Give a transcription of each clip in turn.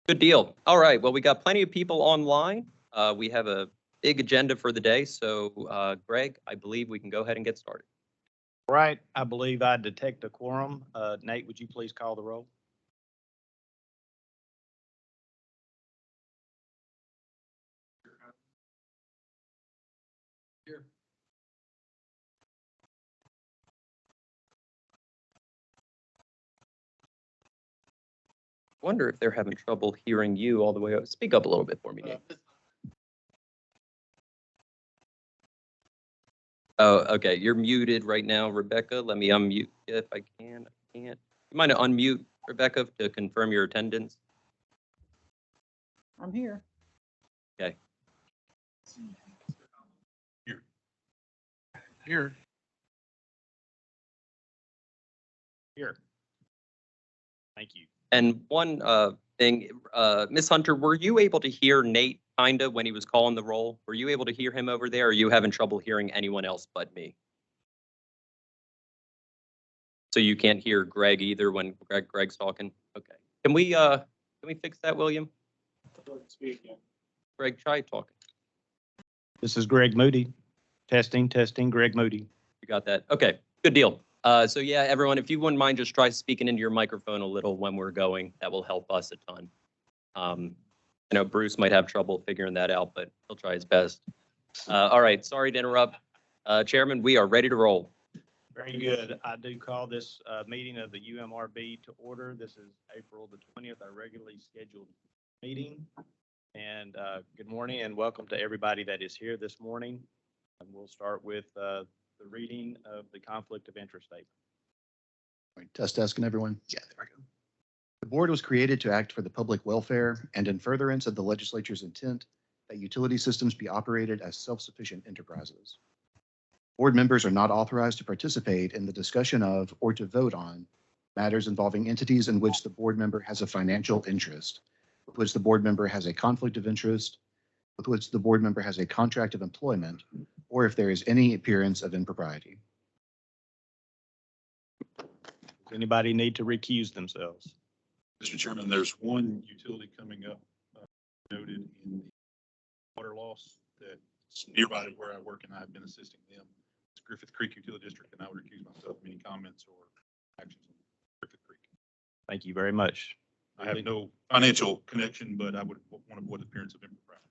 Good deal. All right. Well, we got plenty of people online. We have a big agenda for the day. So, Greg, I believe we can go ahead and get started. All right. I believe I detect a quorum. Nate, would you please call the roll? Here. Wonder if they're having trouble hearing you all the way up. Speak up a little bit for me, Nate. Oh, okay. You're muted right now, Rebecca. Let me unmute you if I can. I can't. You mind to unmute, Rebecca, to confirm your attendance? I'm here. Okay. Here. Here. Thank you. And one thing, Ms. Hunter, were you able to hear Nate kinda when he was calling the roll? Were you able to hear him over there? Or are you having trouble hearing anyone else but me? So you can't hear Greg either when Greg's talking? Okay. Can we fix that, William? Greg, try talking. This is Greg Moody. Testing, Greg Moody. You got that? Okay, good deal. So yeah, everyone, if you wouldn't mind just try speaking into your microphone a little when we're going, that will help us a ton. I know Bruce might have trouble figuring that out, but he'll try his best. All right, sorry to interrupt. Chairman, we are ready to roll. Very good. I do call this meeting of the UMRB to order. This is April the 20th, our regularly scheduled meeting. And good morning and welcome to everybody that is here this morning. And we'll start with the reading of the conflict of interest statement. All right, testing everyone. Yeah, there we go. The board was created to act for the public welfare and in furtherance of the legislature's intent that utility systems be operated as self-sufficient enterprises. Board members are not authorized to participate in the discussion of or to vote on matters involving entities in which the board member has a financial interest, with which the board member has a conflict of interest, with which the board member has a contract of employment, or if there is any appearance of impropriety. Does anybody need to recuse themselves? Mr. Chairman, there's one utility coming up noted in the water loss that's nearby to where I work, and I've been assisting them. It's Griffith Creek Utility District, and I would recuse myself from any comments or actions on Griffith Creek. Thank you very much. I have no financial connection, but I would want to avoid the appearance of impropriety.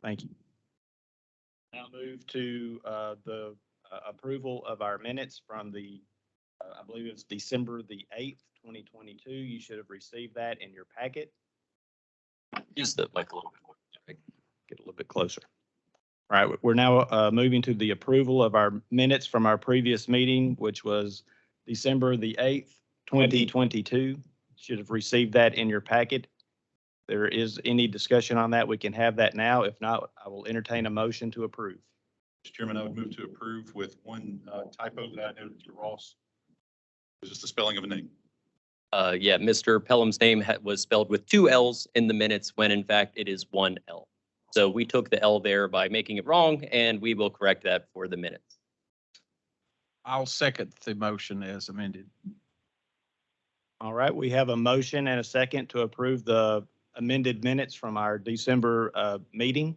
Thank you. Now move to the approval of our minutes from the, I believe it's December the 8th, 2022. You should have received that in your packet. Use the mic a little bit more. Get a little bit closer. All right, we're now moving to the approval of our minutes from our previous meeting, which was December the 8th, 2022. Should have received that in your packet. There is any discussion on that, we can have that now. If not, I will entertain a motion to approve. Mr. Chairman, I would move to approve with one typo that I noted to Ross. It's just the spelling of a name. Yeah, Mr. Pelham's name was spelled with 2 L's in the minutes when in fact it is 1 L. So we took the L there by making it wrong, and we will correct that for the minutes. I'll second the motion as amended. All right, we have a motion and a second to approve the amended minutes from our December meeting.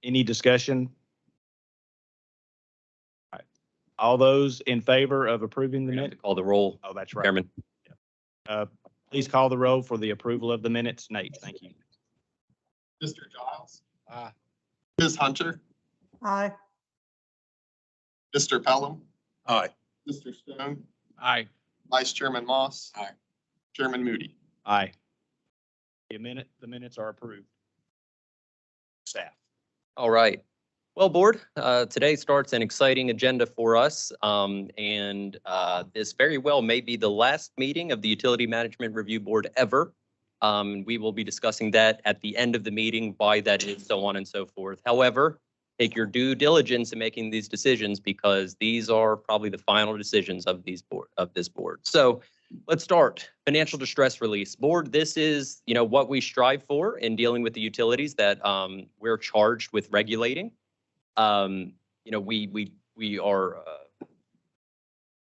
Any discussion? All right. All those in favor of approving the We're gonna have minutes? to call the roll, Oh, that's right. Chairman. Please call the roll for the approval of the minutes. Nate, thank you. Mr. Giles. Aye. Ms. Hunter. Aye. Mr. Pelham. Aye. Mr. Stone. Aye. Vice Chairman Moss. Aye. Chairman Moody. Aye. The minutes are approved. Staff. All right. Well, board, today starts an exciting agenda for us. This very well may be the last meeting of the Utility Management Review Board ever. We will be discussing that at the end of the meeting, why that is, so on and so forth. However, take your due diligence in making these decisions because these are probably the final decisions of this board. So let's start. Financial distress release. Board, this is, what we strive for in dealing with the utilities that we're charged with regulating. We are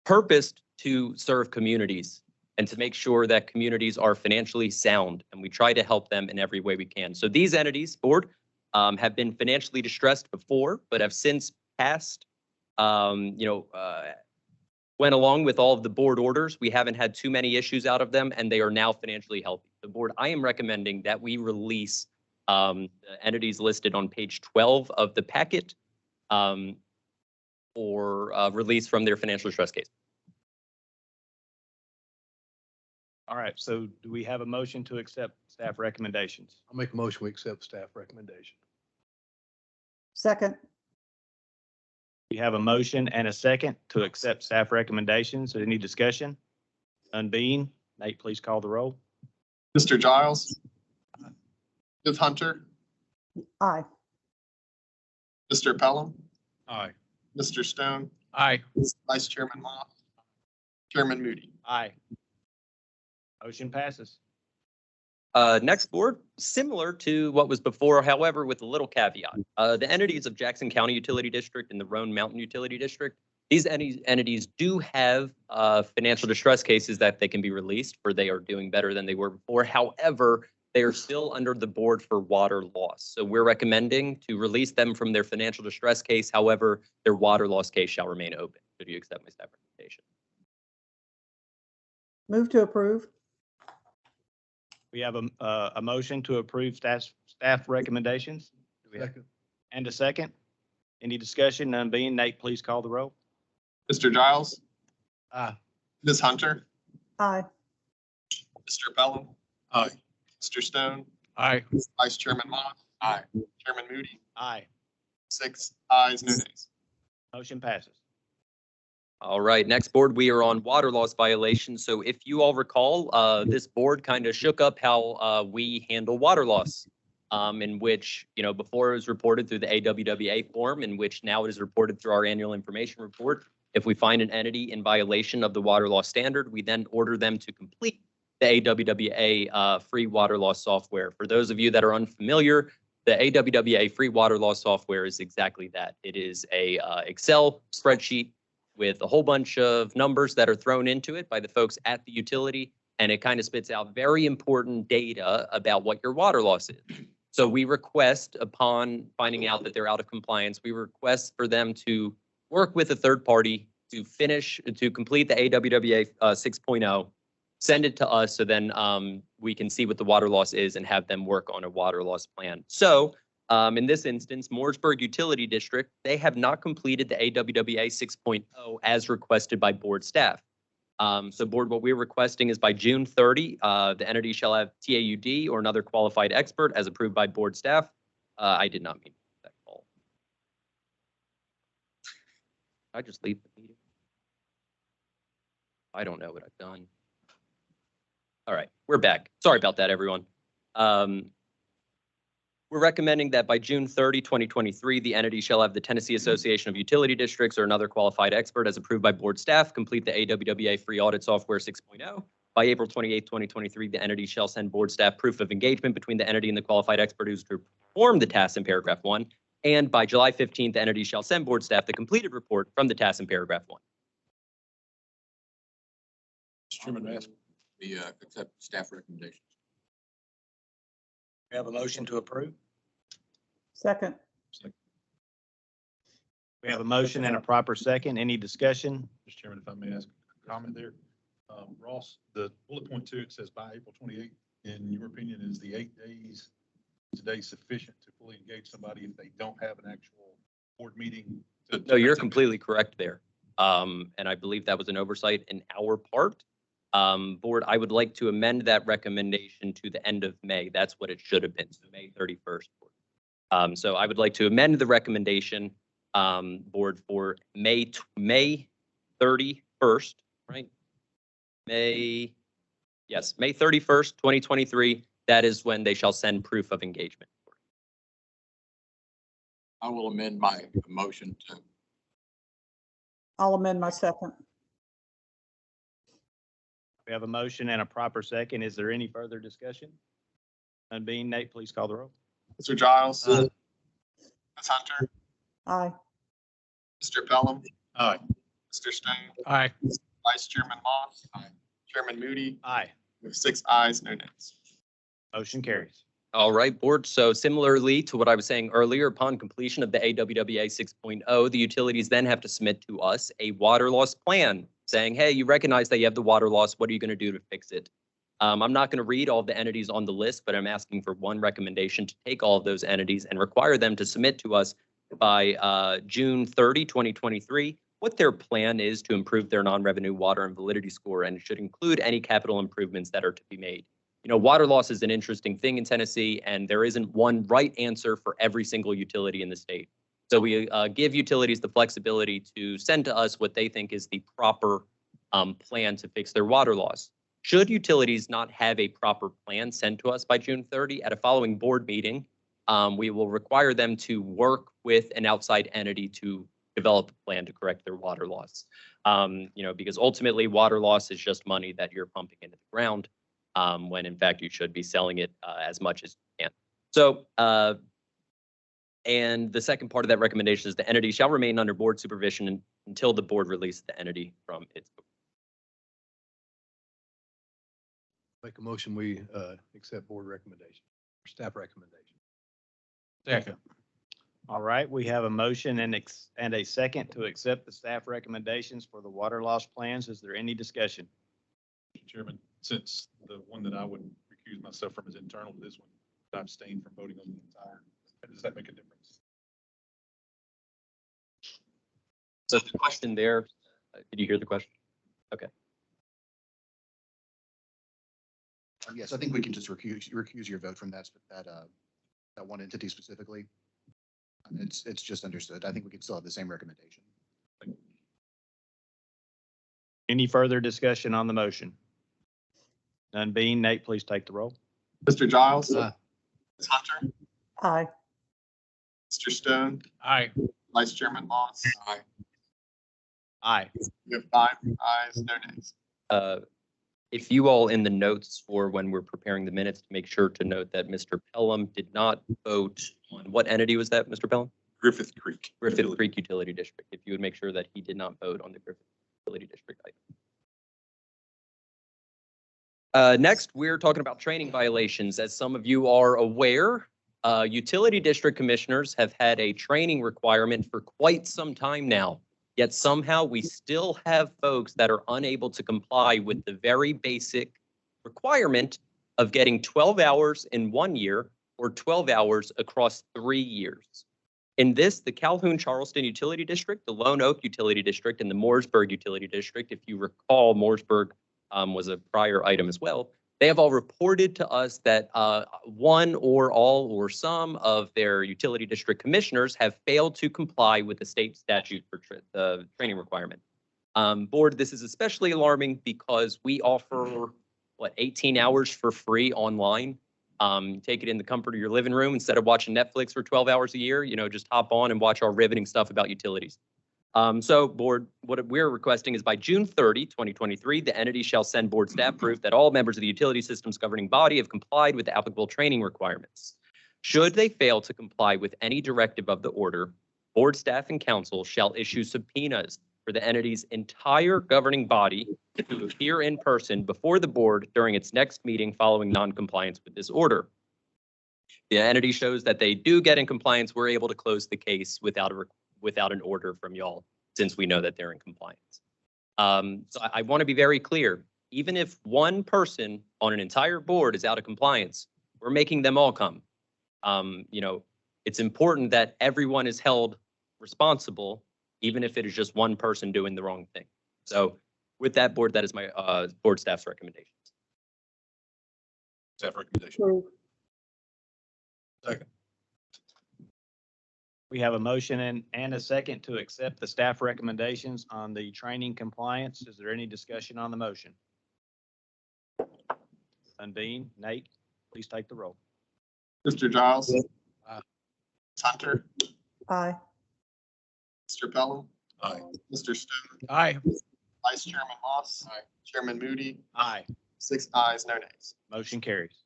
purposed to serve communities and to make sure that communities are financially sound, and we try to help them in every way we can. So these entities, board, have been financially distressed before, but have since passed, went along with all of the board orders. We haven't had too many issues out of them, and they are now financially healthy. The board, I am recommending that we release the entities listed on page 12 of the packet or release from their financial distress case. All right, so do we have a motion to accept staff recommendations? I'll make a motion, we accept staff recommendation. Second. We have a motion and a second to accept staff recommendations. Any discussion? None being, Nate, please call the roll. Mr. Giles. Ms. Hunter, Aye. Mr. Pelham, Aye. Mr. Stone, Aye. Vice Chairman Moss, Chairman Moody. Aye. Motion passes. Next board, similar to what was before, however, with a little caveat. The entities of Jackson County Utility District and the Roan Mountain Utility District, these entities do have financial distress cases that they can be released, for they are doing better than they were before. However, they are still under the board for water loss. So we're recommending to release them from their financial distress case. However, their water loss case shall remain open. Should you accept my staff recommendation? Move to approve. We have a motion to approve staff recommendations. Do we have- Second. And a second. Any discussion? None being, Nate, please call the roll. Mr. Giles, Aye. Ms. Hunter, Aye. Mr. Pelham, Aye. Mr. Stone, Aye. Vice Chairman Moss. Aye. Chairman Moody. Aye. 6 ayes, no nays. Motion passes. All right, next board, we are on water loss violations. So if you all recall, this board kind of shook up how we handle water loss, in which, before it was reported through the AWWA form, in which now it is reported through our annual information report. If we find an entity in violation of the water loss standard, we then order them to complete the AWWA free water loss software. For those of you that are unfamiliar, the AWWA free water loss software is exactly that. It is a Excel spreadsheet with a whole bunch of numbers that are thrown into it by the folks at the utility, and it kind of spits out very important data about what your water loss is. So we request, upon finding out that they're out of compliance, we request for them to work with a third party to complete the AWWA 6.0, send it to us, so then we can see what the water loss is and have them work on a water loss plan. So in this instance, Mooresburg Utility District, they have not completed the AWWA 6.0 as requested by board staff. So board, what we're requesting is by June 30, the entity shall have TAUD or another qualified expert as approved by board staff. I did not mean that call. I just leave the meeting. I don't know what I've done. All right, we're back. Sorry about that, everyone. We're recommending that by June 30, 2023, the entity shall have the Tennessee Association of Utility Districts or another qualified expert as approved by board staff complete the AWWA free audit software 6.0. By April 28, 2023, the entity shall send board staff proof of engagement between the entity and the qualified expert who's to perform the task in paragraph 1. And by July 15th, the entity shall send board staff the completed report from the task in paragraph 1. Mr. Chairman, may I ask? We accept staff recommendations. We have a motion to approve. Second. We have a motion and a proper second. Any discussion? Mr. Chairman, if I may ask a comment there. Ross, the bullet point 2, it says by April 28th. In your opinion, is the 8 days today sufficient to fully engage somebody if they don't have an actual board meeting? No, you're completely correct there. And I believe that was an oversight in our part. Board, I would like to amend that recommendation to the end of May. That's what it should have been, so May 31st. So I would like to amend the recommendation, board, for May 31st, right? May 31st, 2023. That is when they shall send proof of engagement. I will amend my motion to. I'll amend my second. We have a motion and a proper second. Is there any further discussion? None being, Nate, please call the roll. Mr. Giles, Ms. Hunter, Aye. Mr. Pelham, Aye. Mr. Stone, Aye. Vice Chairman Moss. Aye. Chairman Moody, Aye. with 6 ayes, no nays. Motion carries. All right, board. So similarly to what I was saying earlier, upon completion of the AWWA 6.0, the utilities then have to submit to us a water loss plan saying, hey, you recognize that you have the water loss. What are you going to do to fix it? I'm not going to read all the entities on the list, but I'm asking for one recommendation to take all of those entities and require them to submit to us by June 30, 2023, what their plan is to improve their non-revenue water and validity score, and it should include any capital improvements that are to be made. You know, water loss is an interesting thing in Tennessee, and there isn't one right answer for every single utility in the state. So we give utilities the flexibility to send to us what they think is the proper plan to fix their water loss. Should utilities not have a proper plan sent to us by June 30, at a following board meeting, we will require them to work with an outside entity to develop a plan to correct their water loss. You know, because ultimately water loss is just money that you're pumping into the ground, when in fact you should be selling it as much as you can. So, and the second part of that recommendation is the entity shall remain under board supervision until the board releases the entity from its. Make a motion, we accept board recommendation, or staff recommendation. Second. All right, we have a motion and a second to accept the staff recommendations for the water loss plans. Is there any discussion? Mr. Chairman, since the one that I would recuse myself from is internal to this one, I abstain from voting on the entire. Does that make a difference? So the question there, did you hear the question? Okay. Yes, I think we can just recuse your vote from that one entity specifically. It's just understood. I think we can still have the same recommendation. Any further discussion on the motion? None being, Nate, please take the roll. Mr. Giles. Aye. Ms. Hunter, Aye. Mr. Stone, Aye. Vice Chairman Moss. Aye. Aye. You have 5 ayes, no nays. If you all in the notes for when we're preparing the minutes, to make sure to note that Mr. Pelham did not vote on, what entity was that, Mr. Pelham? Griffith Creek. Griffith Utility. Creek Utility District. If you would make sure that he did not vote on the Griffith Utility District item. Next, we're talking about training violations. As some of you are aware, utility district commissioners have had a training requirement for quite some time now. Yet somehow we still have folks that are unable to comply with the very basic requirement of getting 12 hours in 1 year or 12 hours across 3 years. In this, the Calhoun-Charleston Utility District, the Lone Oak Utility District, and the Mooresburg Utility District, if you recall, Mooresburg was a prior item as well. They have all reported to us that one or all or some of their utility district commissioners have failed to comply with the state statute for the training requirement. Board, this is especially alarming because we offer, 18 hours for free online. Take it in the comfort of your living room instead of watching Netflix for 12 hours a year, just hop on and watch our riveting stuff about utilities. So board, what we're requesting is by June 30, 2023, the entity shall send board staff proof that all members of the utility systems governing body have complied with the applicable training requirements. Should they fail to comply with any directive of the order, board staff and council shall issue subpoenas for the entity's entire governing body to appear in person before the board during its next meeting following non-compliance with this order. The entity shows that they do get in compliance, we're able to close the case without an order from y'all, since we know that they're in compliance. So I want to be very clear. Even if one person on an entire board is out of compliance, we're making them all come. It's important that everyone is held responsible, even if it is just one person doing the wrong thing. So with that, board, that is my board staff's recommendations. Staff recommendation. Approve. Second. We have a motion and a second to accept the staff recommendations on the training compliance. Is there any discussion on the motion? Undine, Nate, please take the roll. Mr. Giles. Aye. Ms. Hunter, Aye. Mr. Pelham, Aye. Mr. Stone, Aye. Vice Chairman Moss. Aye. Chairman Moody, Aye. 6 ayes, no nays. Motion carries.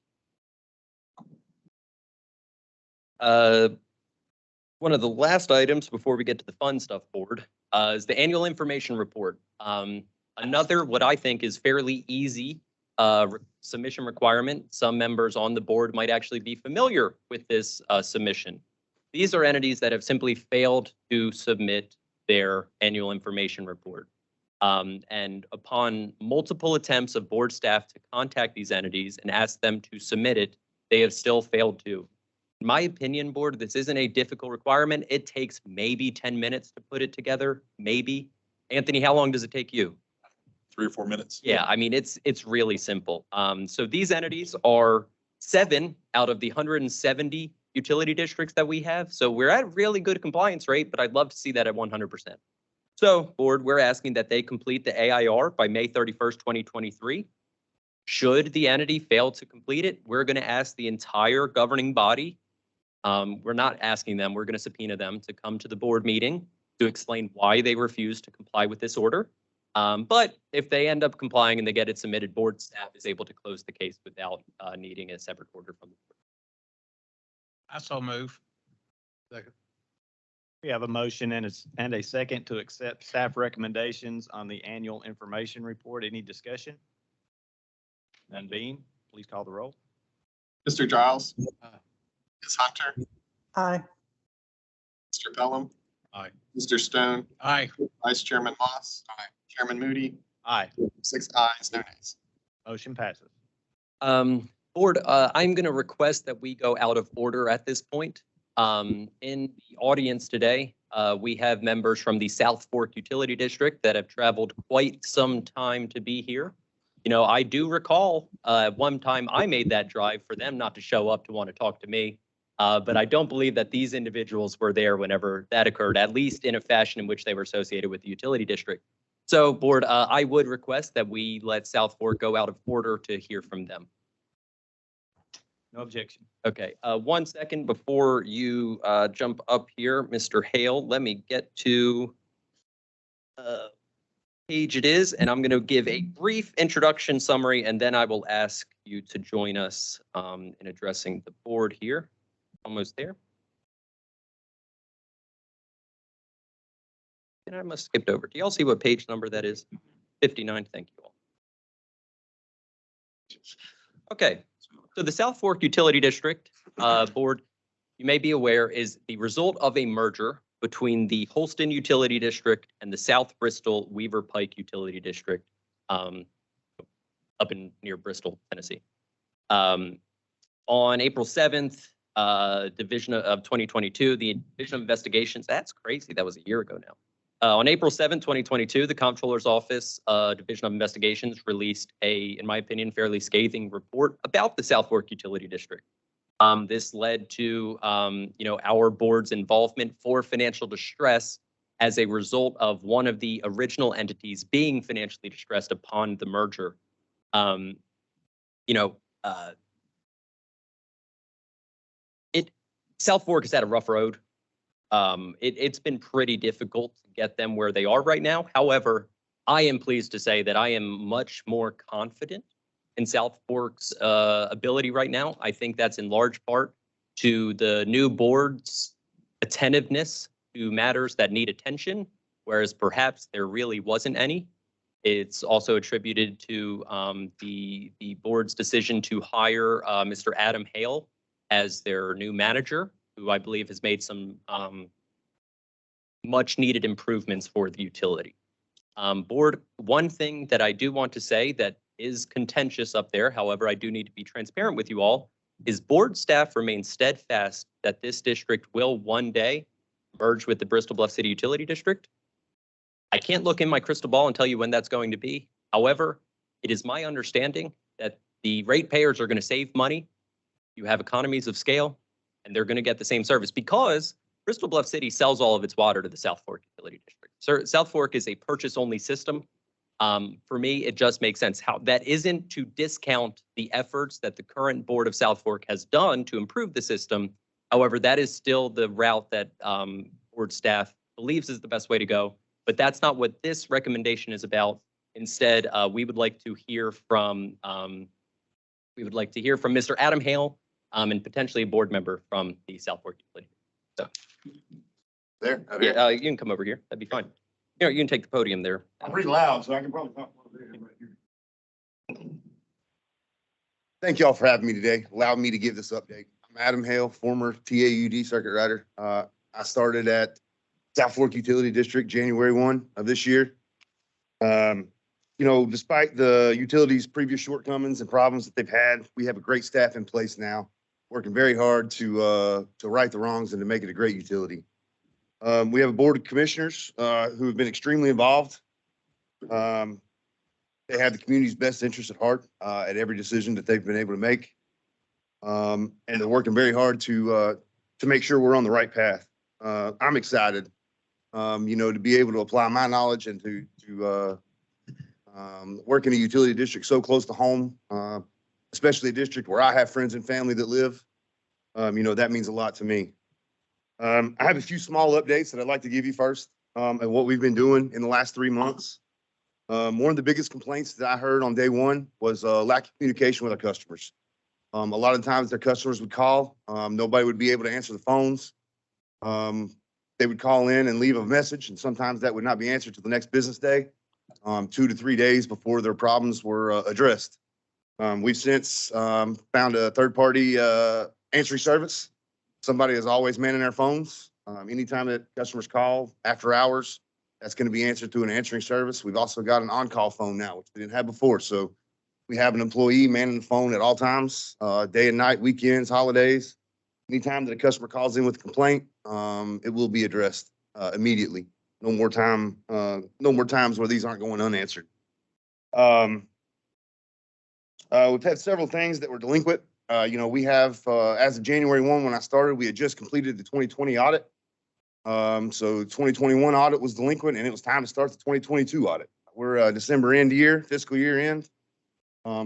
One of the last items before we get to the fun stuff, board, is the annual information report. Another, what I think is fairly easy submission requirement. Some members on the board might actually be familiar with this submission. These are entities that have simply failed to submit their annual information report. And upon multiple attempts of board staff to contact these entities and ask them to submit it, they have still failed to. In my opinion, board, this isn't a difficult requirement. It takes maybe 10 minutes to put it together, maybe. Anthony, how long does it take you? 3 or 4 minutes. Yeah, I mean, it's really simple. So these entities are 7 out of the 170 utility districts that we have. So we're at a really good compliance rate, but I'd love to see that at 100%. So board, we're asking that they complete the AIR by May 31st, 2023. Should the entity fail to complete it, we're going to ask the entire governing body. We're not asking them, we're going to subpoena them to come to the board meeting to explain why they refuse to comply with this order. But if they end up complying and they get it submitted, board staff is able to close the case without needing a separate order from the board. I so move. Second. We have a motion and a second to accept staff recommendations on the annual information report. Any discussion? None being, please call the roll. Mr. Giles. Aye. Ms. Hunter. Aye. Mr. Pelham. Aye. Mr. Stone. Aye. Vice Chairman Moss. Aye. Chairman Moody. Aye, 6 ayes, no nays. motion passes. Board, I'm going to request that we go out of order at this point. In the audience today, we have members from the South Fork Utility District that have traveled quite some time to be here. You know, I do recall one time I made that drive for them not to show up to want to talk to me. But I don't believe that these individuals were there whenever that occurred, at least in a fashion in which they were associated with the utility district. So board, I would request that we let South Fork go out of order to hear from them. No objection. Okay, 1 second before you jump up here, Mr. Hale, let me get to page it is, and I'm going to give a brief introduction summary, and then I will ask you to join us in addressing the board here. Almost there. And I must have skipped over. Do y'all see what page number that is? 59, thank you all. Okay, so the South Fork Utility District Board, you may be aware, is the result of a merger between the Holston Utility District and the South Bristol Weaver Pike Utility District up in near Bristol, Tennessee. On April 7th, Division of 2022, the Division of Investigations, that's crazy, that was a year ago now. On April 7th, 2022, the Comptroller's Office, Division of Investigations, released a, in my opinion, fairly scathing report about the South Fork Utility District. This led to, our board's involvement for financial distress as a result of one of the original entities being financially distressed upon the merger. South Fork has had a rough road. It's been pretty difficult to get them where they are right now. However, I am pleased to say that I am much more confident in South Fork's ability right now. I think that's in large part to the new board's attentiveness to matters that need attention, whereas perhaps there really wasn't any. It's also attributed to the board's decision to hire Mr. Adam Hale as their new manager, who I believe has made some much needed improvements for the utility. Board, one thing that I do want to say that is contentious up there, however, I do need to be transparent with you all, is board staff remains steadfast that this district will one day merge with the Bristol Bluff City Utility District. I can't look in my crystal ball and tell you when that's going to be. However, it is my understanding that the ratepayers are going to save money. You have economies of scale, and they're going to get the same service because Bristol Bluff City sells all of its water to the South Fork Utility District. So South Fork is a purchase-only system. For me, it just makes sense. How that isn't to discount the efforts that the current board of South Fork has done to improve the system. However, that is still the route that board staff believes is the best way to go. But that's not what this recommendation is about. Instead, we would like to hear from Mr. Adam Hale and potentially a board member from the South Fork Utility. So, There. yeah, you can come over here. That'd be fine. You can take the podium there. I'm pretty loud, so I can probably talk a little bit right here. Thank y'all for having me today, allowing me to give this update. I'm Adam Hale, former TAUD circuit rider. I started at South Fork Utility District January 1 of this year. Despite the utility's previous shortcomings and problems that they've had, we have a great staff in place now, working very hard to right the wrongs and to make it a great utility. We have a board of commissioners who have been extremely involved. They have the community's best interest at heart at every decision that they've been able to make. And they're working very hard to make sure we're on the right path. I'm excited, to be able to apply my knowledge and to work in a utility district so close to home, especially a district where I have friends and family that live. That means a lot to me. I have a few small updates that I'd like to give you first, and what we've been doing in the last 3 months. One of the biggest complaints that I heard on day one was lack of communication with our customers. A lot of times their customers would call, nobody would be able to answer the phones. They would call in and leave a message, and sometimes that would not be answered till the next business day, 2 to 3 days before their problems were addressed. We've since found a third-party answering service. Somebody is always manning our phones. Anytime that customers call after hours, that's going to be answered through an answering service. We've also got an on-call phone now, which we didn't have before. So we have an employee manning the phone at all times, day and night, weekends, holidays. Anytime that a customer calls in with a complaint, it will be addressed immediately. No more times where these aren't going unanswered. We've had several things that were delinquent. We have, as of January 1, when I started, we had just completed the 2020 audit. So 2021 audit was delinquent and it was time to start the 2022 audit. We're December end year, fiscal year end.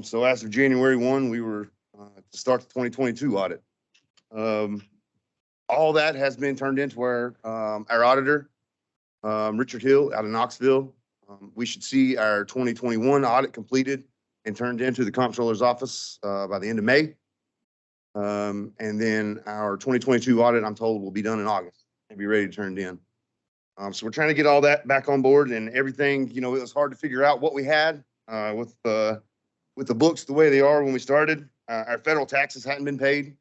So as of January 1, we were to start the 2022 audit. All that has been turned into our auditor, Richard Hill out of Knoxville. We should see our 2021 audit completed and turned into the comptroller's office by the end of May. And then our 2022 audit, I'm told, will be done in August and be ready to turn in. So we're trying to get all that back on board and everything. It was hard to figure out what we had with the books the way they are when we started. Our federal taxes hadn't been paid.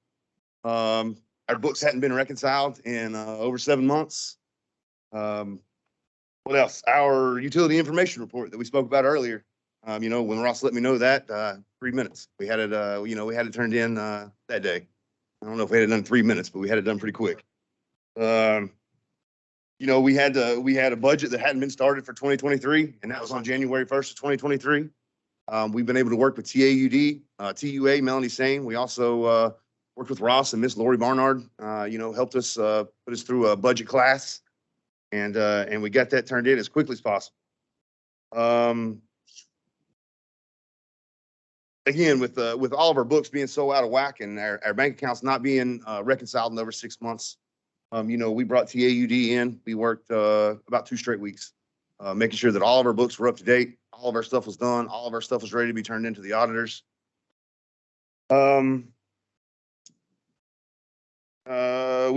Our books hadn't been reconciled in over 7 months. What else? Our utility information report that we spoke about earlier. When Ross let me know that, 3 minutes. We had it, we had it turned in that day. I don't know if we had it done in 3 minutes, but we had it done pretty quick. We had a budget that hadn't been started for 2023, and that was on January 1st of 2023. We've been able to work with TAUD, TUA, Melanie Sane. We also worked with Ross and Miss Lori Barnard, helped us put us through a budget class, and we got that turned in as quickly as possible. Again, with all of our books being so out of whack and our bank accounts not being reconciled in over 6 months, we brought TAUD in. We worked about 2 straight weeks, making sure that all of our books were up to date. All of our stuff was done. All of our stuff was ready to be turned into the auditors. We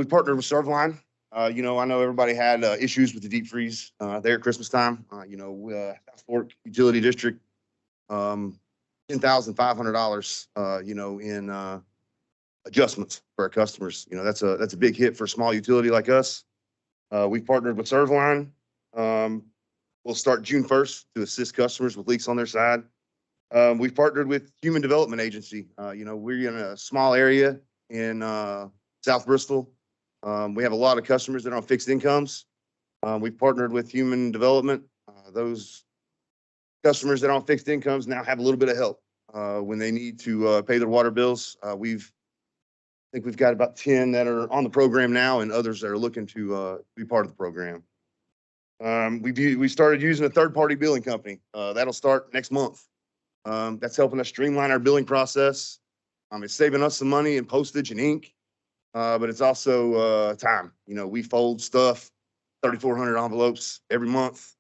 partnered with Servline. I know everybody had issues with the deep freeze there at Christmas time. South Fork Utility District, $10,500, in adjustments for our customers. That's a big hit for a small utility like us. We've partnered with Servline. We'll start June 1st to assist customers with leaks on their side. We've partnered with Human Development Agency. We're in a small area in South Bristol. We have a lot of customers that are on fixed incomes. We've partnered with Human Development. Those customers that are on fixed incomes now have a little bit of help when they need to pay their water bills. I think we've got about 10 that are on the program now and others that are looking to be part of the program. We started using a third-party billing company. That'll start next month. That's helping us streamline our billing process. It's saving us some money in postage and ink, but it's also time. We fold stuff, 3,400 envelopes every month.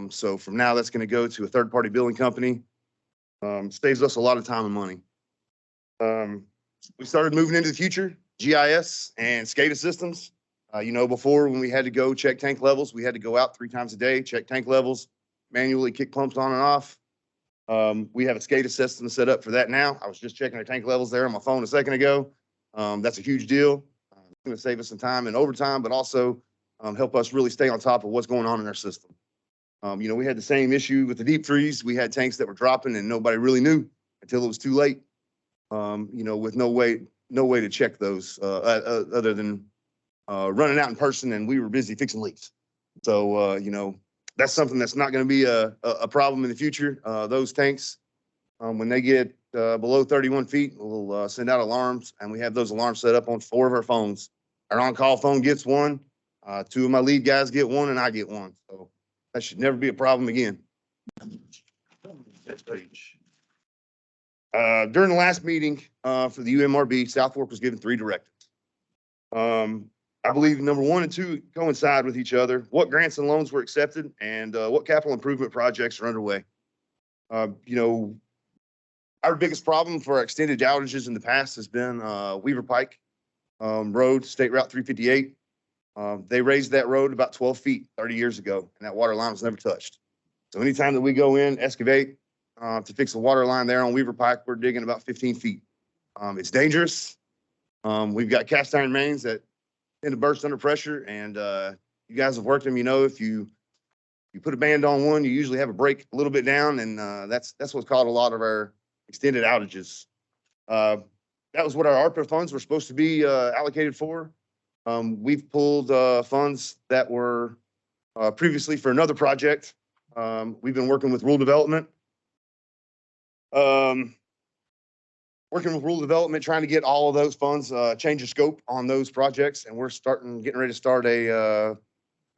So from now, that's going to go to a third-party billing company. Saves us a lot of time and money. We started moving into the future, GIS and SCADA systems. Before when we had to go check tank levels, we had to go out 3 times a day, check tank levels, manually kick pumps on and off. We have a SCADA system set up for that now. I was just checking our tank levels there on my phone a second ago. That's a huge deal. It's going to save us some time and overtime, but also help us really stay on top of what's going on in our system. We had the same issue with the deep freeze. We had tanks that were dropping and nobody really knew until it was too late. With no way to check those other than running out in person, and we were busy fixing leaks. So, that's something that's not going to be a problem in the future. Those tanks, when they get below 31 feet, we'll send out alarms, and we have those alarms set up on 4 of our phones. Our on-call phone gets one, 2 of my lead guys get one, and I get one. So that should never be a problem again. Next page. During the last meeting for the UMRB, South Fork was given 3 directives. I believe number 1 and 2 coincide with each other. What grants and loans were accepted and what capital improvement projects are underway. Our biggest problem for our extended outages in the past has been Weaver Pike Road, State Route 358. They raised that road about 12 feet 30 years ago, and that water line was never touched. So anytime that we go in, excavate to fix the water line there on Weaver Pike, we're digging about 15 feet. It's dangerous. We've got cast iron mains that tend to burst under pressure, and you guys have worked them. If you put a band on one, you usually have a break a little bit down, and that's what's caused a lot of our extended outages. That was what our ARPA funds were supposed to be allocated for. We've pulled funds that were previously for another project. We've been working with rural development. Trying to get all of those funds, change of scope on those projects. And we're getting ready to start a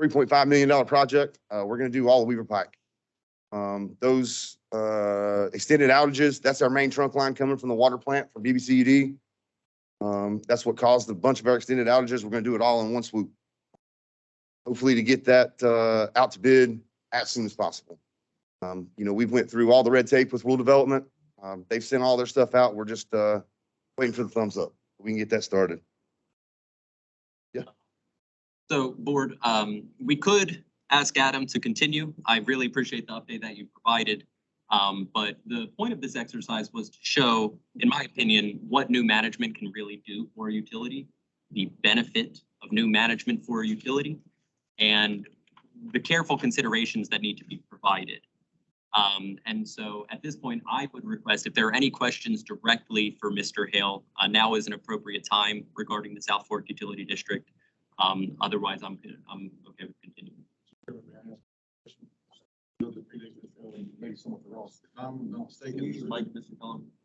$3.5 million project. We're going to do all of Weaver Pike. Those extended outages, that's our main trunk line coming from the water plant from BBCUD. That's what caused a bunch of our extended outages. We're going to do it all in one swoop. Hopefully to get that out to bid as soon as possible. We've went through all the red tape with rural development. They've sent all their stuff out. We're just waiting for the thumbs up. We can get that started. Yeah. So board, we could ask Adam to continue. I really appreciate the update that you provided. But the point of this exercise was to show, in my opinion, what new management can really do for a utility, the benefit of new management for a utility, and the careful considerations that need to be provided. And so at this point, I would request if there are any questions directly for Mr. Hale, now is an appropriate time regarding the South Fork Utility District. Otherwise, I'm okay with continuing.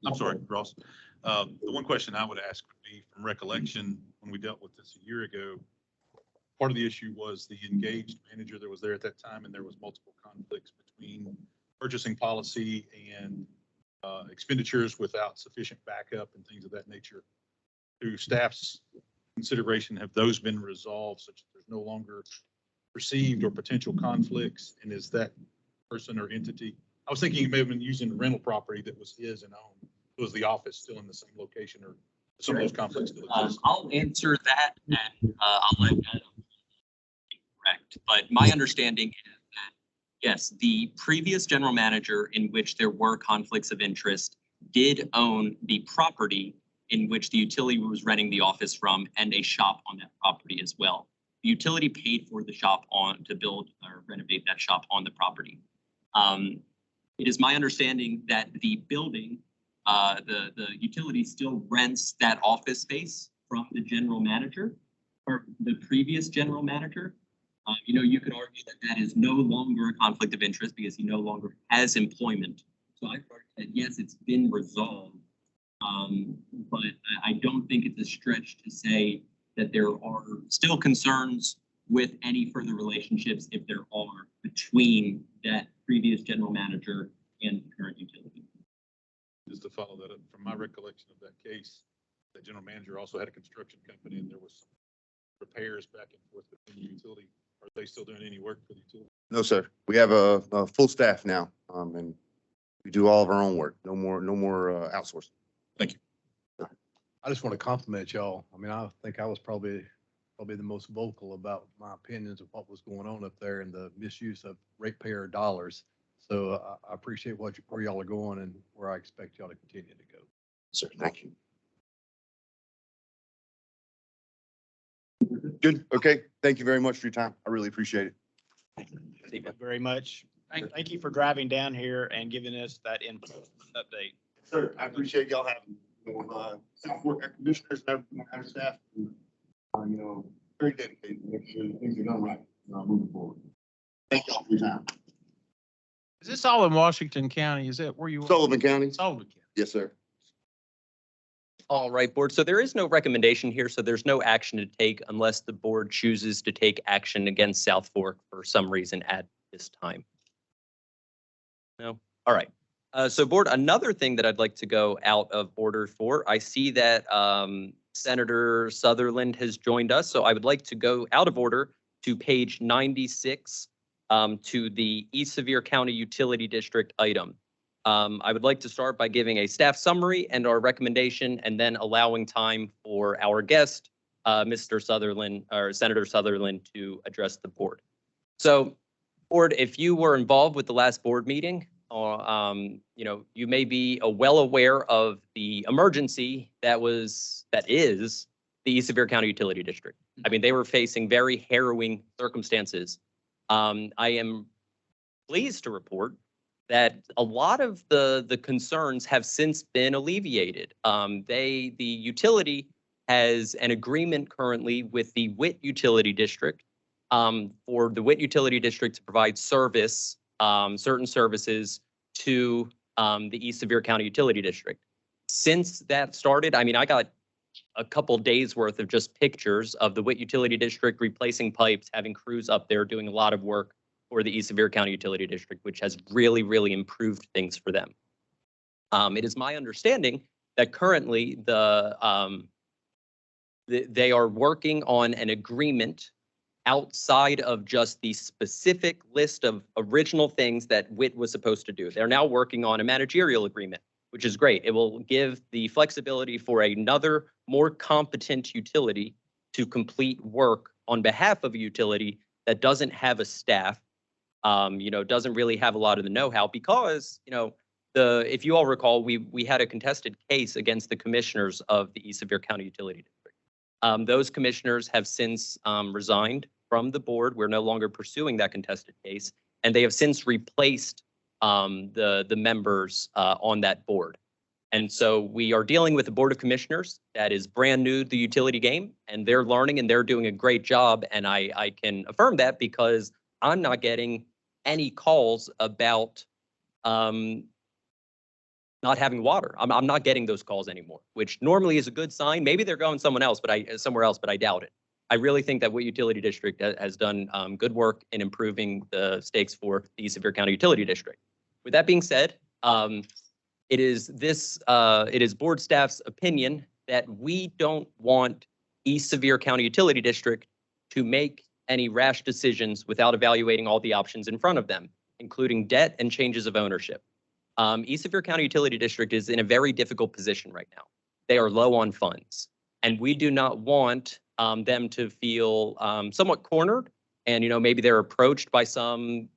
I'm sorry, Ross. The one question I would ask would be, from recollection, when we dealt with this a year ago, part of the issue was the engaged manager that was there at that time, and there was multiple conflicts between purchasing policy and expenditures without sufficient backup and things of that nature. Through staff's consideration, have those been resolved such that there's no longer perceived or potential conflicts? And is that person or entity, I was thinking you may have been using rental property that was his and owned. Was the office still in the same location, or some of those conflicts still exist? I'll answer that, and I'll let Adam correct. But my understanding is that, yes, the previous general manager in which there were conflicts of interest did own the property in which the utility was renting the office from, and a shop on that property as well. The utility paid for the shop to build or renovate that shop on the property. It is my understanding that the building, the utility still rents that office space from the general manager or the previous general manager. You could argue that that is no longer a conflict of interest because he no longer has employment. So I've argued that yes, it's been resolved, but I don't think it's a stretch to say that there are still concerns with any further relationships, if there are, between that previous general manager and the current utility. Just to follow that up, from my recollection of that case, the general manager also had a construction company, and there was some repairs back and forth between the utility. Are they still doing any work for the utility? No, sir. We have a full staff now, and we do all of our own work. No more outsourcing. Thank you. I just want to compliment y'all. I mean, I think I was probably probably the most vocal about my opinions of what was going on up there and the misuse of ratepayer dollars. So I appreciate where y'all are going and where I expect y'all to continue to go. Sir, thank you. Good. Okay. Thank you very much for your time. I really appreciate it. Thank you very much. Thank you for driving down here and giving us that input update. Sir, I appreciate y'all having, South Fork Air Commissioners and our staff. Very dedicated, to make sure that things are done right, moving forward. Thank y'all for your time. Is this all in Washington County? Is that where you? are? Sullivan County? Sullivan County. Yes, sir. All right, board. So there is no recommendation here, so there's no action to take unless the board chooses to take action against South Fork for some reason at this time. No? All right. So board, another thing that I'd like to go out of order for, I see that Senator Sutherland has joined us, so I would like to go out of order to page 96 to the East Sevier County Utility District item. I would like to start by giving a staff summary and our recommendation, and then allowing time for our guest, Mr. Sutherland, or Senator Sutherland, to address the board. So, board, if you were involved with the last board meeting, you may be well aware of the emergency that is the East Sevier County Utility District. I mean, they were facing very harrowing circumstances. I am pleased to report that a lot of the concerns have since been alleviated. The utility has an agreement currently with the Witt Utility District for the Witt Utility District to provide service, certain services to the East Sevier County Utility District. Since that started, I mean, I got a couple days worth of just pictures of the Witt Utility District replacing pipes, having crews up there doing a lot of work for the East Sevier County Utility District, which has really, really improved things for them. It is my understanding that currently they are working on an agreement outside of just the specific list of original things that Witt was supposed to do. They're now working on a managerial agreement, which is great. It will give the flexibility for another more competent utility to complete work on behalf of a utility that doesn't have a staff, doesn't really have a lot of the know-how, because, if you all recall, we had a contested case against the commissioners of the East Sevier County Utility District. Those commissioners have since resigned from the board. We're no longer pursuing that contested case, and they have since replaced the members on that board. And so we are dealing with a board of commissioners that is brand new to the utility game, and they're learning and they're doing a great job. And I can affirm that because I'm not getting any calls about not having water. I'm not getting those calls anymore, which normally is a good sign. Maybe they're going somewhere else, but I doubt it. I really think that Witt Utility District has done good work in improving the stakes for the East Sevier County Utility District. With that being said, it is board staff's opinion that we don't want East Sevier County Utility District to make any rash decisions without evaluating all the options in front of them, including debt and changes of ownership. East Sevier County Utility District is in a very difficult position right now. They are low on funds, and we do not want them to feel somewhat cornered. And, maybe they're approached by some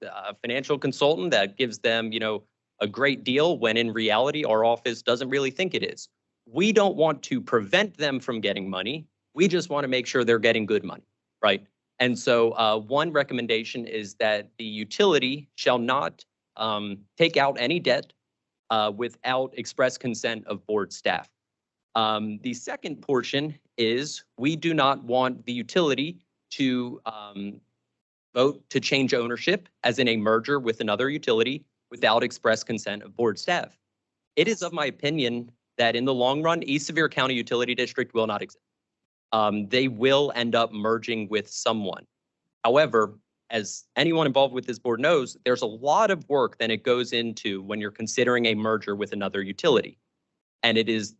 financial consultant that gives them, a great deal, when in reality, our office doesn't really think it is. We don't want to prevent them from getting money. We just want to make sure they're getting good money, right? And so one recommendation is that the utility shall not take out any debt without express consent of board staff. The second portion is we do not want the utility to vote to change ownership, as in a merger with another utility, without express consent of board staff. It is of my opinion that in the long run, East Sevier County Utility District will not exist. They will end up merging with someone. However, as anyone involved with this board knows, there's a lot of work that it goes into when you're considering a merger with another utility. And it is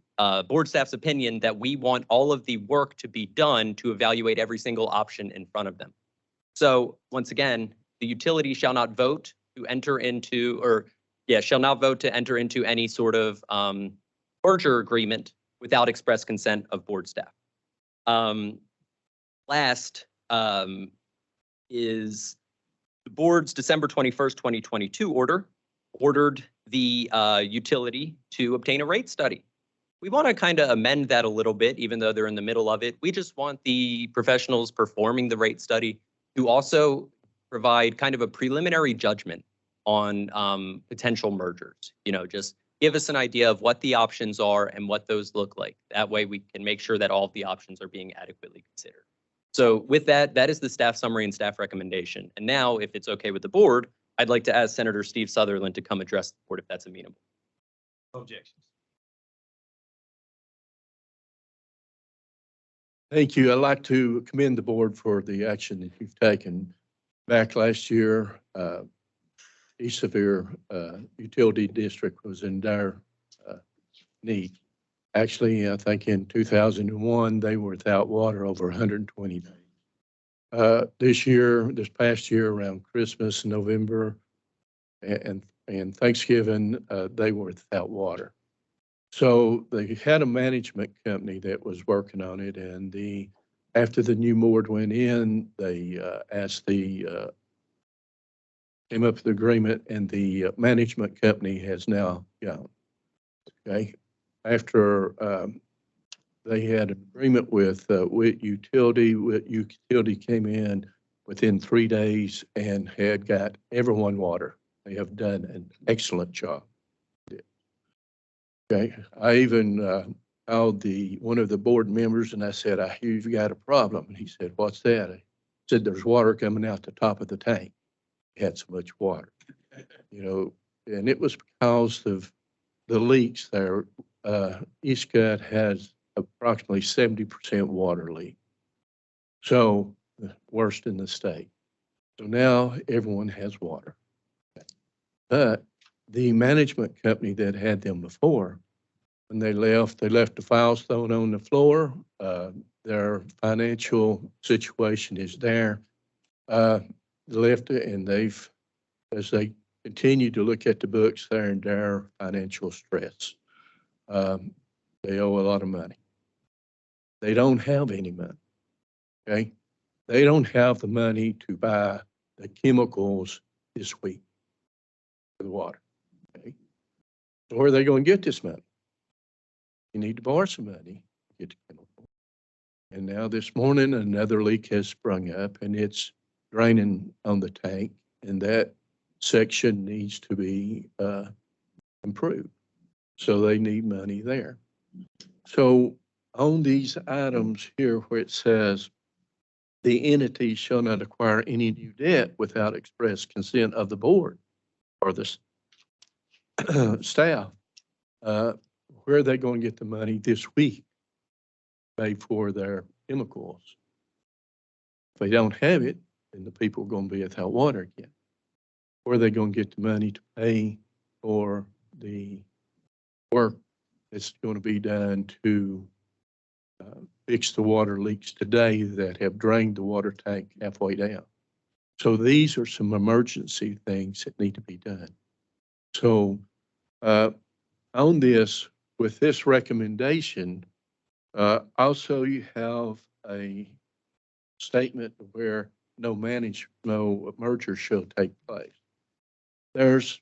board staff's opinion that we want all of the work to be done to evaluate every single option in front of them. So once again, the utility shall not vote to enter into, shall not vote to enter into any sort of merger agreement without express consent of board staff. last is the board's December 21st, 2022 ordered the utility to obtain a rate study. We want to kind of amend that a little bit, even though they're in the middle of it. We just want the professionals performing the rate study to also provide kind of a preliminary judgment on potential mergers. You know, just give us an idea of what the options are and what those look like. That way we can make sure that all of the options are being adequately considered. So with that, that is the staff summary and staff recommendation. And now, if it's okay with the board, I'd like to ask Senator Steve Sutherland to come address the board if that's amenable. Objections. Thank you. I'd like to commend the board for the action that you've taken. Back last year, East Sevier Utility District was in dire need. Actually, I think in 2001, they were without water over 120 days. This past year around Christmas, November, and Thanksgiving, they were without water. So they had a management company that was working on it, and after the new board went in, they came up with the agreement, and the management company has now gone. Okay, after they had an agreement with Utility. Utility came in within 3 days and had got everyone water. They have done an excellent job. Okay, I even called one of the board members and I said, "I hear you've got a problem." And he said, "What's that?" I said, "There's water coming out the top of the tank." It had so much water, you know, and it was because of the leaks there. East Gut has approximately 70% water leak. So the worst in the state. So now everyone has water. But the management company that had them before, when they left the files thrown on the floor. Their financial situation is there. They left it, and as they continue to look at the books, they're in their financial stress. They owe a lot of money. They don't have any money, okay? They don't have the money to buy the chemicals this week for the water, okay? So where are they going to get this money? You need to borrow some money to get the chemical. And now this morning, another leak has sprung up, and it's draining on the tank, and that section needs to be improved. So they need money there. So on these items here where it says the entity shall not acquire any new debt without express consent of the board or the staff, where are they going to get the money this week to pay for their chemicals? If they don't have it, then the people are going to be without water again. Where are they going to get the money to pay for the work that's going to be done to fix the water leaks today that have drained the water tank halfway down? So these are some emergency things that need to be done. So on this, with this recommendation, also you have a statement where no merger shall take place. There's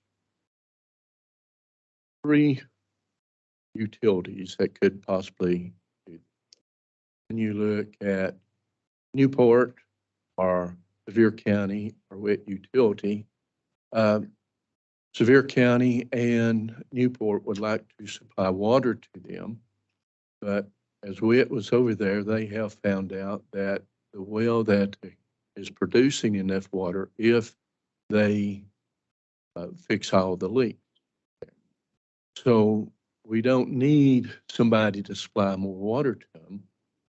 3 utilities that could possibly do. When you look at Newport or Sevier County or WIT Utility, Sevier County and Newport would like to supply water to them, but as WIT was over there, they have found out that the well that is producing enough water if they fix all the leaks. So we don't need somebody to supply more water to them,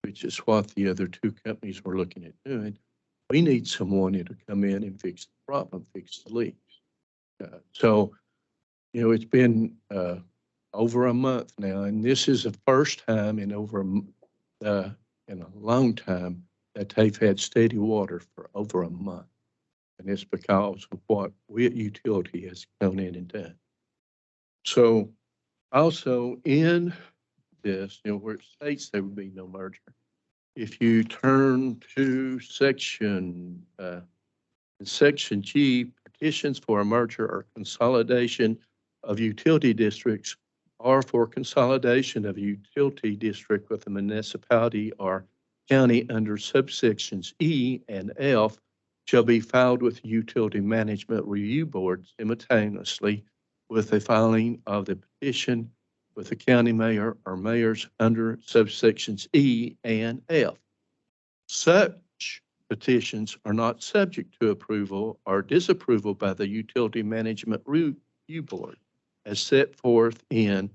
which is what the other 2 companies were looking at doing. We need someone to come in and fix the problem, fix the leaks. So, you know, it's been over a month now, and this is the first time in in a long time that they've had steady water for over a month. And it's because of what WIT Utility has gone in and done. So also in this, you know, where it states there would be no merger, if you turn to section G, petitions for a merger or consolidation of utility districts or for consolidation of a utility district with a municipality or county under subsections E and F shall be filed with the Utility Management Review Board simultaneously with the filing of the petition with the county mayor or mayors under subsections E and F. Such petitions are not subject to approval or disapproval by the Utility Management Review Board as set forth in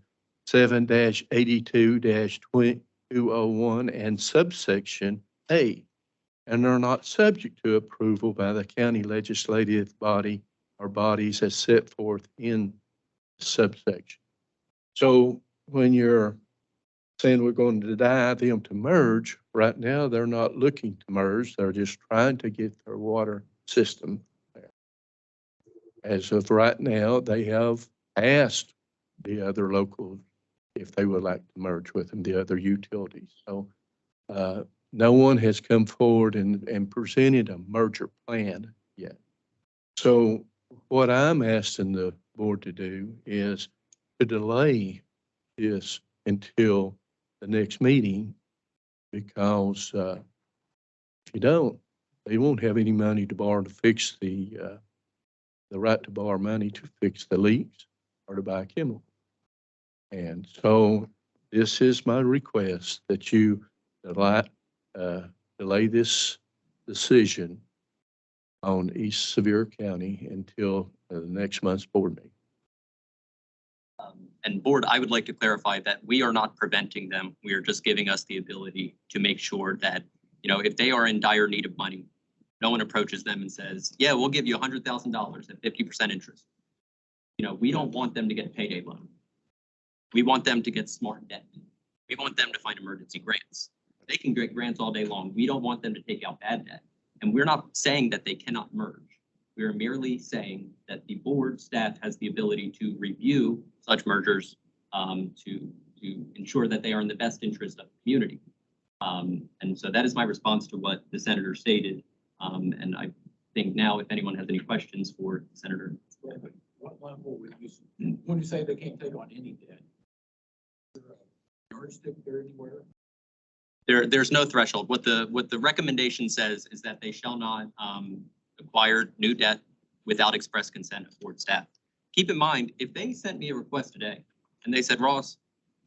7-82-2201 and subsection A, and are not subject to approval by the county legislative body or bodies as set forth in subsection. So when you're saying we're going to deny them to merge, right now they're not looking to merge. They're just trying to get their water system there. As of right now, they have asked the other local if they would like to merge with them, the other utilities. So no one has come forward and presented a merger plan yet. So what I'm asking the board to do is to delay this until the next meeting, because if you don't, they won't have any money to borrow to fix the right to borrow money to fix the leaks or to buy chemical. And so this is my request that you delay this decision on East Sevier County until the next month's board meeting. And board, I would like to clarify that we are not preventing them. We are just giving us the ability to make sure that, if they are in dire need of money, no one approaches them and says, yeah, we'll give you $100,000 at 50% interest. We don't want them to get a payday loan. We want them to get smart debt. We want them to find emergency grants. They can get grants all day long. We don't want them to take out bad debt. And we're not saying that they cannot merge. We are merely saying that the board staff has the ability to review such mergers to ensure that they are in the best interest of the community. And so that is my response to what the senator stated. And I think now if anyone has any questions for the senator. What level would you, when you say they can't take on any debt? Yardstick there anywhere? There's no threshold. What the recommendation says is that they shall not acquire new debt without express consent of board staff. Keep in mind, if they sent me a request today and they said, Ross,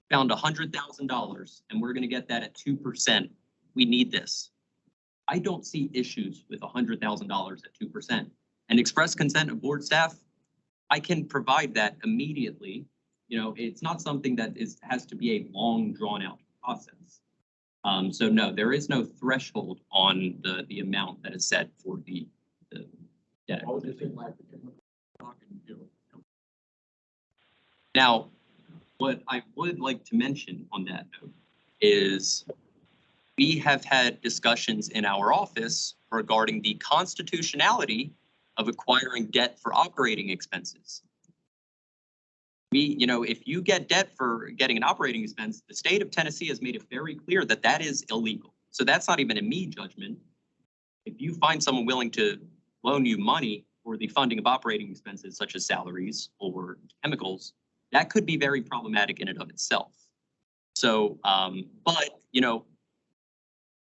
found $100,000 and we're going to get that at 2%, we need this. I don't see issues with $100,000 at 2%. And express consent of board staff, I can provide that immediately. It's not something that has to be a long drawn out process. So no, there is no threshold on the amount that is set for the debt. Now, what I would like to mention on that note is we have had discussions in our office regarding the constitutionality of acquiring debt for operating expenses. If you get debt for getting an operating expense, the state of Tennessee has made it very clear that that is illegal. So that's not even a me judgment. If you find someone willing to loan you money for the funding of operating expenses, such as salaries or chemicals, that could be very problematic in and of itself. So, but,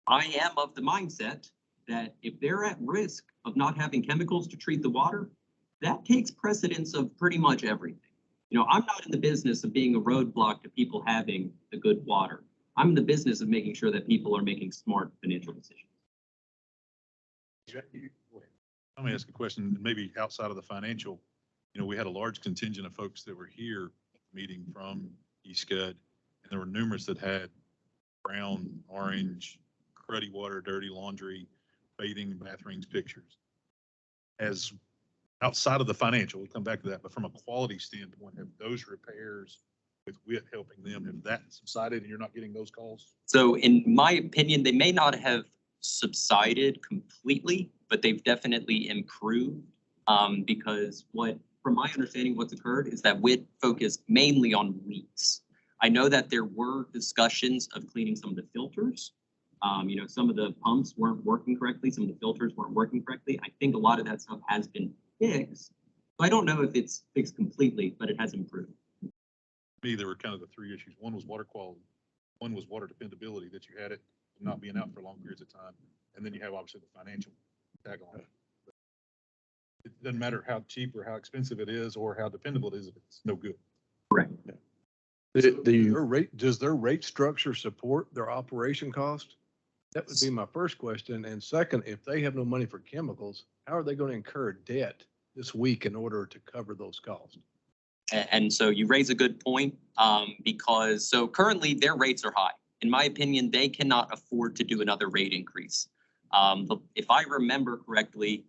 I am of the mindset that if they're at risk of not having chemicals to treat the water, that takes precedence of pretty much everything. I'm not in the business of being a roadblock to people having the good water. I'm in the business of making sure that people are making smart financial decisions. Let me ask a question, maybe outside of the financial. We had a large contingent of folks that were here at the meeting from East Scud, and there were numerous that had brown, orange, cruddy water, dirty laundry, bathing, bathrooms, pictures. As outside of the financial, we'll come back to that, but from a quality standpoint, have those repairs with WIT helping them, have that subsided and you're not getting those calls? So in my opinion, they may not have subsided completely, but they've definitely improved because from my understanding, what's occurred is that WIT focused mainly on leaks. I know that there were discussions of cleaning some of the filters, Some of the pumps weren't working correctly, some of the filters weren't working correctly. I think a lot of that stuff has been fixed. So I don't know if it's fixed completely, but it has improved. To me, there were kind of the three issues. One was water quality. One was water dependability, that you had it not being out for long periods of time. And then you have obviously the financial tag on it. It doesn't matter how cheap or how expensive it is or how dependable it is, if it's no good. Correct. Does their rate structure support their operation cost? That would be my first question. And second, if they have no money for chemicals, how are they going to incur debt this week in order to cover those costs? And so you raise a good point, because so currently their rates are high. In my opinion, they cannot afford to do another rate increase. But if I remember correctly,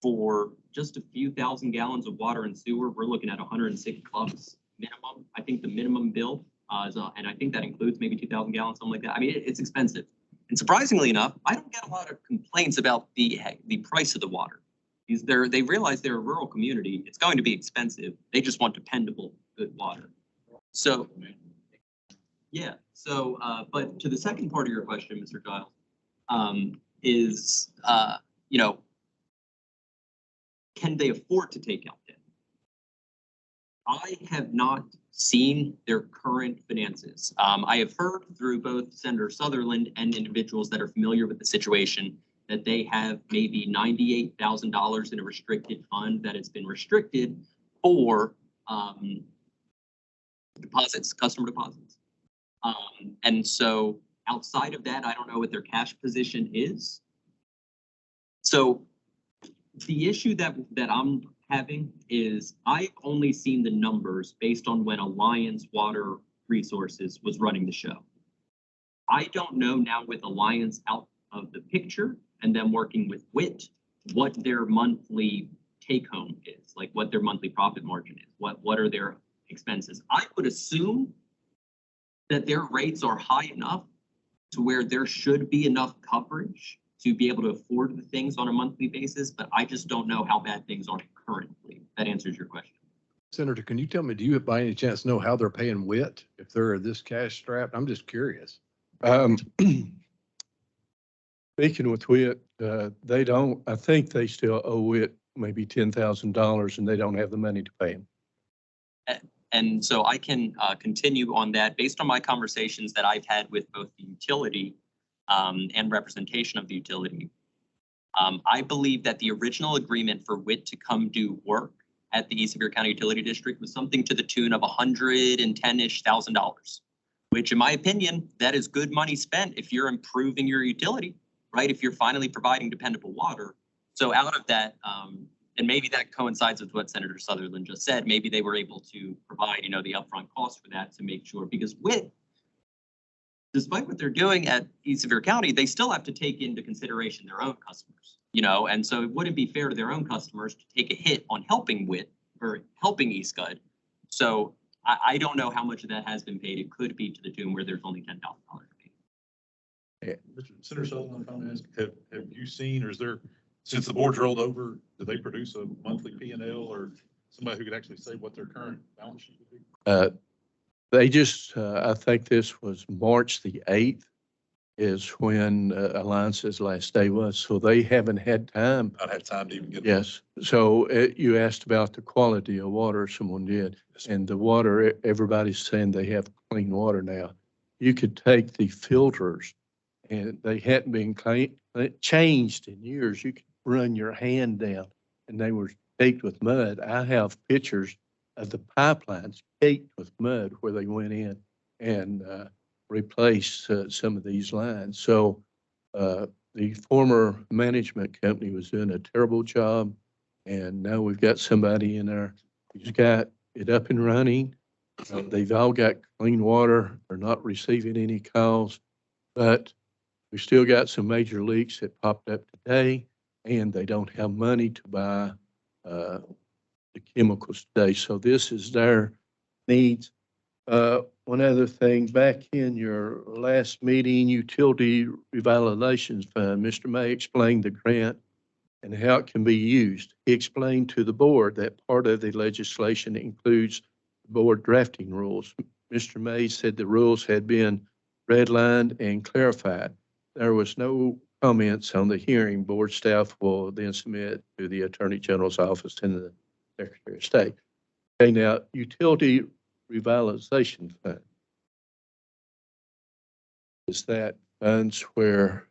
for just a few thousand gallons of water and sewer, we're looking at $106 minimum. I think the minimum bill, and I think that includes maybe 2,000 gallons, something like that. I mean, it's expensive. And surprisingly enough, I don't get a lot of complaints about the price of the water. They realize they're a rural community. It's going to be expensive. They just want dependable, good water. So, yeah. So, but to the second part of your question, Mr. Giles, can they afford to take out debt? I have not seen their current finances. I have heard through both Senator Sutherland and individuals that are familiar with the situation that they have maybe $98,000 in a restricted fund that has been restricted for deposits, customer deposits. And so outside of that, I don't know what their cash position is. So the issue that I'm having is I've only seen the numbers based on when Alliance Water Resources was running the show. I don't know now with Alliance out of the picture and them working with WIT, what their monthly take home is, like what their monthly profit margin is, what are their expenses. I would assume that their rates are high enough to where there should be enough coverage to be able to afford the things on a monthly basis, but I just don't know how bad things are currently. That answers your question. Senator, can you tell me, do you by any chance know how they're paying WIT if they're this cash strapped? I'm just curious. Speaking with WIT, they don't, I think they still owe WIT maybe $10,000 and they don't have the money to pay him. And so I can continue on that based on my conversations that I've had with both the utility and representation of the utility. I believe that the original agreement for WIT to come do work at the East Sevier County Utility District was something to the tune of $110,000-ish, which in my opinion, that is good money spent if you're improving your utility, right? If you're finally providing dependable water. So out of that, and maybe that coincides with what Senator Sutherland just said, maybe they were able to provide, the upfront cost for that to make sure, because WIT, despite what they're doing at East Sevier County, they still have to take into consideration their own customers, and so it wouldn't be fair to their own customers to take a hit on helping WIT or helping East Scud. So I don't know how much of that has been paid. It could be to the tune where there's only $10,000 paid. Senator Sutherland, if I may ask, have you seen, or is there, since the board's rolled over, do they produce a monthly P&L or somebody who could actually say what their current balance sheet would be? They just, I think this was March the 8th is when Alliance's last day was. So they haven't had time. Not had time to even get. Yes. So you asked about the quality of water, someone did. And the water, everybody's saying they have clean water now. You could take the filters and they hadn't been changed in years. You could run your hand down and they were caked with mud. I have pictures of the pipelines caked with mud where they went in and replaced some of these lines. So the former management company was doing a terrible job, and now we've got somebody in there who's got it up and running. They've all got clean water. They're not receiving any calls, but we still got some major leaks that popped up today, and they don't have money to buy the chemicals today. So this is their needs. One other thing, back in your last meeting, Utility Revitalization Fund, Mr. May explained the grant and how it can be used. He explained to the board that part of the legislation includes board drafting rules. Mr. May said the rules had been redlined and clarified. there was no comments on the hearing. Board staff will then submit to the Attorney General's office and the Secretary of State. Okay, now, utility revitalization fund. Is that funds where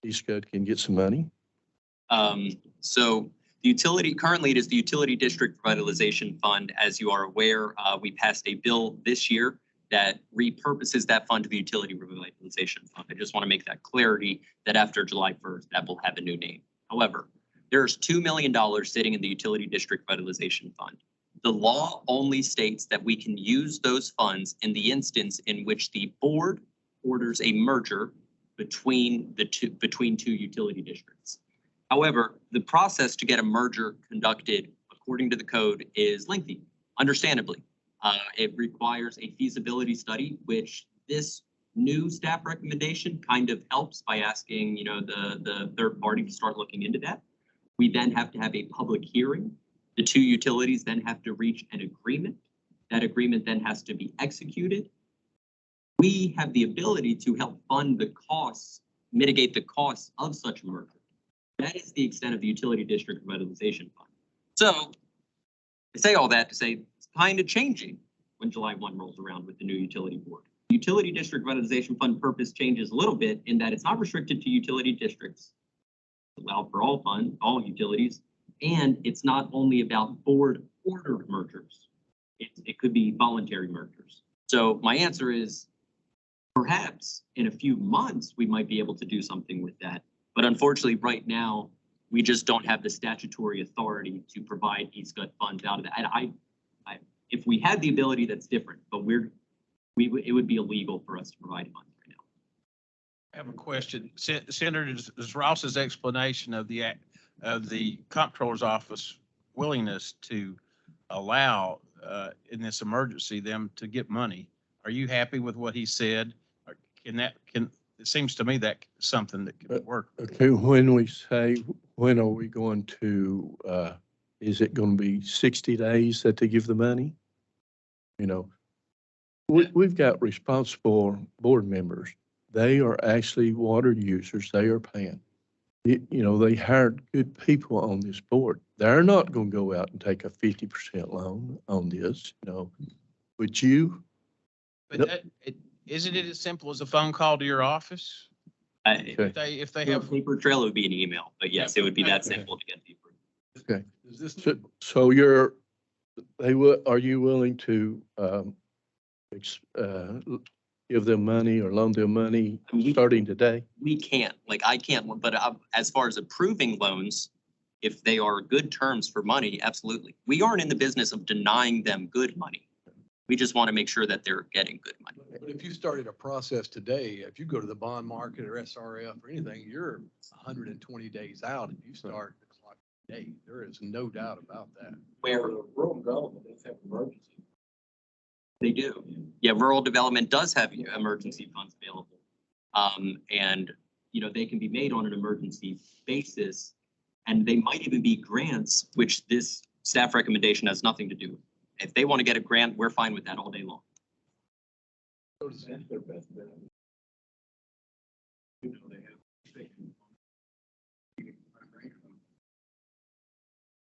Eastcoast can get some money? So the utility, currently it is the Utility District Revitalization Fund. As you are aware, we passed a bill this year that repurposes that fund to the Utility Revitalization Fund. I just want to make that clarity that after July 1st, that will have a new name. However, there's $2 million sitting in the Utility District Revitalization Fund. The law only states that we can use those funds in the instance in which the board orders a merger between two utility districts. However, the process to get a merger conducted according to the code is lengthy, understandably. It requires a feasibility study, which this new staff recommendation kind of helps by asking, the third party to start looking into that. We then have to have a public hearing. The two utilities then have to reach an agreement. That agreement then has to be executed. We have the ability to help fund the costs, mitigate the costs of such a merger. That is the extent of the Utility District Revitalization Fund. So I say all that to say it's kind of changing when July 1 rolls around with the new utility board. The Utility District Revitalization Fund purpose changes a little bit in that it's not restricted to utility districts. It's allowed for all utilities, and it's not only about board ordered mergers. It could be voluntary mergers. So my answer is perhaps in a few months we might be able to do something with that. But unfortunately, right now, we just don't have the statutory authority to provide ESCUD funds out of that. And if we had the ability, that's different, but it would be illegal for us to provide funds right now. I have a question. Senator, is Ross's explanation of the comptroller's office willingness to allow in this emergency them to get money? Are you happy with what he said? Or it seems to me that something that could work. Okay, when we say, when are we going to, is it going to be 60 days that they give the money? We've got responsible board members. They are actually water users. They are paying. They hired good people on this board. They're not going to go out and take a 50% loan on this, Would you? But isn't it as simple as a phone call to your office? If they have paper trail, it would be an email, but yes, it would be that simple to get deeper. Okay. Is this, So are you willing to give them money or loan them money starting today? We can't, I can't, but as far as approving loans, if they are good terms for money, absolutely. We aren't in the business of denying them good money. We just want to make sure that they're getting good money. but if you started a process today, if you go to the bond market or SRF or anything, you're 120 days out if you start the clock today. There is no doubt about that. Where Rural development, they have emergency. they do. Yeah, rural development does have emergency funds available. And, they can be made on an emergency basis, and they might even be grants, which this staff recommendation has nothing to do with. If they want to get a grant, we're fine with that all day long. That's their best bet. They have.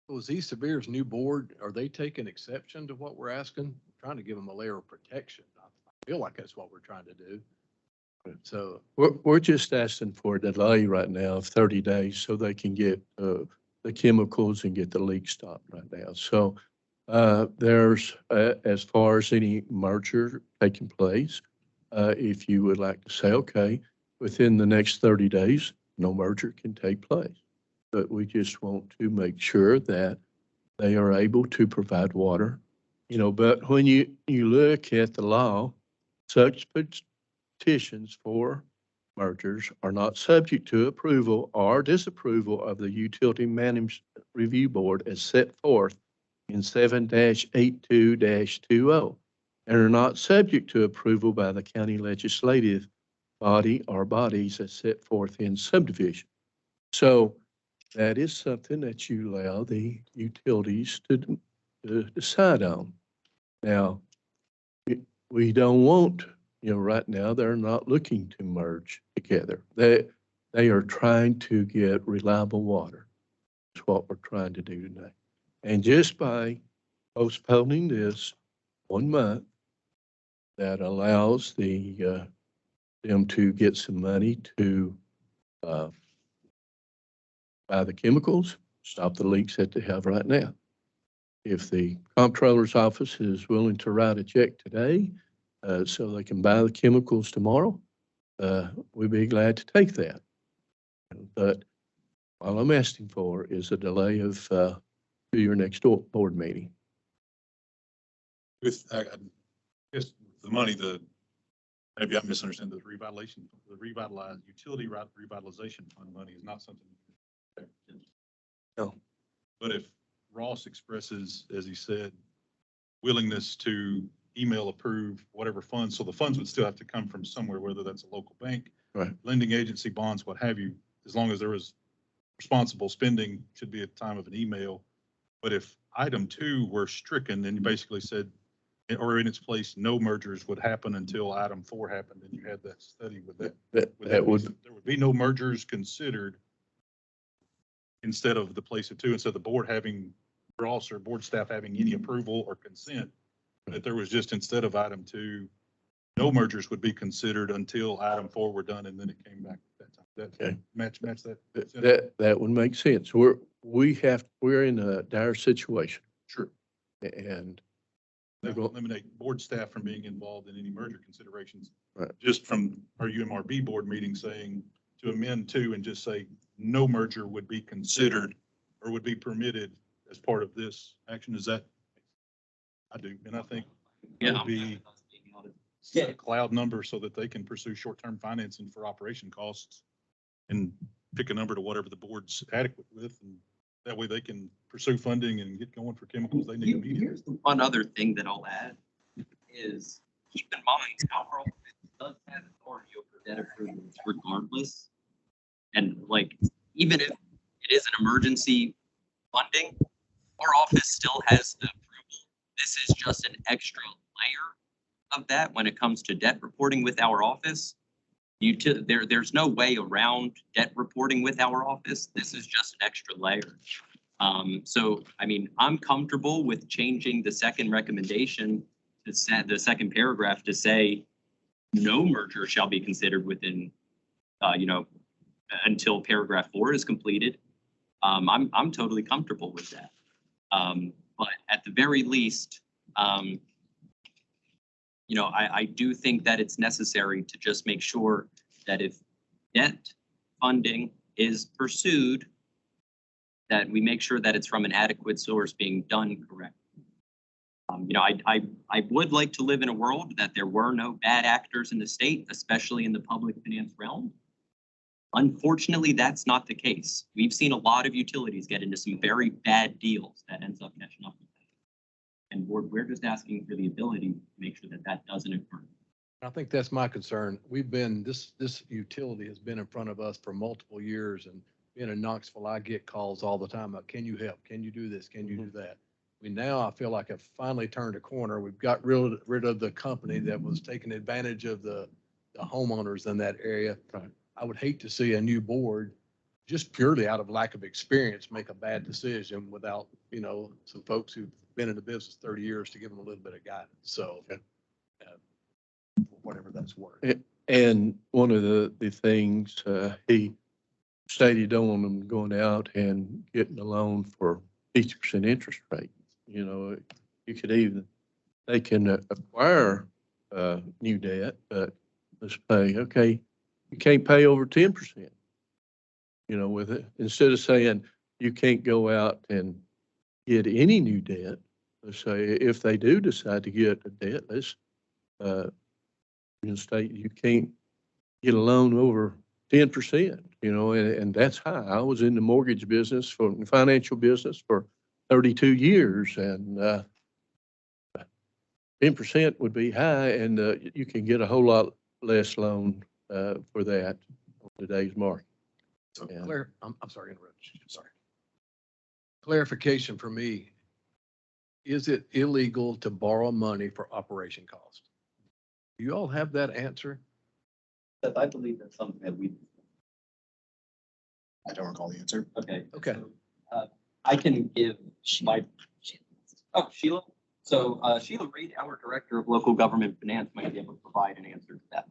Was East Severe's new board, are they taking exception to what we're asking? Trying to give them a layer of protection. I feel like that's what we're trying to do. So We're just asking for a delay right now of 30 days so they can get the chemicals and get the leak stopped right now. So there's, as far as any merger taking place, if you would like to say, okay, within the next 30 days, no merger can take place. But we just want to make sure that they are able to provide water. But when you look at the law, such petitions for mergers are not subject to approval or disapproval of the Utility Management Review Board as set forth in 7-82-20 and are not subject to approval by the county legislative body or bodies as set forth in subdivision. So that is something that you allow the utilities to decide on. Now, we don't want, right now, they're not looking to merge together. They are trying to get reliable water. That's what we're trying to do today. And just by postponing this 1 month, that allows them to get some money to buy the chemicals, stop the leaks that they have right now. If the comptroller's office is willing to write a check today, so they can buy the chemicals tomorrow, we'd be glad to take that. But all I'm asking for is a delay of to your next board meeting. With, I guess, the money, maybe I misunderstand the revitalized utility revitalization fund money is not something. No. But if Ross expresses, as he said, willingness to email approve whatever funds, so the funds would still have to come from somewhere, whether that's a local bank, Right. lending agency, bonds, what have you, as long as there was responsible spending, should be at the time of an email. But if item 2 were stricken, then you basically said, or in its place, no mergers would happen until item 4 happened, and you had that study with that. That would, There would be no mergers considered instead of the place of 2, instead of the board having, Ross or board staff having any approval or consent, that there was just, instead of item 2, no mergers would be considered until item 4 were done, and then it came back at that time. That Okay. match that. that would make sense. We're in a dire situation. Sure. And That will eliminate board staff from being involved in any merger considerations. Right. Just from our UMRB board meeting saying to amend 2 and just say no merger would be considered or would be permitted as part of this action. Is that? I do. And I think it would be a cloud number so that they can pursue short-term financing for operation costs and pick a number to whatever the board's adequate with. And that way they can pursue funding and get going for chemicals they need immediately. Here's the one other thing that I'll add is keep in mind our office does have authority over debt approvals regardless. And like, even if it is an emergency funding, our office still has the approval. This is just an extra layer of that when it comes to debt reporting with our office. There's no way around debt reporting with our office. This is just an extra layer. So, I mean, I'm comfortable with changing the second recommendation to set the second paragraph to say no merger shall be considered within, until paragraph 4 is completed. I'm totally comfortable with that. But at the very least, I do think that it's necessary to just make sure that if debt funding is pursued, that we make sure that it's from an adequate source being done correctly. I would like to live in a world that there were no bad actors in the state, especially in the public finance realm. Unfortunately, that's not the case. We've seen a lot of utilities get into some very bad deals that ends up catching up with them. And we're just asking for the ability to make sure that that doesn't occur. I think that's my concern. This utility has been in front of us for multiple years, and being in Knoxville, I get calls all the time about, can you help? Can you do this? Can you do that? Now I feel like I've finally turned a corner. We've got rid of the company that was taking advantage of the homeowners in that area. Right. I would hate to see a new board, just purely out of lack of experience, make a bad decision without, some folks who've been in the business 30 years to give them a little bit of guidance. So, whatever that's worth. And one of the things he stated on them going out and getting a loan for 50% interest rate. You could they can acquire new debt, but let's pay, okay, you can't pay over 10%, with it. Instead of saying you can't go out and get any new debt, let's say if they do decide to get a debt, let's state you can't get a loan over 10%, and that's high. I was in the mortgage business, financial business for 32 years, and 10% would be high, and you can get a whole lot less loan for that on today's market. So I'm sorry to interrupt you. Sorry. Clarification for me. Is it illegal to borrow money for operation cost? Do you all have that answer? I believe that's something that we. I don't recall the answer. Okay. Okay. So, I can give my, oh, Sheila. So Sheila Reed, our Director of Local Government Finance, might be able to provide an answer to that.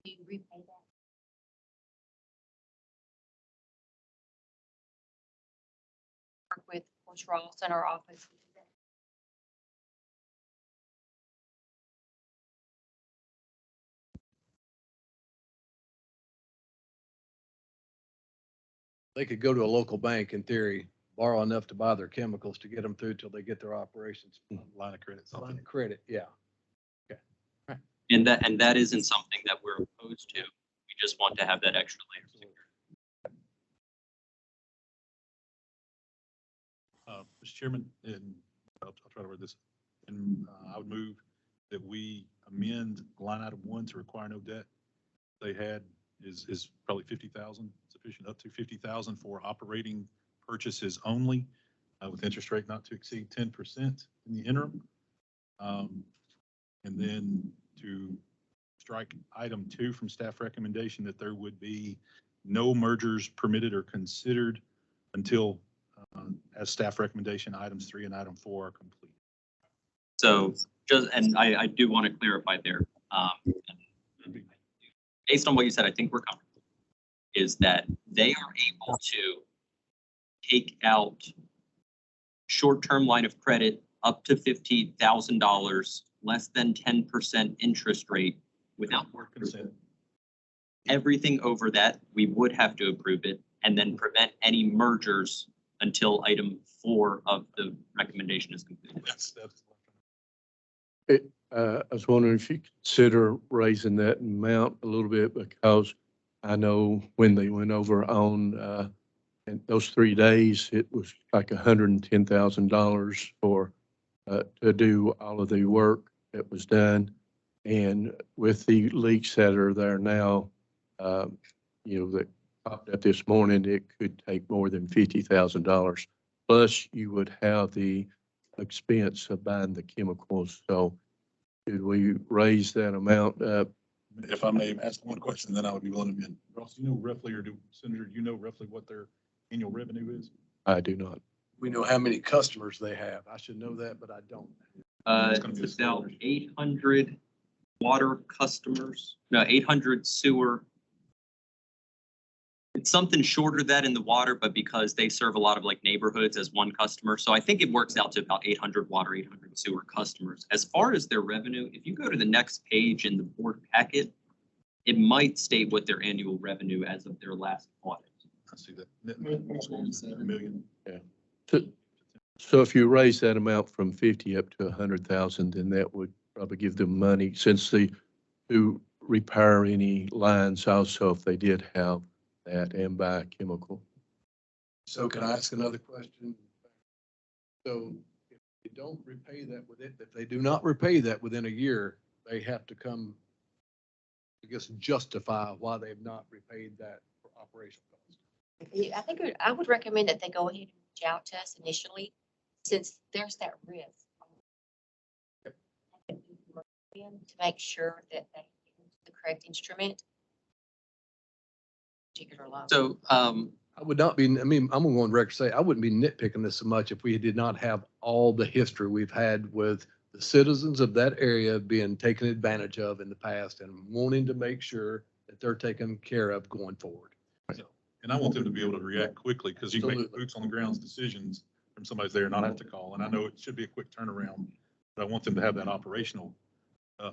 Do you repay that? Work with Coach Ross in our office. They could go to a local bank in theory, borrow enough to buy their chemicals to get them through till they get their operations. Line of credit. Line of credit, yeah. And that isn't something that we're opposed to. We just want to have that extra layer. of security. Mr. Chairman, and I'll try to word this, and I would move that we amend line item 1 to require no debt. They had is probably 50,000, sufficient up to 50,000 for operating purchases only, with interest rate not to exceed 10% in the interim. And then to strike item 2 from staff recommendation that there would be no mergers permitted or considered until as staff recommendation, items 3 and item 4 are complete. So just, and I do want to clarify there, based on what you said, I think we're comfortable, is that they are able to take out short-term line of credit up to $50,000, less than 10% interest rate without board consent. Everything over that, we would have to approve it and then prevent any mergers until item 4 of the recommendation is completed. That's I was wondering if you consider raising that amount a little bit, because I know when they went over on, in those 3 days, it was like $110,000 for, to do all of the work that was done. And with the leaks that are there now, that popped up this morning, it could take more than $50,000. Plus you would have the expense of buying the chemicals. So could we raise that amount up? If I may ask one question, then I would be willing to. Ross, do you know roughly, or Senator, do you know roughly what their annual revenue is? I do not. We know how many customers they have. I should know that, but I don't. It's about 800 water customers, no, 800 sewer. It's something shorter than that in the water, but because they serve a lot of like neighborhoods as one customer. So I think it works out to about 800 water, 800 sewer customers. As far as their revenue, if you go to the next page in the board packet, it might state what their annual revenue as of their last audit. I see that. $1 million. So if you raise that amount from 50 up to 100,000, then that would probably give them money, since they do repair any lines also if they did have that, and buy chemical. So can I ask another question? So if they don't repay that within, if they do not repay that within a year, they have to come, I guess, justify why they have not repaid that for operational costs. I think I would recommend that they go ahead and reach out to us initially, since there's that risk. To make sure that they use the correct instrument. Particular loan. So I would not be, I mean, I'm gonna go on record and say, I wouldn't be nitpicking this so much if we did not have all the history we've had with the citizens of that area being taken advantage of in the past and wanting to make sure that they're taken care of going forward. So, and I want them to be able to react quickly, because you can make Absolutely. boots on the ground decisions from somebody's there, not have to call. And I know it should be a quick turnaround, but I want them to have that operational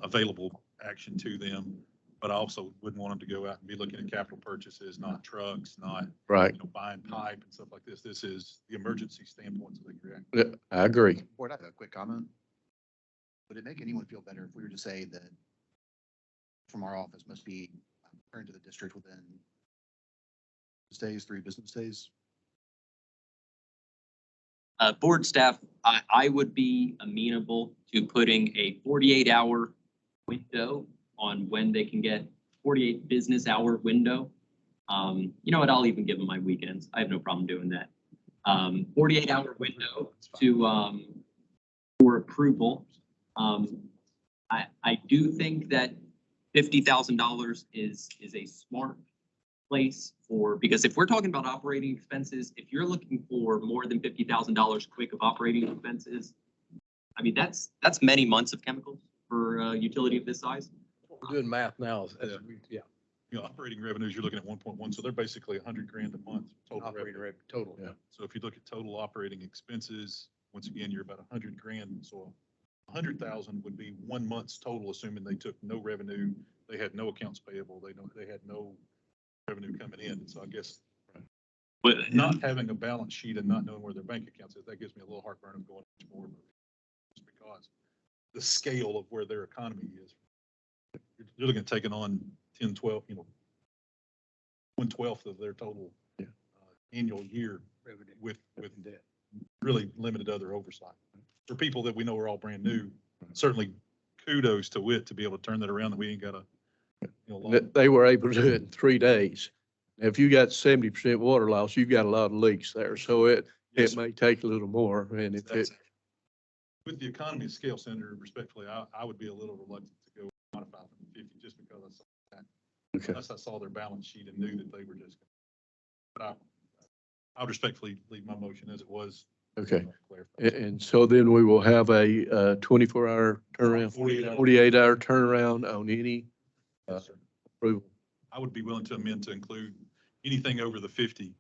available action to them. But I also wouldn't want them to go out and be looking at capital purchases, not trucks, not Right. buying pipe and stuff like this. This is the emergency standpoint, so they can react. Yeah, I agree. Board, I have a quick comment. Would it make anyone feel better if we were to say that from our office must be returned to the district within 3 business days? board staff, I would be amenable to putting a 48-hour window on when they can get 48 business hour window. You know what? I'll even give them my weekends. I have no problem doing that. 48-hour window to for approval. I do think that $50,000 is a smart place for, because if we're talking about operating expenses, if you're looking for more than $50,000 quick of operating expenses, I mean, that's many months of chemicals for a utility of this size. We're doing math now. Yeah. You know, operating revenues, you're looking at 1.1, so they're basically 100 grand a month total Operating revenue. revenue, total. Yeah. So if you look at total operating expenses, once again, you're about 100 grand. So 100,000 would be 1 month's total, assuming they took no revenue, they had no accounts payable, they had no revenue coming in. So I guess But not having a balance sheet and not knowing where their bank accounts is, that gives me a little heartburn of going much more. Just because the scale of where their economy is. You're looking at taking on 10, 12, 1/12 of their total annual year Revenue. with Debt. really limited other oversight. For people that we know are all brand new, certainly kudos to WIT to be able to turn that around, that we ain't got a, They were able to do it in 3 days. If you got 70% water loss, you've got a lot of leaks there. So it may take a little more. And if it, with the economy of scale, Senator, respectfully, I would be a little reluctant to go modify from 50 just because I saw that. okay. Unless I saw their balance sheet and knew that they were just, but I would respectfully leave my motion as it was. Okay. Clarify. And so then we will have a 24-hour turnaround, 48-hour turnaround on any Yes, sir. approval. I would be willing to amend to include anything over the 50,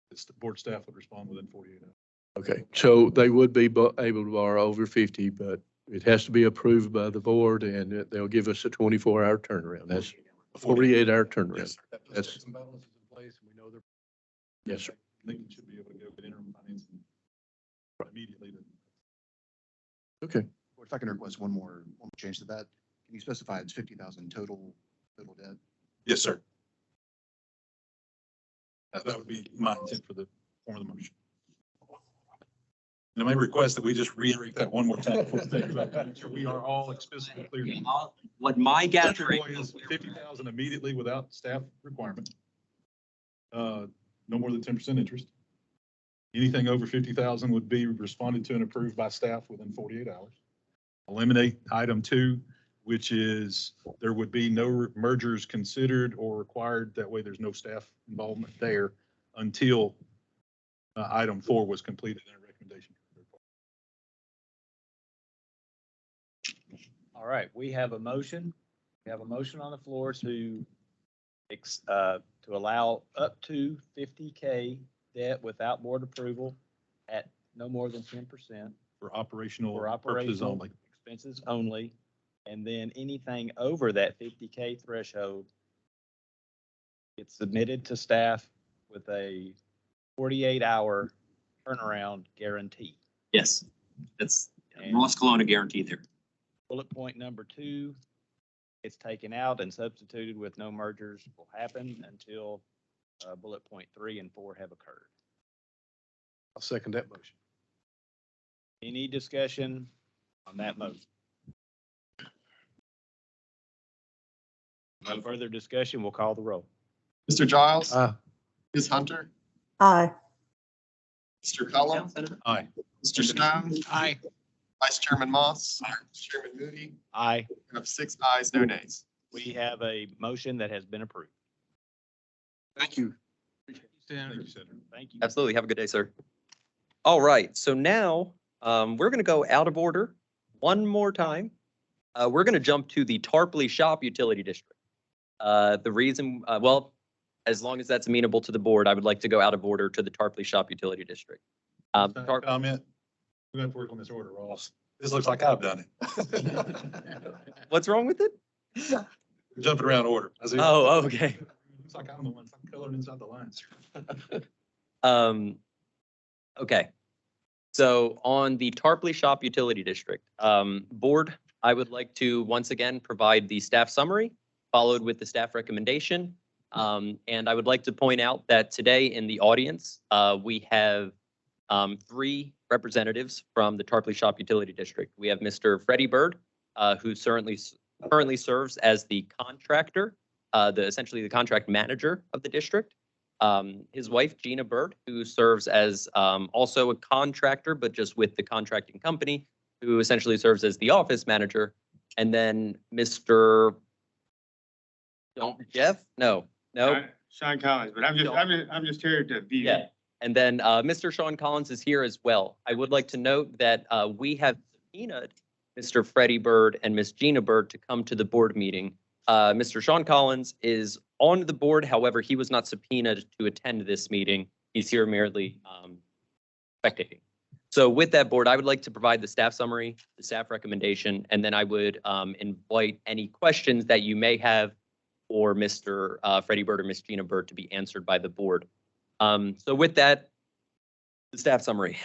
the board staff would respond within 48 hours. Okay, so they would be able to borrow over 50, but it has to be approved by the board and they'll give us a 24-hour turnaround. That's a 48-hour turnaround. Yes, sir. That puts That's- checks and balances in place, and we know they're. Yes, sir. Lincoln should be able to go get interim financing immediately. Okay. Or if I can request one more change to that, can you specify it's 50,000 total debt? Yes, sir. That would be my intent for the form of the motion. And I may request that we just reiterate that one more time. before we take it back. Make sure we are all explicitly clear. What my gathering Is 50,000 immediately without staff requirement. No more than 10% interest. Anything over 50,000 would be responded to and approved by staff within 48 hours. Eliminate item 2, which is there would be no mergers considered or required. That way there's no staff involvement there until item 4 was completed in a recommendation. All right, we have a motion. We have a motion on the floor to allow up to 50K debt without board approval at no more than 10% For operational for purposes operational only. expenses only. And then anything over that 50K threshold gets submitted to staff with a 48-hour turnaround guarantee. Yes, that's And Ross Colonna guarantee there. bullet point number 2, it's taken out and substituted with no mergers will happen until bullet point 3 and 4 have occurred. I'll second that motion. Any discussion on that motion? No further discussion, we'll call the roll. Mr. Giles, Aye. Ms. Hunter, Aye. Mr. Cullum, Aye. Mr. Stone, Aye. Vice Chairman Moss, Chairman Moody, Aye, and of 6 ayes, no nays. we have a motion that has been approved. Thank you. Thank Senator. you, Senator. Thank you. Absolutely. Have a good day, sir. All right. So now we're going to go out of order one more time. We're going to jump to the Tarpley Shop Utility District. The reason, well, as long as that's amenable to the board, I would like to go out of order to the Tarpley Shop Utility District. Comment. We have to work on this order, Ross. This looks like I've done it. What's wrong with it? We're jumping around order. Oh, okay. Looks like I'm the one coloring inside the lines. Okay. So on the Tarpley Shop Utility District, board, I would like to once again provide the staff summary, followed with the staff recommendation. And I would like to point out that today in the audience, we have 3 representatives from the Tarpley Shop Utility District. We have Mr. Freddie Bird, who currently serves as the contractor, essentially the contract manager of the district. His wife, Gina Bird, who serves as also a contractor, but just with the contracting company. who essentially serves as the office manager, and then Mr. Jeff? No. Sean Collins, but I'm just here to be. Yeah. And then Mr. Sean Collins is here as well. I would like to note that we have subpoenaed Mr. Freddie Bird and Miss Gina Bird to come to the board meeting. Mr. Sean Collins is on the board. However, he was not subpoenaed to attend this meeting. He's here merely spectating. So with that, board, I would like to provide the staff summary, the staff recommendation, and then I would invite any questions that you may have for Mr. Freddie Bird or Miss Gina Bird to be answered by the board. So with that, the staff summary.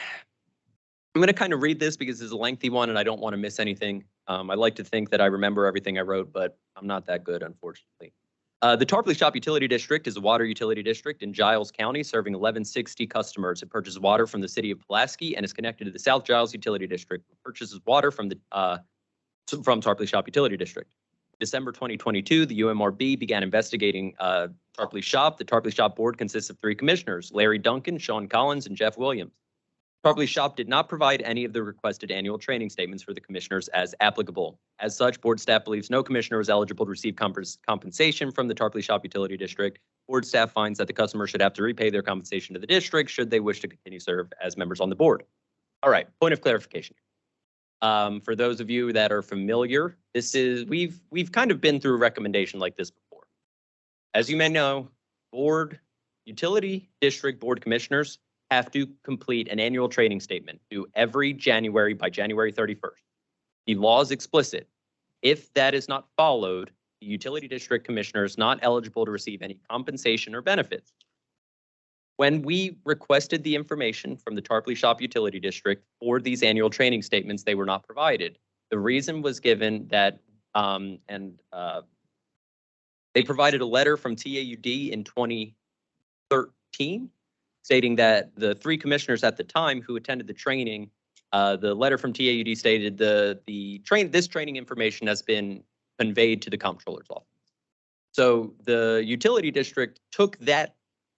I'm going to kind of read this because it's a lengthy one and I don't want to miss anything. I like to think that I remember everything I wrote, but I'm not that good, unfortunately. The Tarpley Shop Utility District is a water utility district in Giles County serving 1160 customers. It purchases water from the city of Pulaski and is connected to the South Giles Utility District. It purchases water from Tarpley Shop Utility District. December 2022, the UMRB began investigating Tarpley Shop. The Tarpley Shop board consists of 3 commissioners, Larry Duncan, Sean Collins, and Jeff Williams. Tarpley Shop did not provide any of the requested annual training statements for the commissioners as applicable. As such, board staff believes no commissioner is eligible to receive compensation from the Tarpley Shop Utility District. Board staff finds that the customer should have to repay their compensation to the district should they wish to continue to serve as members on the board. All right, point of clarification. For those of you that are familiar, we've kind of been through a recommendation like this before. As you may know, utility district board commissioners have to complete an annual training statement due every January by January 31st. The law is explicit. If that is not followed, the utility district commissioner is not eligible to receive any compensation or benefits. When we requested the information from the Tarpley Shop Utility District for these annual training statements, they were not provided. The reason was given that, they provided a letter from TAUD in 2013 stating that the 3 commissioners at the time who attended the training, the letter from TAUD stated this training information has been conveyed to the comptroller's office. So the utility district took that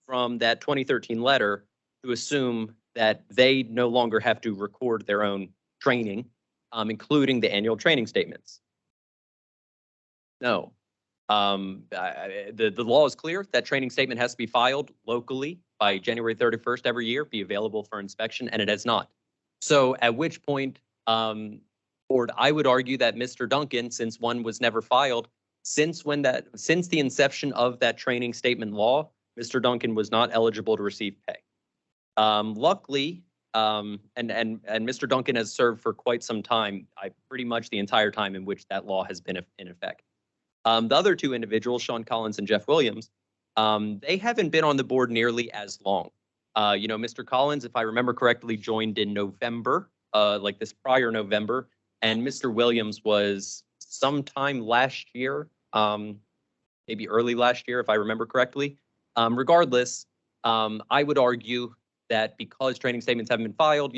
from that 2013 letter to assume that they no longer have to record their own training, including the annual training statements. No. The law is clear. That training statement has to be filed locally by January 31st every year, be available for inspection, and it has not. So at which point, board, I would argue that Mr. Duncan, since one was never filed, since the inception of that training statement law, Mr. Duncan was not eligible to receive pay. Luckily, and Mr. Duncan has served for quite some time, pretty much the entire time in which that law has been in effect. The other 2 individuals, Sean Collins and Jeff Williams, they haven't been on the board nearly as long. Mr. Collins, if I remember correctly, joined in November, like this prior November, and Mr. Williams was sometime last year, maybe early last year, if I remember correctly. Regardless, I would argue that because training statements haven't been filed,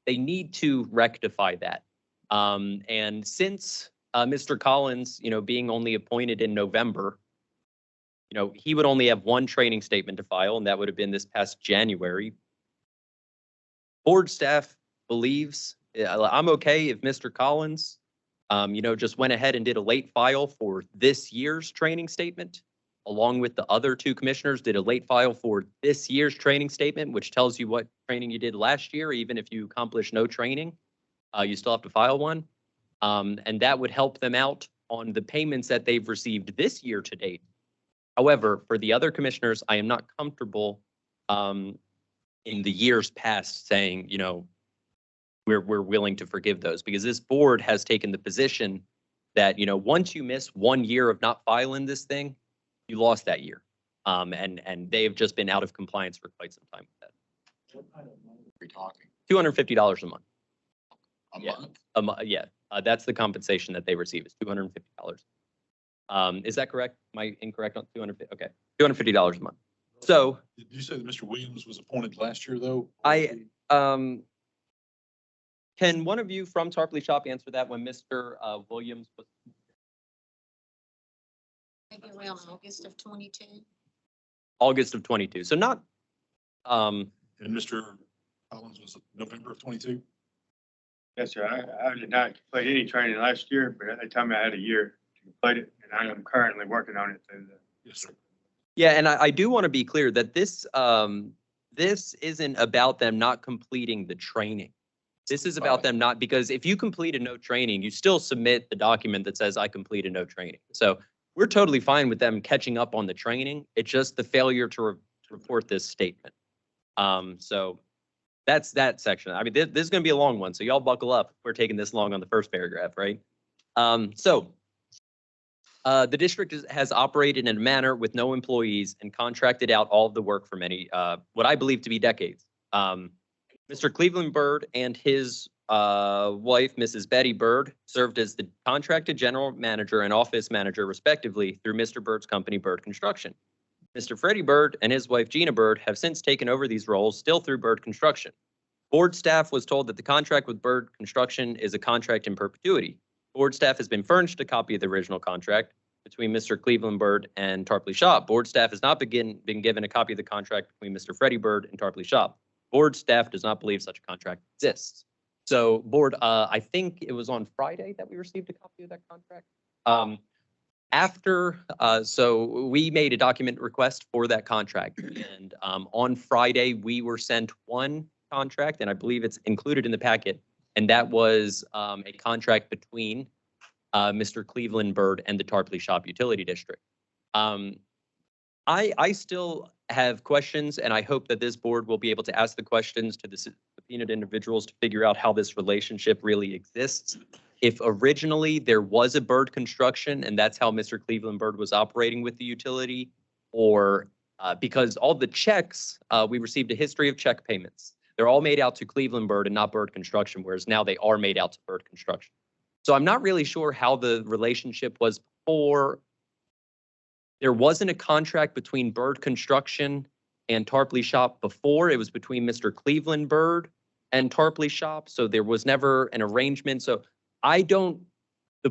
they need to rectify that. And since Mr. Collins, being only appointed in November, he would only have 1 training statement to file, and that would have been this past January. Board staff believes, I'm okay if Mr. Collins, just went ahead and did a late file for this year's training statement, along with the other 2 commissioners did a late file for this year's training statement, which tells you what training you did last year. Even if you accomplish no training, you still have to file one. And that would help them out on the payments that they've received this year to date. However, for the other commissioners, I am not comfortable in the years past saying, we're willing to forgive those, because this board has taken the position that, once you miss 1 year of not filing this thing, you lost that year. And they have just been out of compliance for quite some time with that. What kind of money are we talking? $250 a month. A Yeah. month? Yeah, that's the compensation that they receive is $250. Is that correct? Am I incorrect on 250? Okay, $250 a month. So Did you say that Mr. Williams was appointed last year, though? can one of you from Tarpley Shop answer that when Mr. Williams was? Maybe around August of 22. August of 22. So not, And Mr. Collins was November of 22? Yes, sir. I did not complete any training last year, but they told me I had a year to complete it, and I am currently working on it through the. Yes, sir. Yeah, and I do want to be clear that this isn't about them not completing the training. This is about them not, because if you completed no training, you still submit the document that says I completed no training. So we're totally fine with them catching up on the training. It's just the failure to report this statement. So that's that section. I mean, this is going to be a long one, so y'all buckle up. We're taking this long on the first paragraph, right? The district has operated in a manner with no employees and contracted out all of the work for many, what I believe to be decades. Mr. Cleveland Bird and his wife, Mrs. Betty Bird, served as the contracted general manager and office manager respectively through Mr. Bird's company, Bird Construction. Mr. Freddie Bird and his wife, Gina Bird, have since taken over these roles, still through Bird Construction. Board staff was told that the contract with Bird Construction is a contract in perpetuity. Board staff has been furnished a copy of the original contract between Mr. Cleveland Bird and Tarpley Shop. Board staff has not been given a copy of the contract between Mr. Freddie Bird and Tarpley Shop. Board staff does not believe such a contract exists. So board, I think it was on Friday that we received a copy of that contract. So we made a document request for that contract, and on Friday we were sent one contract, and I believe it's included in the packet, and that was a contract between Mr. Cleveland Bird and the Tarpley Shop Utility District. I still have questions, and I hope that this board will be able to ask the questions to the subpoenaed individuals to figure out how this relationship really exists. If originally there was a Bird Construction and that's how Mr. Cleveland Bird was operating with the utility, or because all the checks, we received a history of check payments. They're all made out to Cleveland Bird and not Bird Construction, whereas now they are made out to Bird Construction. So I'm not really sure how the relationship was before. There wasn't a contract between Bird Construction and Tarpley Shop before. It was between Mr. Cleveland Bird and Tarpley Shop. So there was never an arrangement. So the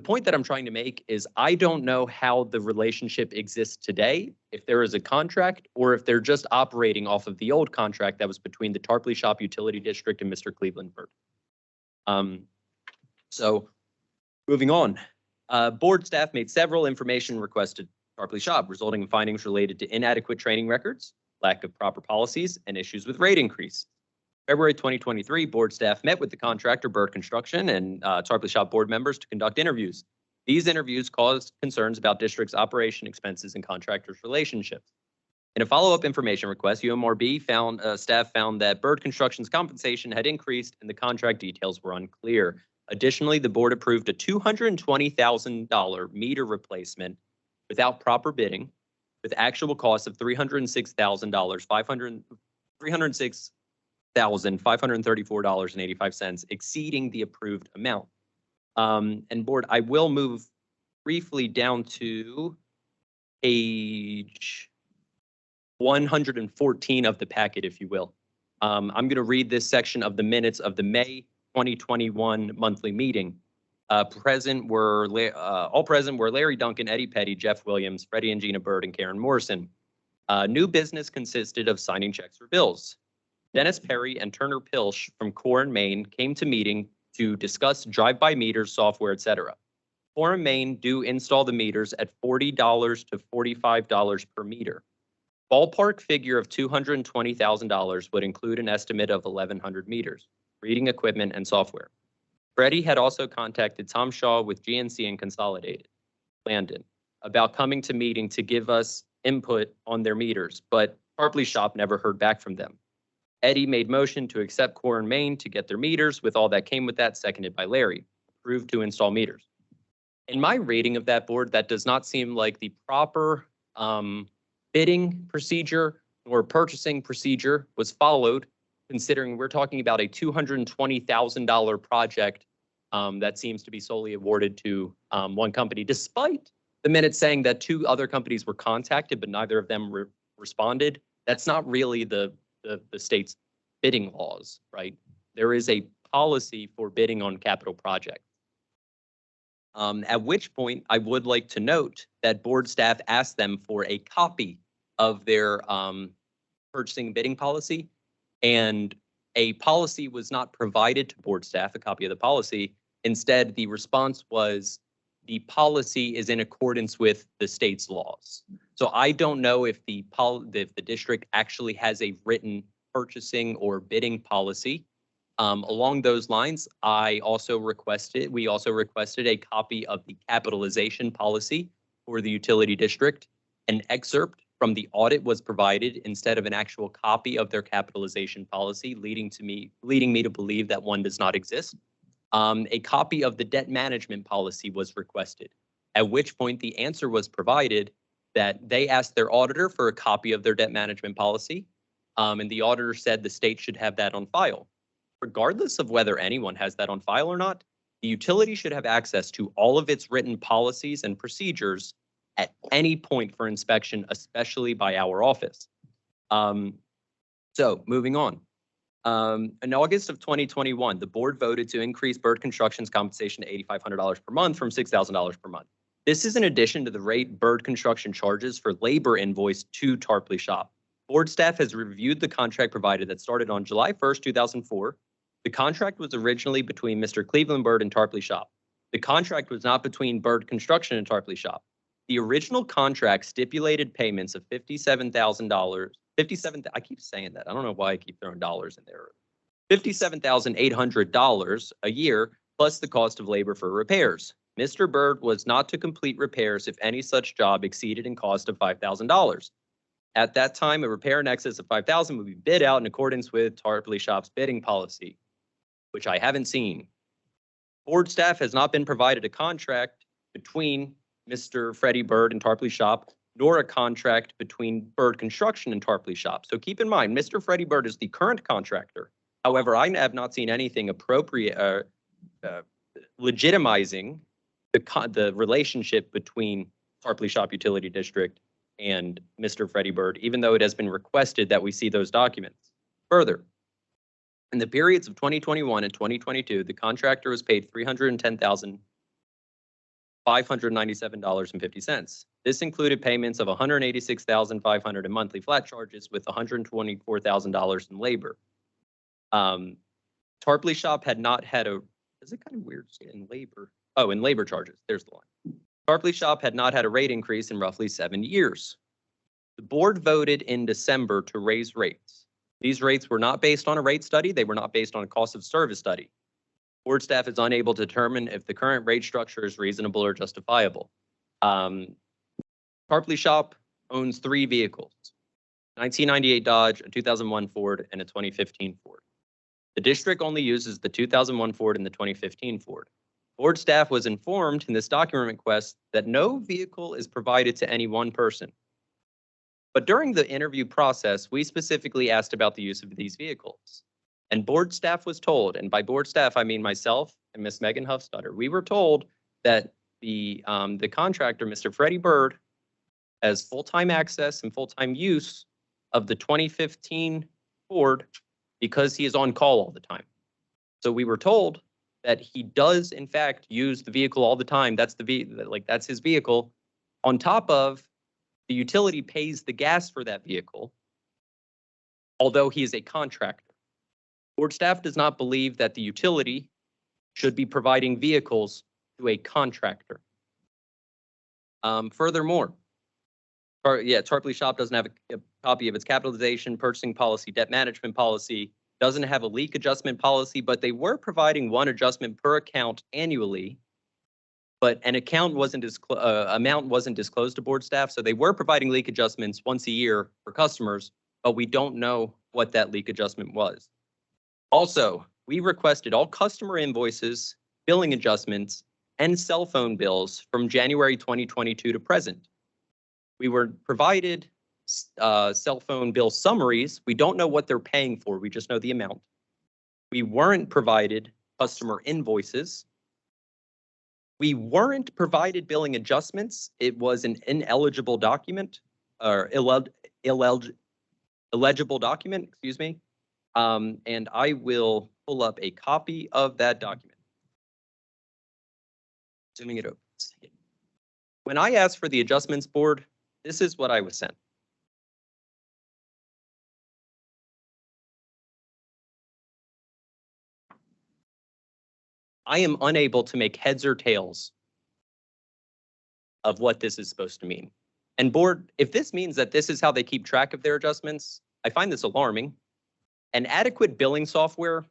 point that I'm trying to make is I don't know how the relationship exists today, if there is a contract or if they're just operating off of the old contract that was between the Tarpley Shop Utility District and Mr. Cleveland Bird. So moving on, board staff made several information requests to Tarpley Shop, resulting in findings related to inadequate training records, lack of proper policies, and issues with rate increase. February 2023, board staff met with the contractor Bird Construction and Tarpley Shop board members to conduct interviews. These interviews caused concerns about district's operation expenses and contractors' relationships. In a follow-up information request, UMRB staff found that Bird Construction's compensation had increased and the contract details were unclear. Additionally, the board approved a $220,000 meter replacement without proper bidding, with actual costs of $306,534.85, exceeding the approved amount. And board, I will move briefly down to page 114 of the packet, if you will. I'm going to read this section of the minutes of the May 2021 monthly meeting. All present were Larry Duncan, Eddie Petty, Jeff Williams, Freddie and Gina Bird, and Karen Morrison. New business consisted of signing checks for bills. Dennis Perry and Turner Pilsch from Core and Maine came to meeting to discuss drive-by meters, software, etc. Core and Maine do install the meters at $40 to $45 per meter. Ballpark figure of $220,000 would include an estimate of 1,100 meters, reading equipment and software. Freddie had also contacted Tom Shaw with GNC and Consolidated Landon about coming to meeting to give us input on their meters, but Tarpley Shop never heard back from them. Eddie made motion to accept Core and Maine to get their meters with all that came with that, seconded by Larry, approved to install meters. In my reading of that board, that does not seem like the proper bidding procedure or purchasing procedure was followed, considering we're talking about a $220,000 project that seems to be solely awarded to one company, despite the minutes saying that two other companies were contacted, but neither of them responded. That's not really the state's bidding laws, right? There is a policy for bidding on capital projects. At which point I would like to note that board staff asked them for a copy of their purchasing bidding policy. And a policy was not provided to board staff, a copy of the policy. Instead, the response was the policy is in accordance with the state's laws. So I don't know if if the district actually has a written purchasing or bidding policy. Along those lines, we also requested a copy of the capitalization policy for the utility district. An excerpt from the audit was provided instead of an actual copy of their capitalization policy, leading me to believe that one does not exist. A copy of the debt management policy was requested, at which point the answer was provided that they asked their auditor for a copy of their debt management policy, and the auditor said the state should have that on file. Regardless of whether anyone has that on file or not, the utility should have access to all of its written policies and procedures at any point for inspection, especially by our office. So moving on. In August of 2021, the board voted to increase Bird Construction's compensation to $8,500 per month from $6,000 per month. This is in addition to the rate Bird Construction charges for labor invoice to Tarpley Shop. Board staff has reviewed the contract provided that started on July 1st, 2004. The contract was originally between Mr. Cleveland Bird and Tarpley Shop. The contract was not between Bird Construction and Tarpley Shop. The original contract stipulated payments of $57,000. I keep saying that. I don't know why I keep throwing dollars in there. $57,800 a year plus the cost of labor for repairs. Mr. Bird was not to complete repairs if any such job exceeded in cost of $5,000. At that time, a repair in excess of $5,000 would be bid out in accordance with Tarpley Shop's bidding policy, which I haven't seen. Board staff has not been provided a contract between Mr. Freddie Bird and Tarpley Shop, nor a contract between Bird Construction and Tarpley Shop. So keep in mind, Mr. Freddie Bird is the current contractor. However, I have not seen anything appropriate, legitimizing the relationship between Tarpley Shop Utility District and Mr. Freddie Bird, even though it has been requested that we see those documents. Further, in the periods of 2021 and 2022, the contractor was paid $310,597.50. This included payments of $186,500 in monthly flat charges with $124,000 in labor. Tarpley Shop had not had is it kind of weird to say in labor? Oh, in labor charges, there's the line. Tarpley Shop had not had a rate increase in roughly 7 years. The board voted in December to raise rates. These rates were not based on a rate study. They were not based on a cost of service study. Board staff is unable to determine if the current rate structure is reasonable or justifiable. Tarpley Shop owns 3 vehicles, 1998 Dodge, a 2001 Ford, and a 2015 Ford. The district only uses the 2001 Ford and the 2015 Ford. Board staff was informed in this document request that no vehicle is provided to any one person. But during the interview process, we specifically asked about the use of these vehicles. And board staff was told, and by board staff, I mean myself and Miss Megan Huffstutter, we were told that the contractor, Mr. Freddie Bird, has full-time access and full-time use of the 2015 Ford because he is on call all the time. So we were told that he does in fact use the vehicle all the time. That's that's his vehicle. On top of the utility pays the gas for that vehicle, although he is a contractor. Board staff does not believe that the utility should be providing vehicles to a contractor. Furthermore, Tarpley Shop doesn't have a copy of its capitalization, purchasing policy, debt management policy, doesn't have a leak adjustment policy, but they were providing one adjustment per account annually, but an amount wasn't disclosed to board staff, so they were providing leak adjustments once a year for customers, but we don't know what that leak adjustment was. Also, we requested all customer invoices, billing adjustments, and cell phone bills from January 2022 to present. We were provided cell phone bill summaries. We don't know what they're paying for. We just know the amount. We weren't provided customer invoices. We weren't provided billing adjustments. It was an ineligible document or illegible document, excuse me. And I will pull up a copy of that document. Assuming it opens. When I asked for the adjustments board, this is what I was sent. I am unable to make heads or tails of what this is supposed to mean. And board, if this means that this is how they keep track of their adjustments, I find this alarming. An adequate billing software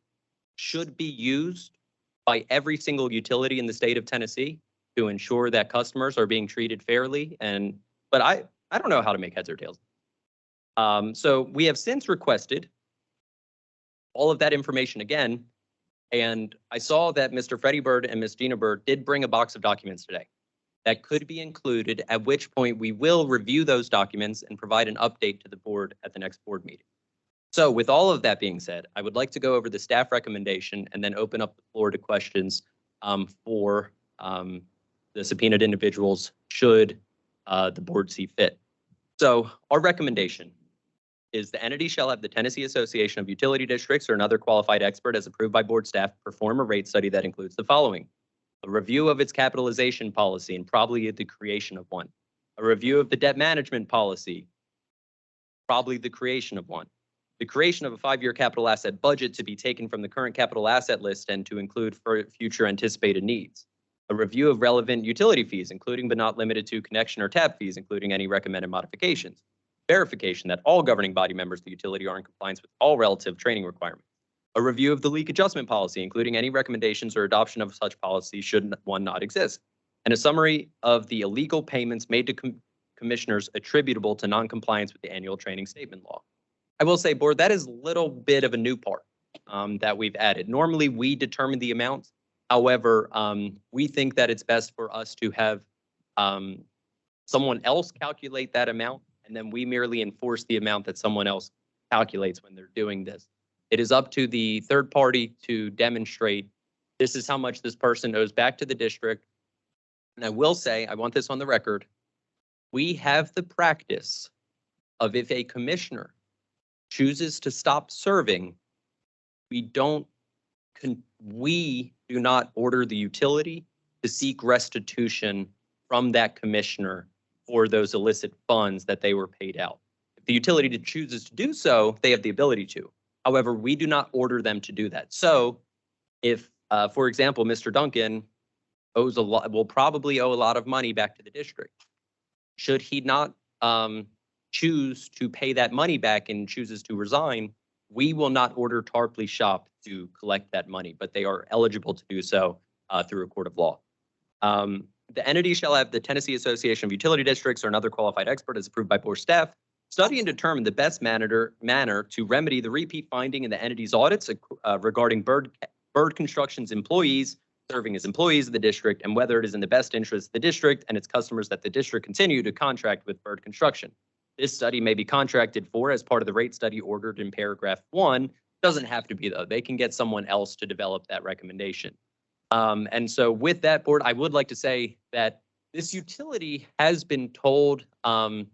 should be used by every single utility in the state of Tennessee to ensure that customers are being treated fairly. But I don't know how to make heads or tails. So we have since requested all of that information again. And I saw that Mr. Freddie Bird and Ms. Gina Bird did bring a box of documents today that could be included, at which point we will review those documents and provide an update to the board at the next board meeting. So with all of that being said, I would like to go over the staff recommendation and then open up the floor to questions for the subpoenaed individuals should the board see fit. So our recommendation is the entity shall have the Tennessee Association of Utility Districts or another qualified expert as approved by board staff perform a rate study that includes the following: a review of its capitalization policy and probably the creation of one, a review of the debt management policy, probably the creation of one, the creation of a 5-year capital asset budget to be taken from the current capital asset list and to include for future anticipated needs, a review of relevant utility fees, including but not limited to connection or tap fees, including any recommended modifications, verification that all governing body members of the utility are in compliance with all relative training requirements, a review of the leak adjustment policy, including any recommendations or adoption of such policy should one not exist, and a summary of the illegal payments made to commissioners attributable to noncompliance with the annual training statement law. I will say, board, that is a little bit of a new part that we've added. Normally, we determine the amounts. However, we think that it's best for us to have someone else calculate that amount, and then we merely enforce the amount that someone else calculates when they're doing this. It is up to the third party to demonstrate this is how much this person owes back to the district. And I will say, I want this on the record, we have the practice of if a commissioner chooses to stop serving, we do not order the utility to seek restitution from that commissioner for those illicit funds that they were paid out. If the utility chooses to do so, they have the ability to. However, we do not order them to do that. So if, for example, Mr. Duncan owes a lot, will probably owe a lot of money back to the district. Should he not choose to pay that money back and chooses to resign, we will not order Tarpley Shop to collect that money, but they are eligible to do so through a court of law. The entity shall have the Tennessee Association of Utility Districts or another qualified expert as approved by board staff study and determine the best manner to remedy the repeat finding in the entity's audits regarding Bird Construction's employees serving as employees of the district and whether it is in the best interest of the district and its customers that the district continue to contract with Bird Construction. This study may be contracted for as part of the rate study ordered in paragraph 1. Doesn't have to be, though. They can get someone else to develop that recommendation. And so with that, board, I would like to say that this utility has been told on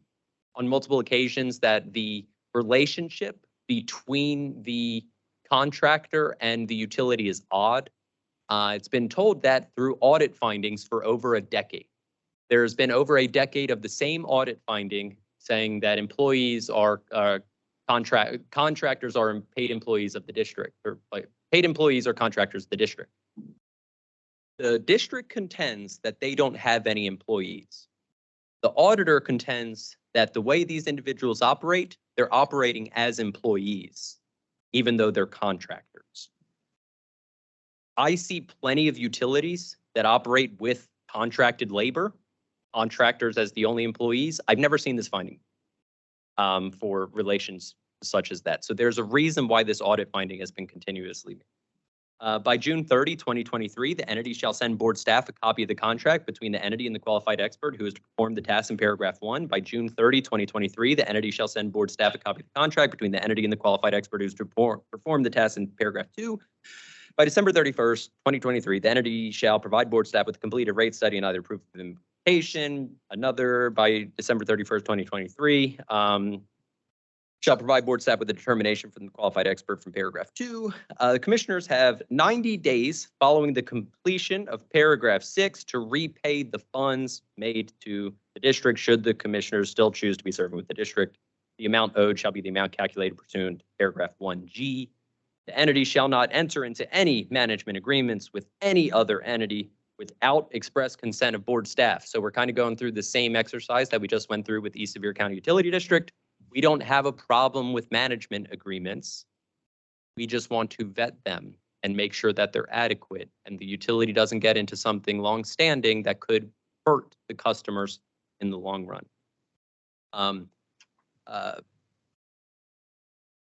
multiple occasions that the relationship between the contractor and the utility is odd. It's been told that through audit findings for over a decade. There's been over a decade of the same audit finding saying that employees are contractors are paid employees of the district, or paid employees are contractors of the district. The district contends that they don't have any employees. The auditor contends that the way these individuals operate, they're operating as employees, even though they're contractors. I see plenty of utilities that operate with contracted labor, contractors as the only employees. I've never seen this finding for relations such as that. So there's a reason why this audit finding has been continuously made. By June 30, 2023, the entity shall send board staff a copy of the contract between the entity and the qualified expert who is to perform the task in paragraph 1. By June 30, 2023, the entity shall send board staff a copy of the contract between the entity and the qualified expert who is to perform the task in paragraph 2. By December 31st, 2023, the entity shall provide board staff with a completed rate study and either proof of implementation. Another by December 31st, 2023, shall provide board staff with a determination from the qualified expert from paragraph 2. The commissioners have 90 days following the completion of paragraph 6 to repay the funds made to the district should the commissioners still choose to be serving with the district. The amount owed shall be the amount calculated pursuant to paragraph 1G. The entity shall not enter into any management agreements with any other entity without express consent of board staff. So we're kind of going through the same exercise that we just went through with East Sevier County Utility District. We don't have a problem with management agreements. We just want to vet them and make sure that they're adequate and the utility doesn't get into something long-standing that could hurt the customers in the long run.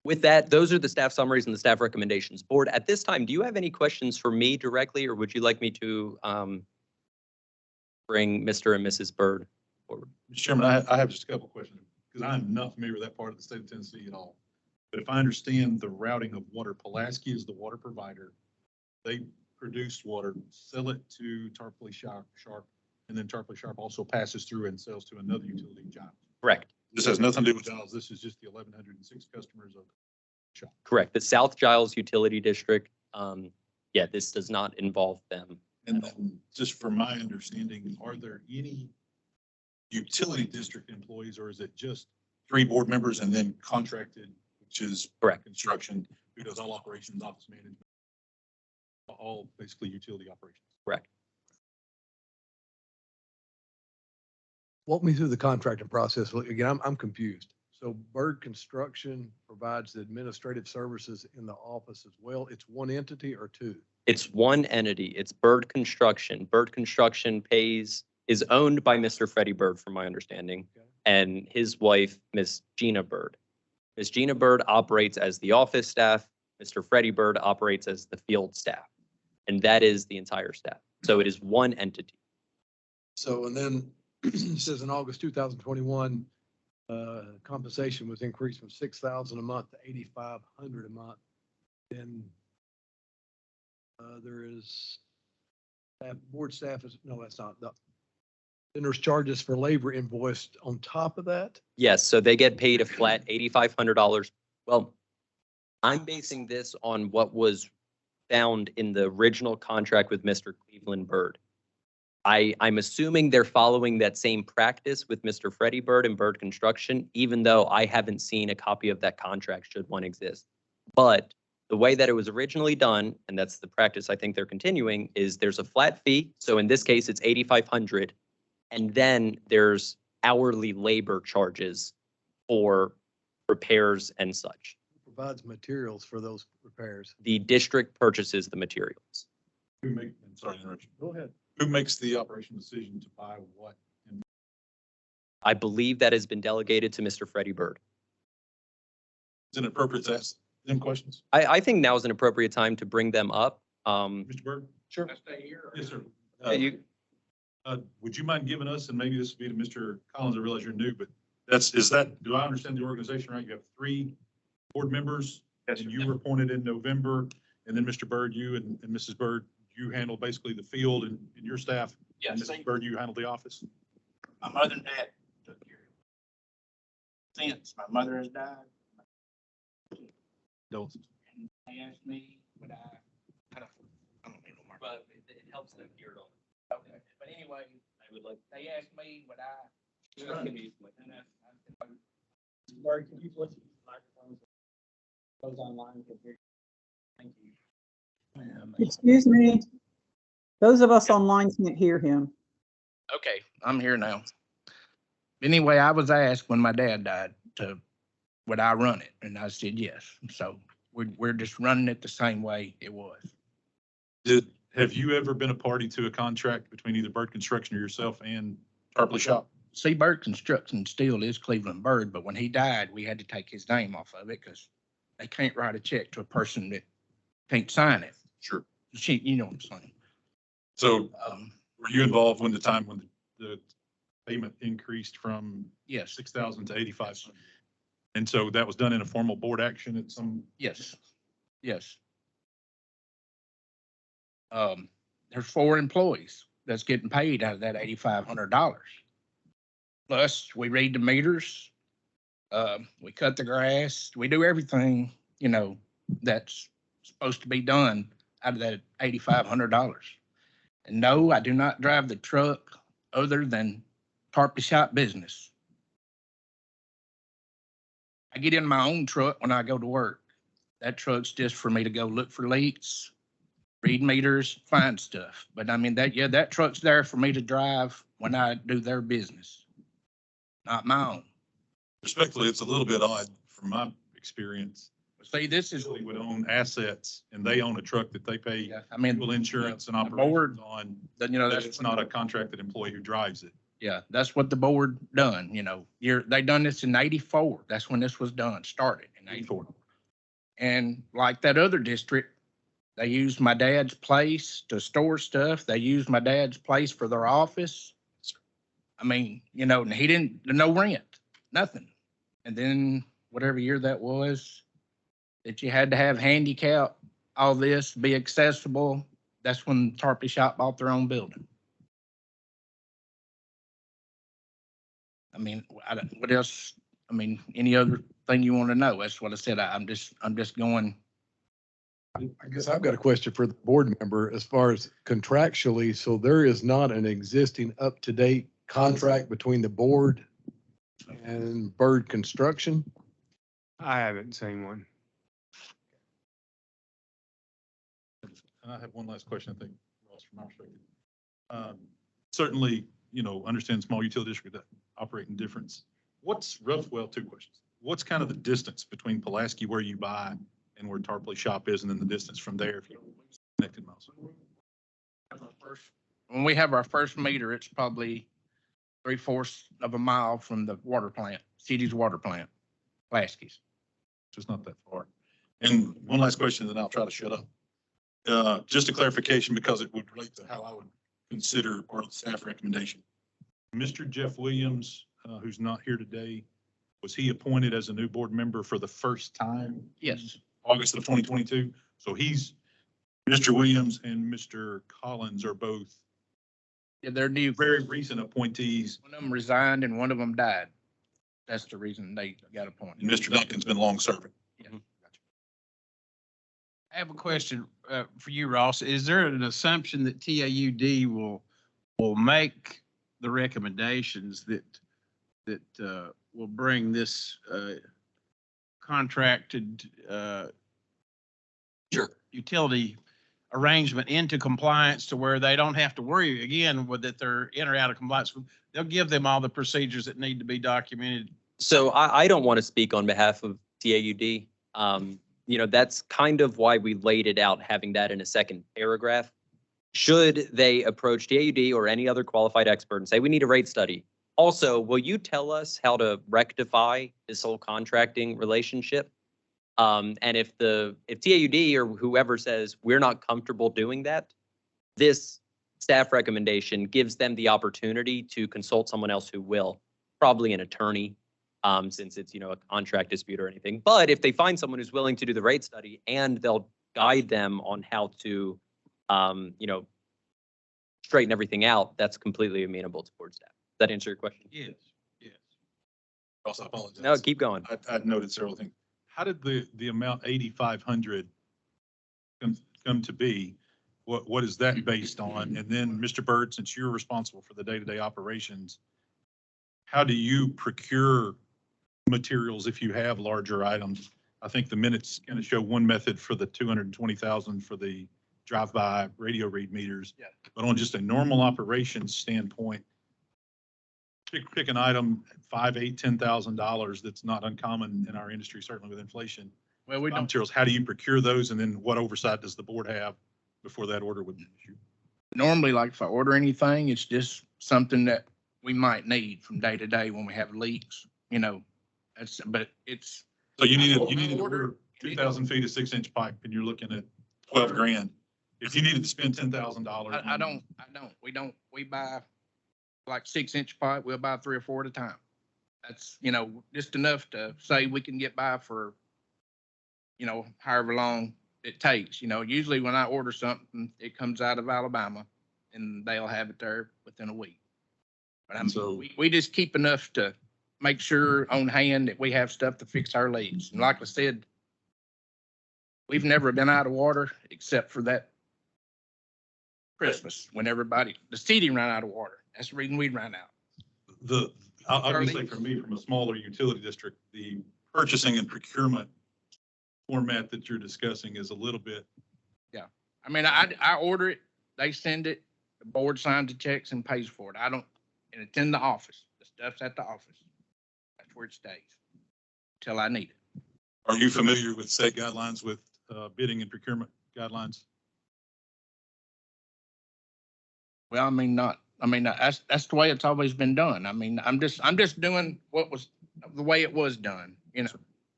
With that, those are the staff summaries and the staff recommendations. Board, at this time, do you have any questions for me directly, or would you like me to bring Mr. and Mrs. Byrd forward? Mr. Chairman, I have just a couple of questions because I'm not familiar with that part of the state of Tennessee at all. But if I understand the routing of water, Pulaski is the water provider. They produce water, sell it to Tarpley Sharp, and then Tarpley Sharp also passes through and sells to another utility in Giles. Correct. This has nothing to do with Giles. This is just the 1,106 customers of Shop. Correct. The South Giles Utility District, yeah, this does not involve them. And then, just from my understanding, are there any utility district employees, or is it just 3 board members and then contracted, which is Correct. construction, who does all operations, office management, all basically utility operations? Correct. Walk me through the contracting process. Look, again, I'm confused. So Byrd Construction provides the administrative services in the office as well. It's one entity or 2? It's one entity. It's Byrd Construction. Byrd Construction is owned by Mr. Freddie Byrd, from my understanding, Okay. and his wife, Miss Gina Byrd. Miss Gina Byrd operates as the office staff. Mr. Freddie Byrd operates as the field staff. And that is the entire staff. So it is one entity. So, and then it says in August 2021, compensation was increased from 6,000 a month to 8,500 a month. Then there is board staff is, no, that's not. Then there's charges for labor invoiced on top of that. Yes, so they get paid a flat $8,500. Well, I'm basing this on what was found in the original contract with Mr. Cleveland Byrd. I'm assuming they're following that same practice with Mr. Freddie Byrd and Byrd Construction, even though I haven't seen a copy of that contract should one exist. But the way that it was originally done, and that's the practice I think they're continuing, is there's a flat fee. So in this case, it's $8,500. And then there's hourly labor charges for repairs and such. Who provides materials for those repairs? The district purchases the materials. Who make, I'm sorry to interrupt you. Go ahead. Who makes the operation decision to buy what? And I believe that has been delegated to Mr. Freddie Byrd. is it appropriate to ask them questions? I think now is an appropriate time to bring them up. Mr. Byrd? Sure. Yes, sir. Would you mind giving us, and maybe this would be to Mr. Collins, I realize you're new, but do I understand the organization right? You have 3 board members? Yes, And sir. you were appointed in November, and then Mr. Byrd, you and Mrs. Byrd, you handle basically the field and your staff? And Yes. Mrs. Byrd, you handle the office? My mother and dad took care of it. Since my mother has died, Don't. they asked me, would I don't need no more. But it helps them hear it all. Okay, but anyway, I would like. they asked me, would I? Sure. And I said, Barry, can you flip the microphones? Those online can hear you. Thank you. Excuse me. Those of us online can't hear him. okay, I'm here now. Anyway, I was asked when my dad died would I run it? And I said, yes. So we're just running it the same way it was. Have you ever been a party to a contract between either Byrd Construction or yourself and Tarpley Shop? See, Byrd Construction still is Cleveland Byrd, but when he died, we had to take his name off of it because they can't write a check to a person that can't sign it. Sure. You know what I'm saying? So were you involved when the payment increased from Yes, 6,000 to 8,500? And so that was done in a formal board action at some? yes, yes. There's 4 employees that's getting paid out of that $8,500. Plus, we read the meters, we cut the grass, we do everything, that's supposed to be done out of that $8,500. And no, I do not drive the truck other than Tarpley Shop business. I get in my own truck when I go to work. That truck's just for me to go look for leaks, read meters, find stuff. But I mean, that truck's there for me to drive when I do their business, not my own. Respectfully, it's a little bit odd from my experience. See, this is, Utility would own assets and they own a truck that they pay I mean, fuel insurance and the board- operations on. then, you know, That that's. it's not a contracted employee who drives it. Yeah, that's what the board done, you know, they done this in 84. That's when this was done, started in 84. And like that other district, they used my dad's place to store stuff. They used my dad's place for their office. I mean, you know, and he didn't, no rent, nothing. And then whatever year that was, that you had to have handicap, all this, be accessible. That's when Tarpley Shop bought their own building. I mean, what else? I mean, any other thing you want to know? That's what I said. I'm just going. I guess I've got a question for the board member as far as contractually. So there is not an existing up-to-date contract between the board and Bird Construction? I haven't seen one. And I have one last question, I think, Ross, from our perspective. Certainly, you know, understand small utility district that operate in difference. What's well, two questions. What's kind of the distance between Pulaski where you buy and where Tarpley Shop is, and then the distance from there if you're connected miles? When we have our first meter, it's probably 3/4 of a mile from the water plant, city's water plant, Pulaski's. So it's not that far. And one last question, then I'll try to shut up. Just a clarification, because it would relate to how I would consider or the staff recommendation. Mr. Jeff Williams, who's not here today, was he appointed as a new board member for the first time? Yes. August of 2022. So he's, Mr. Williams and Mr. Collins are both Yeah, they're new. very recent appointees. One of them resigned and one of them died. That's the reason they got appointed. And Mr. Duncan's been long serving. I have a question for you, Ross. Is there an assumption that TAUD will make the recommendations that will bring this contracted utility arrangement into compliance to where they don't have to worry again with that they're in or out of compliance? They'll give them all the procedures that need to be documented. So I don't want to speak on behalf of TAUD. You know, that's kind of why we laid it out, having that in a second paragraph. Should they approach TAUD or any other qualified expert and say, we need a rate study? Also, will you tell us how to rectify this whole contracting relationship? And if TAUD or whoever says we're not comfortable doing that, this staff recommendation gives them the opportunity to consult someone else who will, probably an attorney, since it's, you know, a contract dispute or anything. But if they find someone who's willing to do the rate study and they'll guide them on how to, you know, straighten everything out, that's completely amenable to board staff. Does that answer your question? Yes. Ross, I apologize. No, keep going. I'd noted several things. How did the amount 8,500 come to be? What is that based on? And then, Mr. Byrd, since you're responsible for the day-to-day operations, how do you procure materials if you have larger items? I think the minutes going to show one method for the 220,000 for the drive-by radio read meters. Yeah. But on just a normal operations standpoint, pick an item, $5,000, $8,000, $10,000 that's not uncommon in our industry, certainly with inflation. Well, we don't. Materials, how do you procure those? And then what oversight does the board have before that order would be issued? Normally, like if I order anything, it's just something that we might need from day to day when we have leaks, you know, but it's. So you need to order 2,000 feet of 6-inch pipe and you're looking at 12 grand. If you needed to spend $10,000. I don't, we buy like 6-inch pipe, we'll buy 3 or 4 at a time. That's, you know, just enough to say we can get by for, you know, however long it takes. You know, usually when I order something, it comes out of Alabama and they'll have it there within a week. But we just keep enough to make sure on hand that we have stuff to fix our leaks. And like I said, we've never been out of water except for that Christmas when the city ran out of water. That's the reason we ran out. I'll just say for me, from a smaller utility district, the purchasing and procurement format that you're discussing is a little bit, I mean, I order it, they send it, the board signs the checks and pays for it. I don't, and it's in the office. The stuff's at the office. That's where it stays till I need it. are you familiar with state guidelines with bidding and procurement guidelines? Well, I mean, that's the way it's always been done. I mean, I'm just doing what was the way it was done. You know,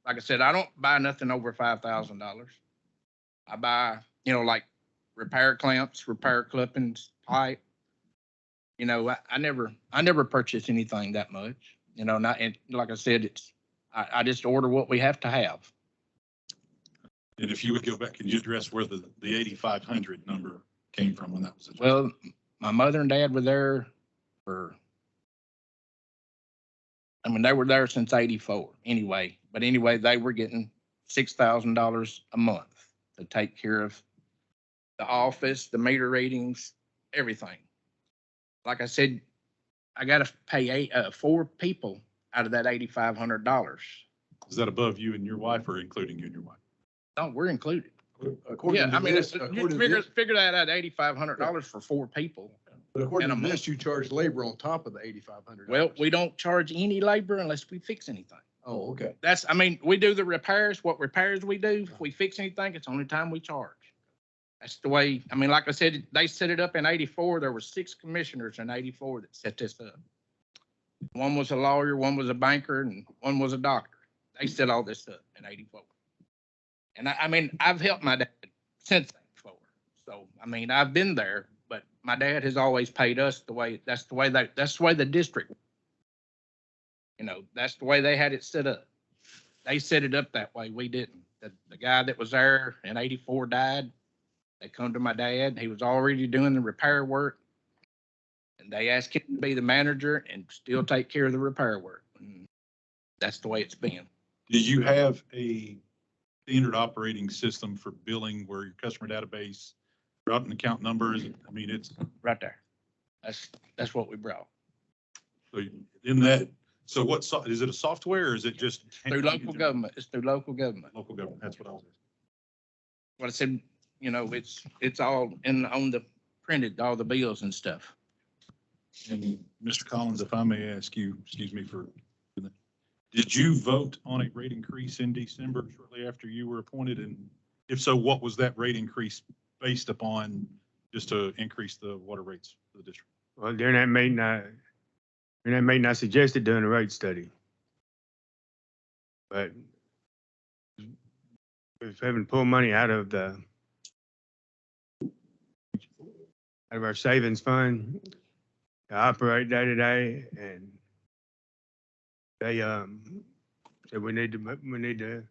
like I said, I don't buy nothing over $5,000. I buy, like repair clamps, repair clippings, pipe. I never purchase anything that much, not, and like I said, I just order what we have to have. And if you would go back, can you address where the 8,500 number came from when that was? adjusted? Well, my mother and dad were there they were there since '84 anyway. But anyway, they were getting $6,000 a month to take care of the office, the meter readings, everything. Like I said, I got to pay 4 people out of that $8,500. Is that above you and your wife or including you and your wife? No, we're included. According Yeah, to I mean, this- it's, according to figure, this- figure that out, $8,500 for 4 people. But according in to a this, you charge labor on top of the $8,500. Well, we don't charge any labor unless we fix anything. Oh, okay. We do the repairs, what repairs we do. If we fix anything, it's the only time we charge. That's the way, like I said, they set it up in '84. There were 6 commissioners in '84 that set this up. One was a lawyer, one was a banker, and one was a doctor. They set all this up in '84. And I've helped my dad since '84. So, I've been there, but my dad has always paid us that's the way the district, that's the way they had it set up. They set it up that way. We didn't. The guy that was there in '84 died. They come to my dad. He was already doing the repair work. And they asked him to be the manager and still take care of the repair work. And that's the way it's been. Do you have a standard operating system for billing where your customer database, routing account numbers? It's Right there. That's what we brought. so in that. So is it a software or is it just Through local government. It's through local government. Local government. That's what I was asking. What I said, it's all on the printed, all the bills and stuff. And Mr. Collins, if I may ask you, excuse me did you vote on a rate increase in December shortly after you were appointed? And if so, what was that rate increase based upon just to increase the water rates for the district? Well, during that meeting, I suggested doing a rate study. But was having to pull money out of our savings fund to operate day to day, and they said we need to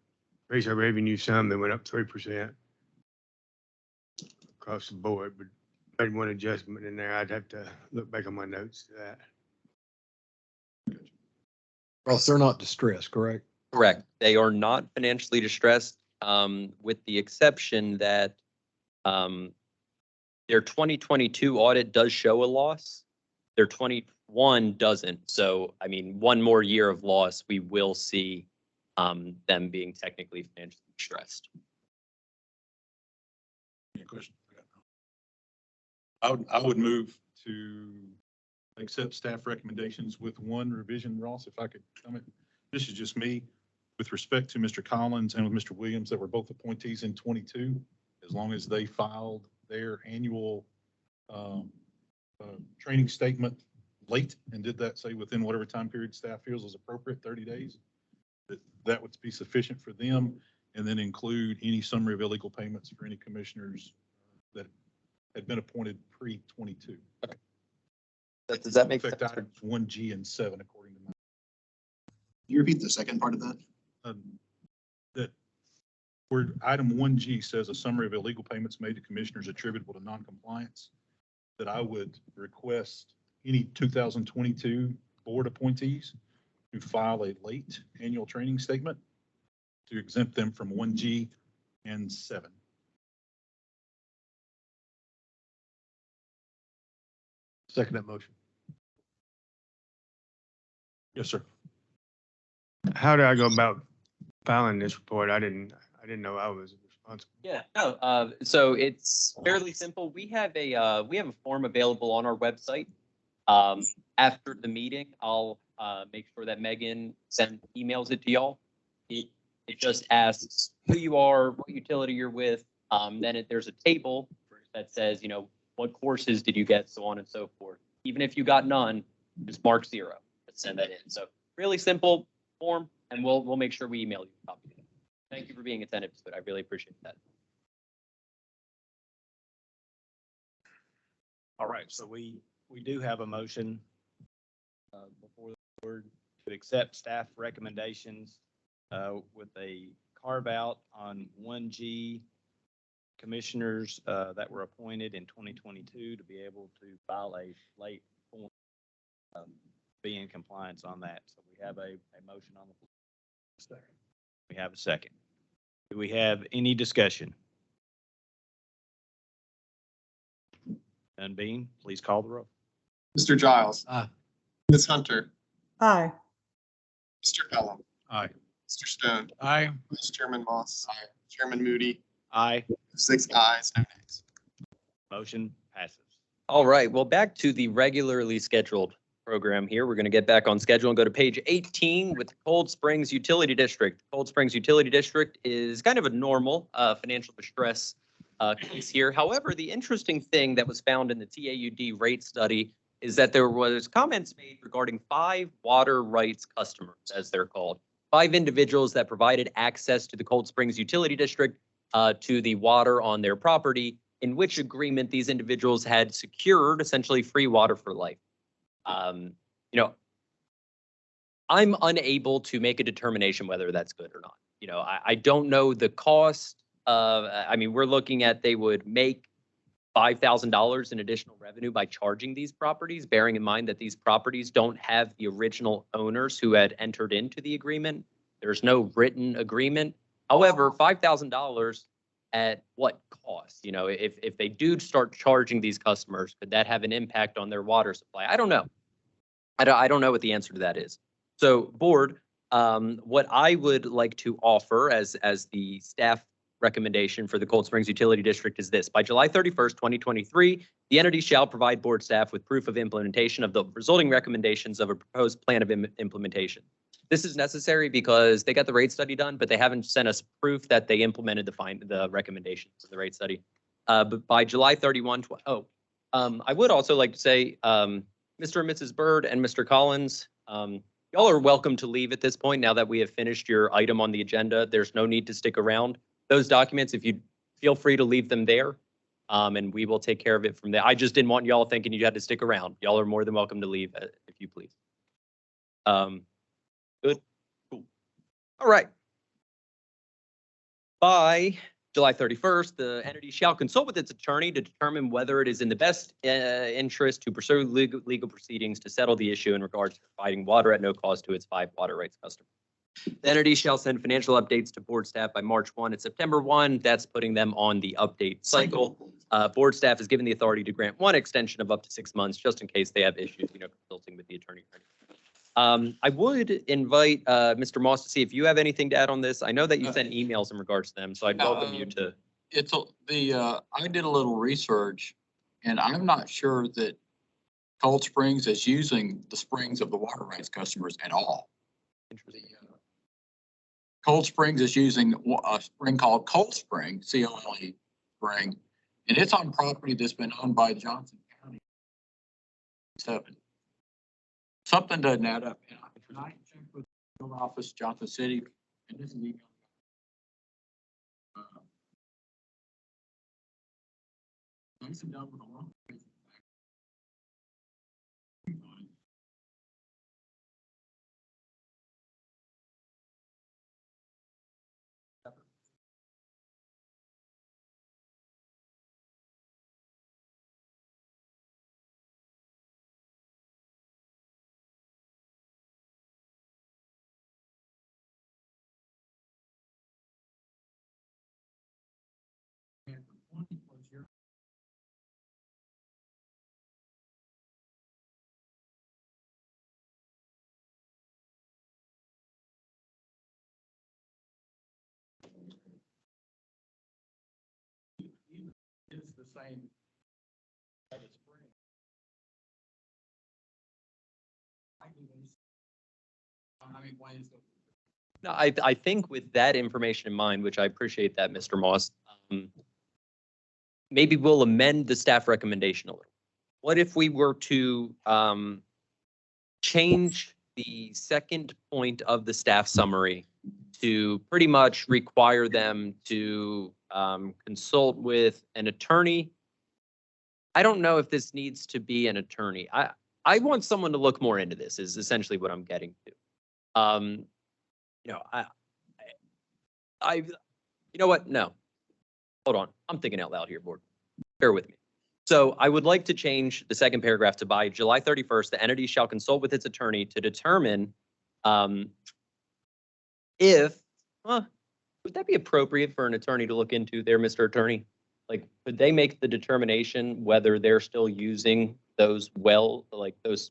raise our revenue some. They went up 3% across the board, but made one adjustment in there. I'd have to look back on my notes to that. Or else they're not distressed, correct? Correct. They are not financially distressed, with the exception that their 2022 audit does show a loss. Their 21 doesn't. So, one more year of loss, we will see them being technically financially distressed. Any question? I would move to accept staff recommendations with one revision, Ross, if I could comment. This is just me. With respect to Mr. Collins and with Mr. Williams, that were both appointees in 22, as long as they filed their annual training statement late and did that, say, within whatever time period staff feels is appropriate, 30 days, that would be sufficient for them, and then include any summary of illegal payments for any commissioners that had been appointed pre-22. Does that make Affect sense? items 1G and 7, according to my. Can you repeat the second part of that? That where item 1G says a summary of illegal payments made to commissioners attributable to noncompliance, that I would request any 2022 board appointees to file a late annual training statement to exempt them from 1G and 7. Second that motion. Yes, sir. How do I go about filing this report? I I didn't know I was responsible. Yeah, no, so it's fairly simple. We have a form available on our website. After the meeting, I'll, make sure that Megan emails it to y'all. It just asks who you are, what utility you're with. There's a table that says, what courses did you get, so on and so forth. Even if you got none, just mark 0. Let's send that in. So really simple form, and we'll make sure we email you a copy. Thank you for being attentive to it. I really appreciate that. All right, so we do have a motion before the board to accept staff recommendations with a carve out on 1G commissioners that were appointed in 2022 to be able to file a late form, be in compliance on that. So we have a motion on the floor. We have a second. Do we have any discussion? None being, please call the roll. Mr. Giles. Aye. Ms. Hunter. Aye. Mr. Pelham. Aye. Mr. Stone. Aye. Vice Chairman Moss. Chairman Moody. Aye. 6 ayes, no nays. Motion passes. All right, well, back to the regularly scheduled program here. We're going to get back on schedule and go to page 18 with the Cold Springs Utility District. Cold Springs Utility District is kind of a normal financial distress case here. However, the interesting thing that was found in the TAUD rate study is that there was comments made regarding 5 water rights customers, as they're called. 5 individuals that provided access to the Cold Springs Utility District to the water on their property, in which agreement these individuals had secured essentially free water for life. I'm unable to make a determination whether that's good or not. I don't know the cost of, we're looking at they would make $5,000 in additional revenue by charging these properties, bearing in mind that these properties don't have the original owners who had entered into the agreement. There's no written agreement. However, $5,000 at what cost? If they do start charging these customers, could that have an impact on their water supply? I don't know. I don't know what the answer to that is. So board, what I would like to offer as the staff recommendation for the Cold Springs Utility District is this. By July 31st, 2023, the entity shall provide board staff with proof of implementation of the resulting recommendations of a proposed plan of implementation. This is necessary because they got the rate study done, but they haven't sent us proof that they implemented the recommendations of the rate study. But by July 31, I would also like to say, Mr. and Mrs. Bird and Mr. Collins, y'all are welcome to leave at this point now that we have finished your item on the agenda. There's no need to stick around. Those documents, if you feel free to leave them there, and we will take care of it from there. I just didn't want y'all thinking you had to stick around. Y'all are more than welcome to leave if you please. Good. Cool. All right. By July 31st, the entity shall consult with its attorney to determine whether it is in the best interest to pursue legal proceedings to settle the issue in regards to providing water at no cost to its 5 water rights customers. The entity shall send financial updates to board staff by March 1 and September 1. That's putting them on the update cycle. Board staff is given the authority to grant 1 extension of up to 6 months, just in case they have issues, consulting with the attorney. I would invite Mr. Moss to see if you have anything to add on this. I know that you sent emails in regards to them, so I'd welcome you to. I did a little research, and I'm not sure that Cold Springs is using the springs of the water rights customers at all. Interesting. Cold Springs is using a spring called Cold Spring, COLE spring, and it's on property that's been owned by Johnson County. Something doesn't add up. And I checked with the office, Johnson City, and this is email. Things have done with a long. It's the same. At the spring. I mean, when is the No, I think with that information in mind, which I appreciate that, Mr. Moss, maybe we'll amend the staff recommendation a little. What if we were to change the second point of the staff summary to pretty much require them to consult with an attorney? I don't know if this needs to be an attorney. I want someone to look more into this, is essentially what I'm getting to. You know, you know what? No. Hold on. I'm thinking out loud here, board. Bear with me. So I would like to change the second paragraph to by July 31st, the entity shall consult with its attorney to determine if, would that be appropriate for an attorney to look into there, Mr. Attorney? Like, could they make the determination whether they're still using those those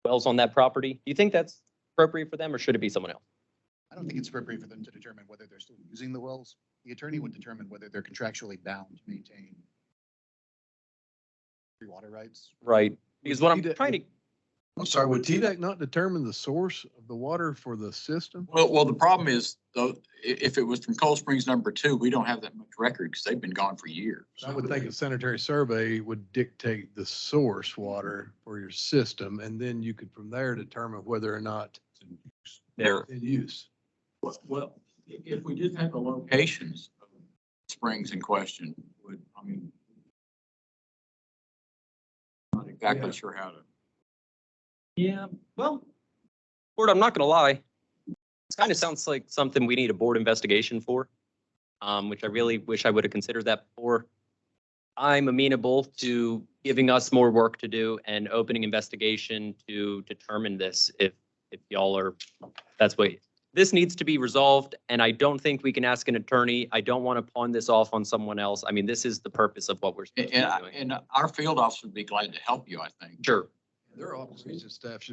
wells on that property? Do you think that's appropriate for them, or should it be someone else? I don't think it's appropriate for them to determine whether they're still using the wells. The attorney would determine whether they're contractually bound to maintain free water rights. Right. Because what I'm TDEC trying to, I'm sorry, would TDEC not determine the source of the water for the system? Well, the problem is, though, if it was from Cold Springs number 2, we don't have that much record because they've been gone for years. I would think a sanitary survey would dictate the source water for your system, and then you could from there determine whether or not there, in use. Well, if we just had the locations of springs in question, not exactly sure how to. yeah, well, board, I'm not gonna lie. It kind of sounds like something we need a board investigation for, which I really wish I would have considered that before. I'm amenable to giving us more work to do and opening investigation to determine this if y'all are, that's what, this needs to be resolved, and I don't think we can ask an attorney. I don't want to pawn this off on someone else. I mean, this is the purpose of what we're supposed to be doing. And our field officer would be glad to help you, I think. Sure. Their operations staff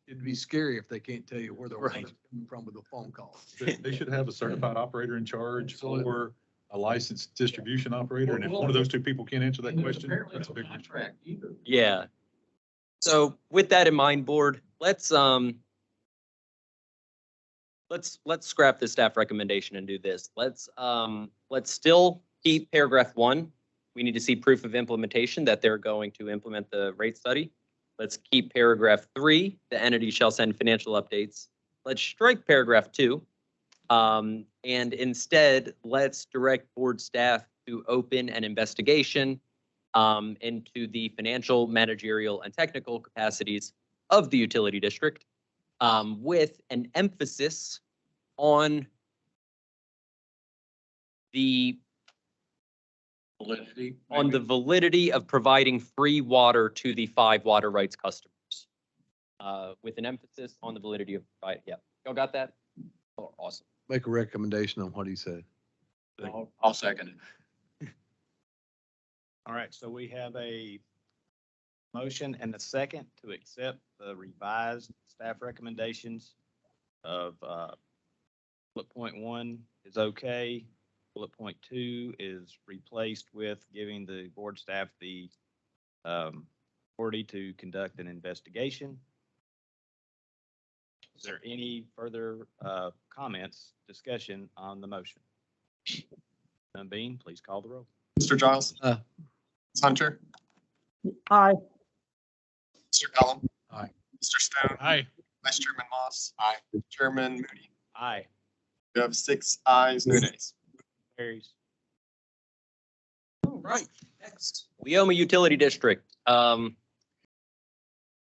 it'd be scary if they can't tell you where the water's coming from with a phone call. They should have a certified operator in charge or a licensed distribution operator. And if one of those two people can't answer that question, that's a big issue. Yeah. So with that in mind, board, let's scrap the staff recommendation and do this. Let's still keep paragraph 1. We need to see proof of implementation that they're going to implement the rate study. Let's keep paragraph 3. The entity shall send financial updates. Let's strike paragraph 2. And instead, let's direct board staff to open an investigation into the financial, managerial, and technical capacities of the utility district, with an emphasis on the validity of providing free water to the 5 water rights customers, with an emphasis on the validity of, yeah, y'all got that? Oh, awesome. Make a recommendation on what he said. I'll second it. All right, so we have a motion and a second to accept the revised staff recommendations of bullet point 1 is okay. Bullet point 2 is replaced with giving the board staff the authority to conduct an investigation. Is there any further comments, discussion on the motion? None being, please call the roll. Mr. Giles? Ms. Hunter? Aye. Mr. Pelham? Aye. Mr. Stone? Aye. Vice Chairman Moss? Aye. Chairman Moody? Aye. You have 6 ayes, no nays. Carries. All right, next. Leoma Utility District.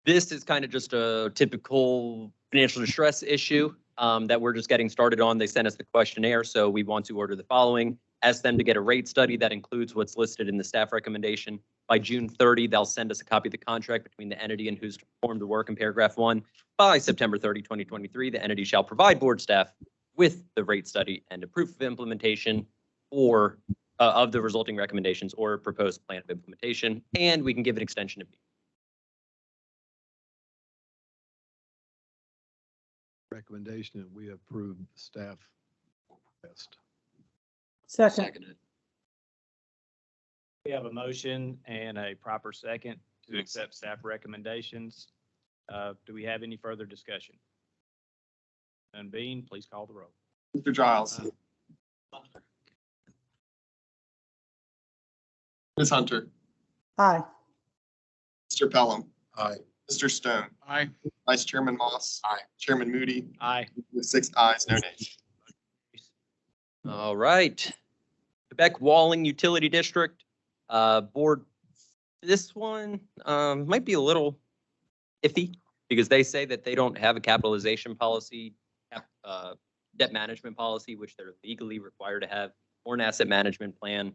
This is kind of just a typical financial distress issue that we're just getting started on. They sent us the questionnaire, so we want to order the following. Ask them to get a rate study that includes what's listed in the staff recommendation. By June 30, they'll send us a copy of the contract between the entity and who's performed the work in paragraph 1. By September 30, 2023, the entity shall provide board staff with the rate study and a proof of implementation or of the resulting recommendations or proposed plan of implementation, and we can give an extension if needed. Recommendation that we approve the staff test. Second. Seconded. We have a motion and a proper second to accept staff recommendations. Do we have any further discussion? None being, please call the roll. Mr. Giles. Ms. Hunter. Aye. Mr. Pelham. Aye. Mr. Stone. Aye. Vice Chairman Moss. Aye. Chairman Moody. Aye. With 6 ayes, no nays. All right. Quebec Walling Utility District, Board, this one, might be a little iffy because they say that they don't have a capitalization policy, debt management policy, which they're legally required to have, or an asset management plan.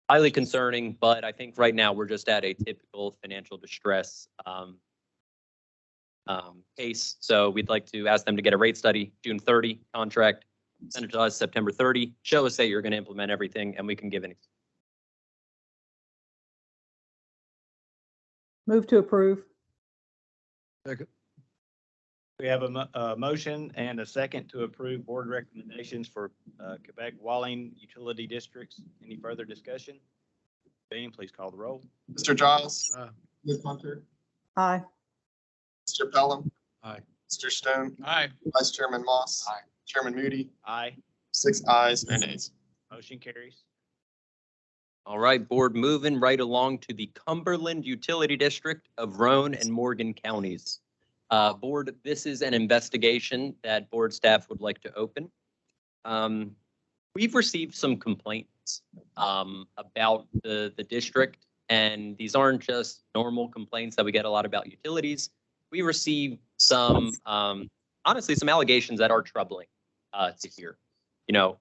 Highly concerning, but I think right now we're just at a typical financial distress case. So we'd like to ask them to get a rate study, June 30 contract, send it to us September 30, show us that you're going to implement everything and we can give an. Move to approve. Second. We have a motion and a second to approve board recommendations for Quebec Walling Utility Districts. Any further discussion? Being, please call the roll. Mr. Giles. Aye. Ms. Hunter. Aye. Mr. Pelham. Aye. Mr. Stone. Aye. Vice Chairman Moss. Aye. Chairman Moody. Aye. 6 ayes, no nays. Motion carries. All right, board, moving right along to the Cumberland Utility District of Roane and Morgan counties. Board, this is an investigation that board staff would like to open. We've received some complaints about the district, and these aren't just normal complaints that we get a lot about utilities. We received some, honestly, some allegations that are troubling to hear. You know,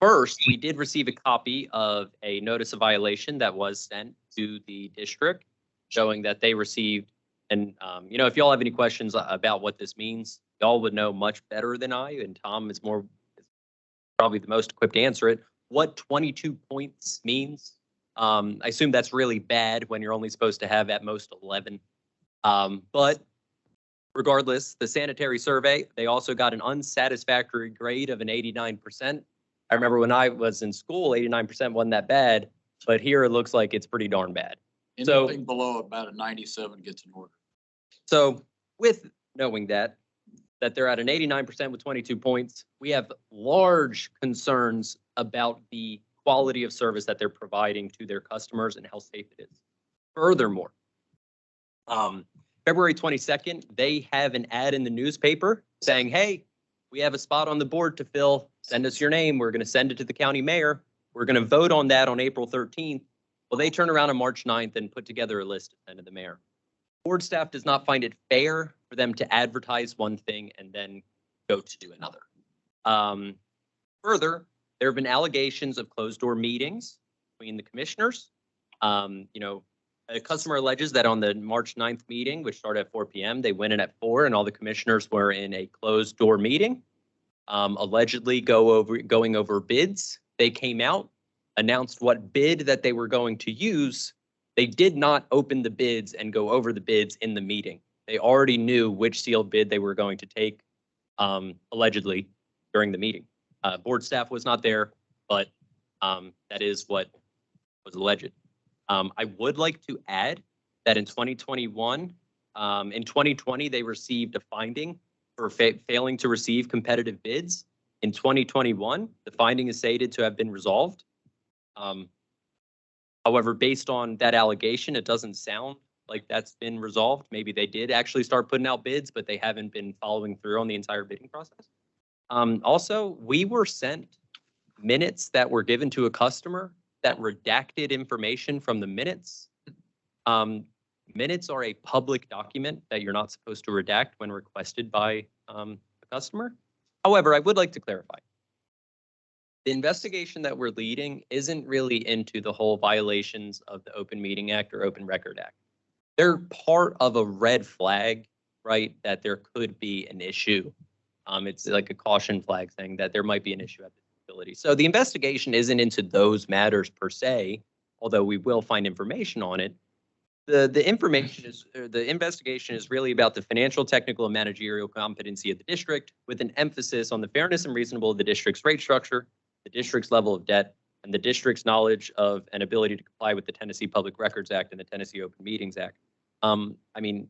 first, we did receive a copy of a notice of violation that was sent to the district showing that they received. And, you know, if y'all have any questions about what this means, y'all would know much better than I, and Tom is probably the most equipped to answer it. What 22 points means. I assume that's really bad when you're only supposed to have at most 11. But regardless, the sanitary survey, they also got an unsatisfactory grade of an 89%. I remember when I was in school, 89% wasn't that bad, but here it looks like it's pretty darn bad. So- Anything below about a 97 gets an order. So with knowing that they're at an 89% with 22 points, we have large concerns about the quality of service that they're providing to their customers and how safe it is. Furthermore, February 22nd, they have an ad in the newspaper saying, hey, we have a spot on the board to fill. Send us your name. We're going to send it to the county mayor. We're going to vote on that on April 13th. Well, they turn around on March 9th and put together a list to send to the mayor. Board staff does not find it fair for them to advertise one thing and then go to do another. Further, there have been allegations of closed door meetings between the commissioners. You know, a customer alleges that on the March 9th meeting, which started at 4 p.m., they went in at 4 and all the commissioners were in a closed door meeting, allegedly going over bids. They came out, announced what bid that they were going to use. They did not open the bids and go over the bids in the meeting. They already knew which sealed bid they were going to take, allegedly, during the meeting. Board staff was not there, but that is what was alleged. I would like to add that in 2021, in 2020, they received a finding for failing to receive competitive bids. In 2021, the finding is stated to have been resolved. However, based on that allegation, it doesn't sound like that's been resolved. Maybe they did actually start putting out bids, but they haven't been following through on the entire bidding process. Also, we were sent minutes that were given to a customer that redacted information from the minutes. Minutes are a public document that you're not supposed to redact when requested by a customer. However, I would like to clarify. The investigation that we're leading isn't really into the whole violations of the Open Meeting Act or Open Record Act. They're part of a red flag, right, that there could be an issue. It's like a caution flag saying that there might be an issue at the facility. So the investigation isn't into those matters per se, although we will find information on it. The investigation is really about the financial, technical, and managerial competency of the district, with an emphasis on the fairness and reasonable of the district's rate structure, the district's level of debt, and the district's knowledge of and ability to comply with the Tennessee Public Records Act and the Tennessee Open Meetings Act. I mean,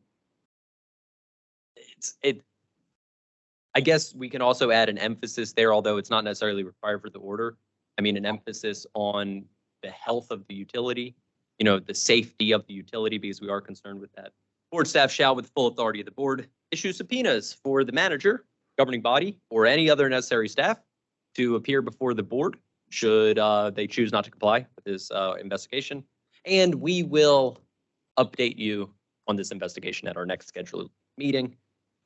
I guess we can also add an emphasis there, although it's not necessarily required for the order. I mean, an emphasis on the health of the utility, you know, the safety of the utility, because we are concerned with that. Board staff shall, with full authority of the board, issue subpoenas for the manager, governing body, or any other necessary staff to appear before the board should they choose not to comply with this investigation. And we will update you on this investigation at our next scheduled meeting.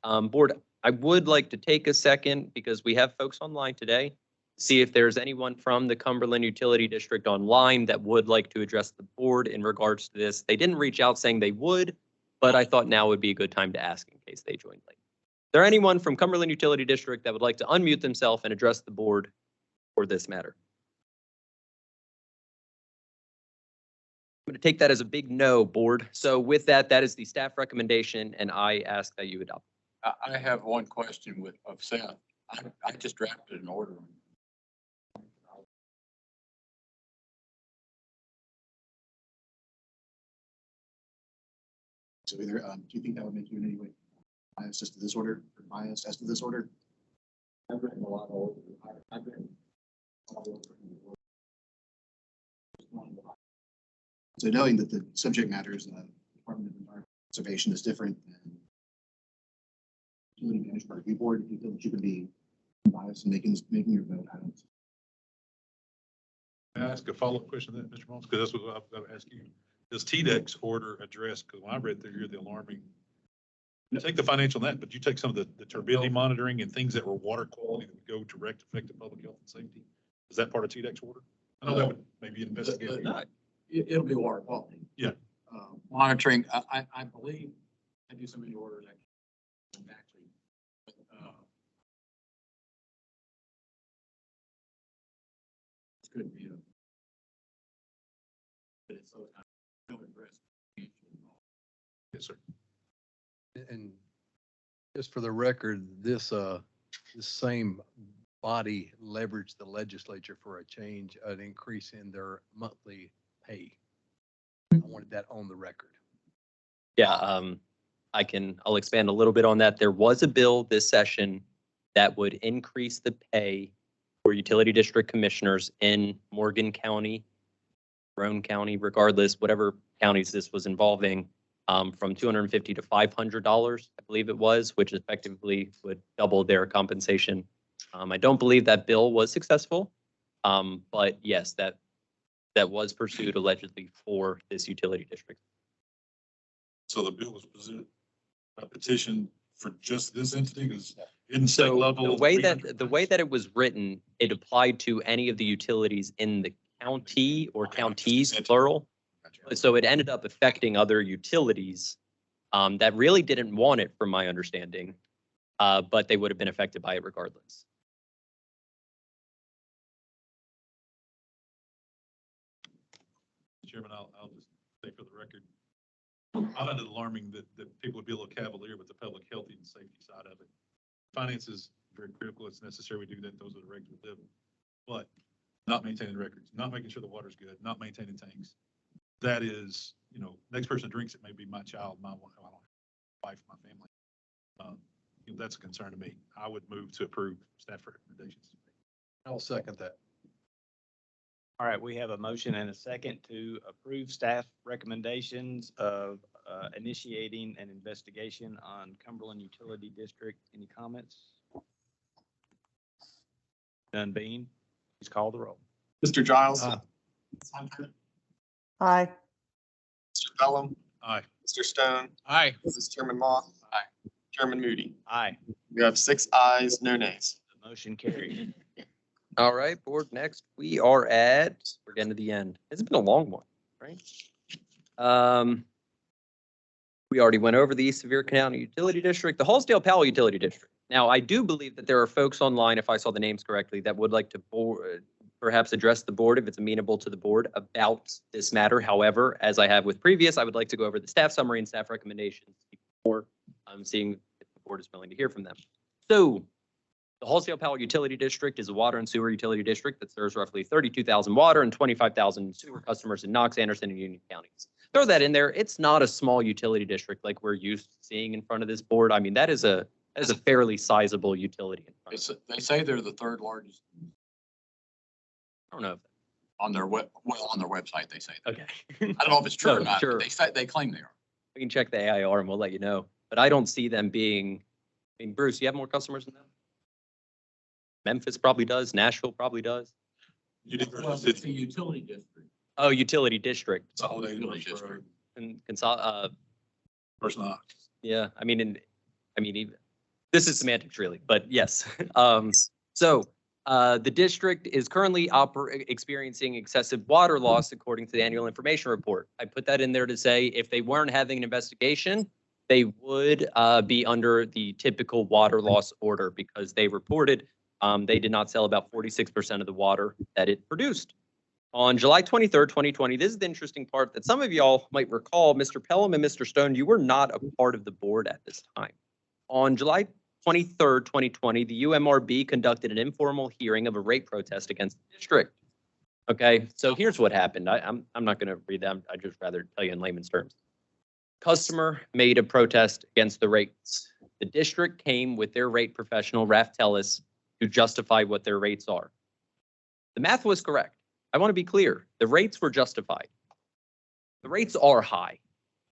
Board, I would like to take a second, because we have folks online today, see if there's anyone from the Cumberland Utility District online that would like to address the board in regards to this. They didn't reach out saying they would, but I thought now would be a good time to ask in case they joined late. Is there anyone from Cumberland Utility District that would like to unmute themselves and address the board for this matter? I'm going to take that as a big no, board. So with that, that is the staff recommendation, and I ask that you adopt. I have one question of Seth. I just drafted an order. So either, do you think that would make you in any way biased as to this order, or biased as to this order? I've written a lot of orders. I've written. all over the board. Just one of the- So knowing that the subject matter is Department of Environmental Conservation is different than utility management review board, you feel that you can be biased in making your vote. I don't. Can I ask a follow-up question to that, Mr. Mullins? Because that's what I've got to ask you. Does TDEC's order address, because when I read through here, the alarming, you take the financial net, but you take some of the turbidity monitoring and things that were water quality that would go direct effect to public health and safety. Is that part of TDEC's order? I know that would maybe investigate. It'll be water quality. Yeah. Monitoring, I believe, I do so many orders actually. It's good to be but it's so no risk. Yes, sir. And just for the record, this same body leveraged the legislature for a change, an increase in their monthly pay. I wanted that on the record. Yeah, I'll expand a little bit on that. There was a bill this session that would increase the pay for utility district commissioners in Morgan County, Roane County, regardless, whatever counties this was involving, from $250 to $500, I believe it was, which effectively would double their compensation. I don't believe that bill was successful, but yes, that was pursued allegedly for this utility district. So the bill was presented, a petition for just this entity, because in state level. The way that it was written, it applied to any of the utilities in the county or counties plural. So it ended up affecting other utilities that really didn't want it, from my understanding, but they would have been affected by it regardless. Chairman, I'll just say for the record, I find it alarming that people would be a little cavalier with the public health and safety side of it. Finance is very critical. It's necessary we do that. Those are the regs we live in. But not maintaining records, not making sure the water's good, not maintaining tanks. That is, next person that drinks it may be my child, my wife, my family. That's a concern to me. I would move to approve staff recommendations. I'll second that. All right, we have a motion and a second to approve staff recommendations of initiating an investigation on Cumberland Utility District. Any comments? None being, please call the roll. Mr. Giles. Aye. Mr. Bellum. Aye. Mr. Stone. Aye. Mrs. Chairman Moss. Aye. Chairman Moody. Aye, We have 6 ayes, no nays. the motion carried. All right, board, next we are we're getting to the end. It's been a long one, right? We already went over the East Sevier County Utility District, the Hallsdale Powell Utility District. Now, I do believe that there are folks online, if I saw the names correctly, that would like to perhaps address the board if it's amenable to the board about this matter. However, as I have with previous, I would like to go over the staff summary and staff recommendations before I'm seeing if the board is willing to hear from them. So The Wholesale Powell Utility District is a water and sewer utility district that serves roughly 32,000 water and 25,000 sewer customers in Knox, Anderson, and Union counties. Throw that in there. It's not a small utility district like we're used to seeing in front of this board. I mean, that is a fairly sizable utility. In front of They say they're the third largest I don't know. on their on their website, they say. that. Okay. I don't know if it's true or No, not, sure. but they claim they are. We can check the AIR and we'll let you know. But I don't see them being, I mean, Bruce, you have more customers than them? Memphis probably does. Nashville probably does. Well, it's a utility district. Oh, utility district. Utility district. And First Knox. yeah, I mean, even, this is semantics really, but yes. So the district is currently experiencing excessive water loss according to the annual information report. I put that in there to say if they weren't having an investigation, they would be under the typical water loss order because they reported they did not sell about 46% of the water that it produced. On July 23rd, 2020, this is the interesting part that some of y'all might recall, Mr. Pelham and Mr. Stone, you were not a part of the board at this time. On July 23rd, 2020, the UMRB conducted an informal hearing of a rate protest against the district. Okay, so here's what happened. I'm not going to read that. I'd just rather tell you in layman's terms. Customer made a protest against the rates. The district came with their rate professional, Raf Tellis, to justify what their rates are. The math was correct. I want to be clear. The rates were justified. The rates are high.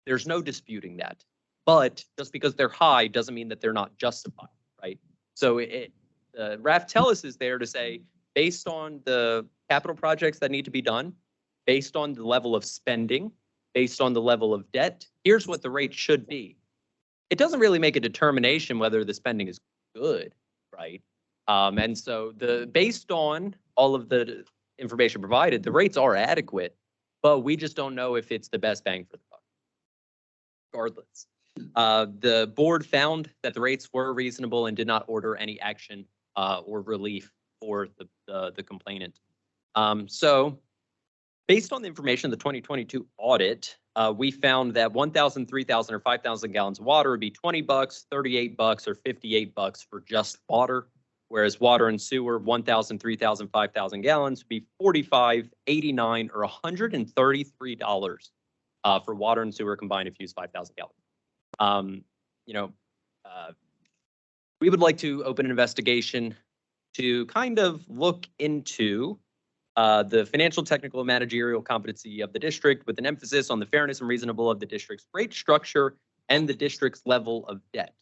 There's no disputing that. But just because they're high doesn't mean that they're not justified, right? So Raf Tellis is there to say, based on the capital projects that need to be done, based on the level of spending, based on the level of debt, here's what the rate should be. It doesn't really make a determination whether the spending is good, right? And so based on all of the information provided, the rates are adequate, but we just don't know if it's the best bang for the buck. Regardless, the board found that the rates were reasonable and did not order any action or relief for the complainant. So based on the information of the 2022 audit, we found that 1,000, 3,000, or 5,000 gallons of water would be $20, $38, or $58 for just water. Whereas water and sewer, 1,000, 3,000, 5,000 gallons would be $45, $89, or $133 for water and sewer combined if you use 5,000 gallons. We would like to open an investigation to kind of look into the financial, technical, and managerial competency of the district with an emphasis on the fairness and reasonable of the district's rate structure and the district's level of debt.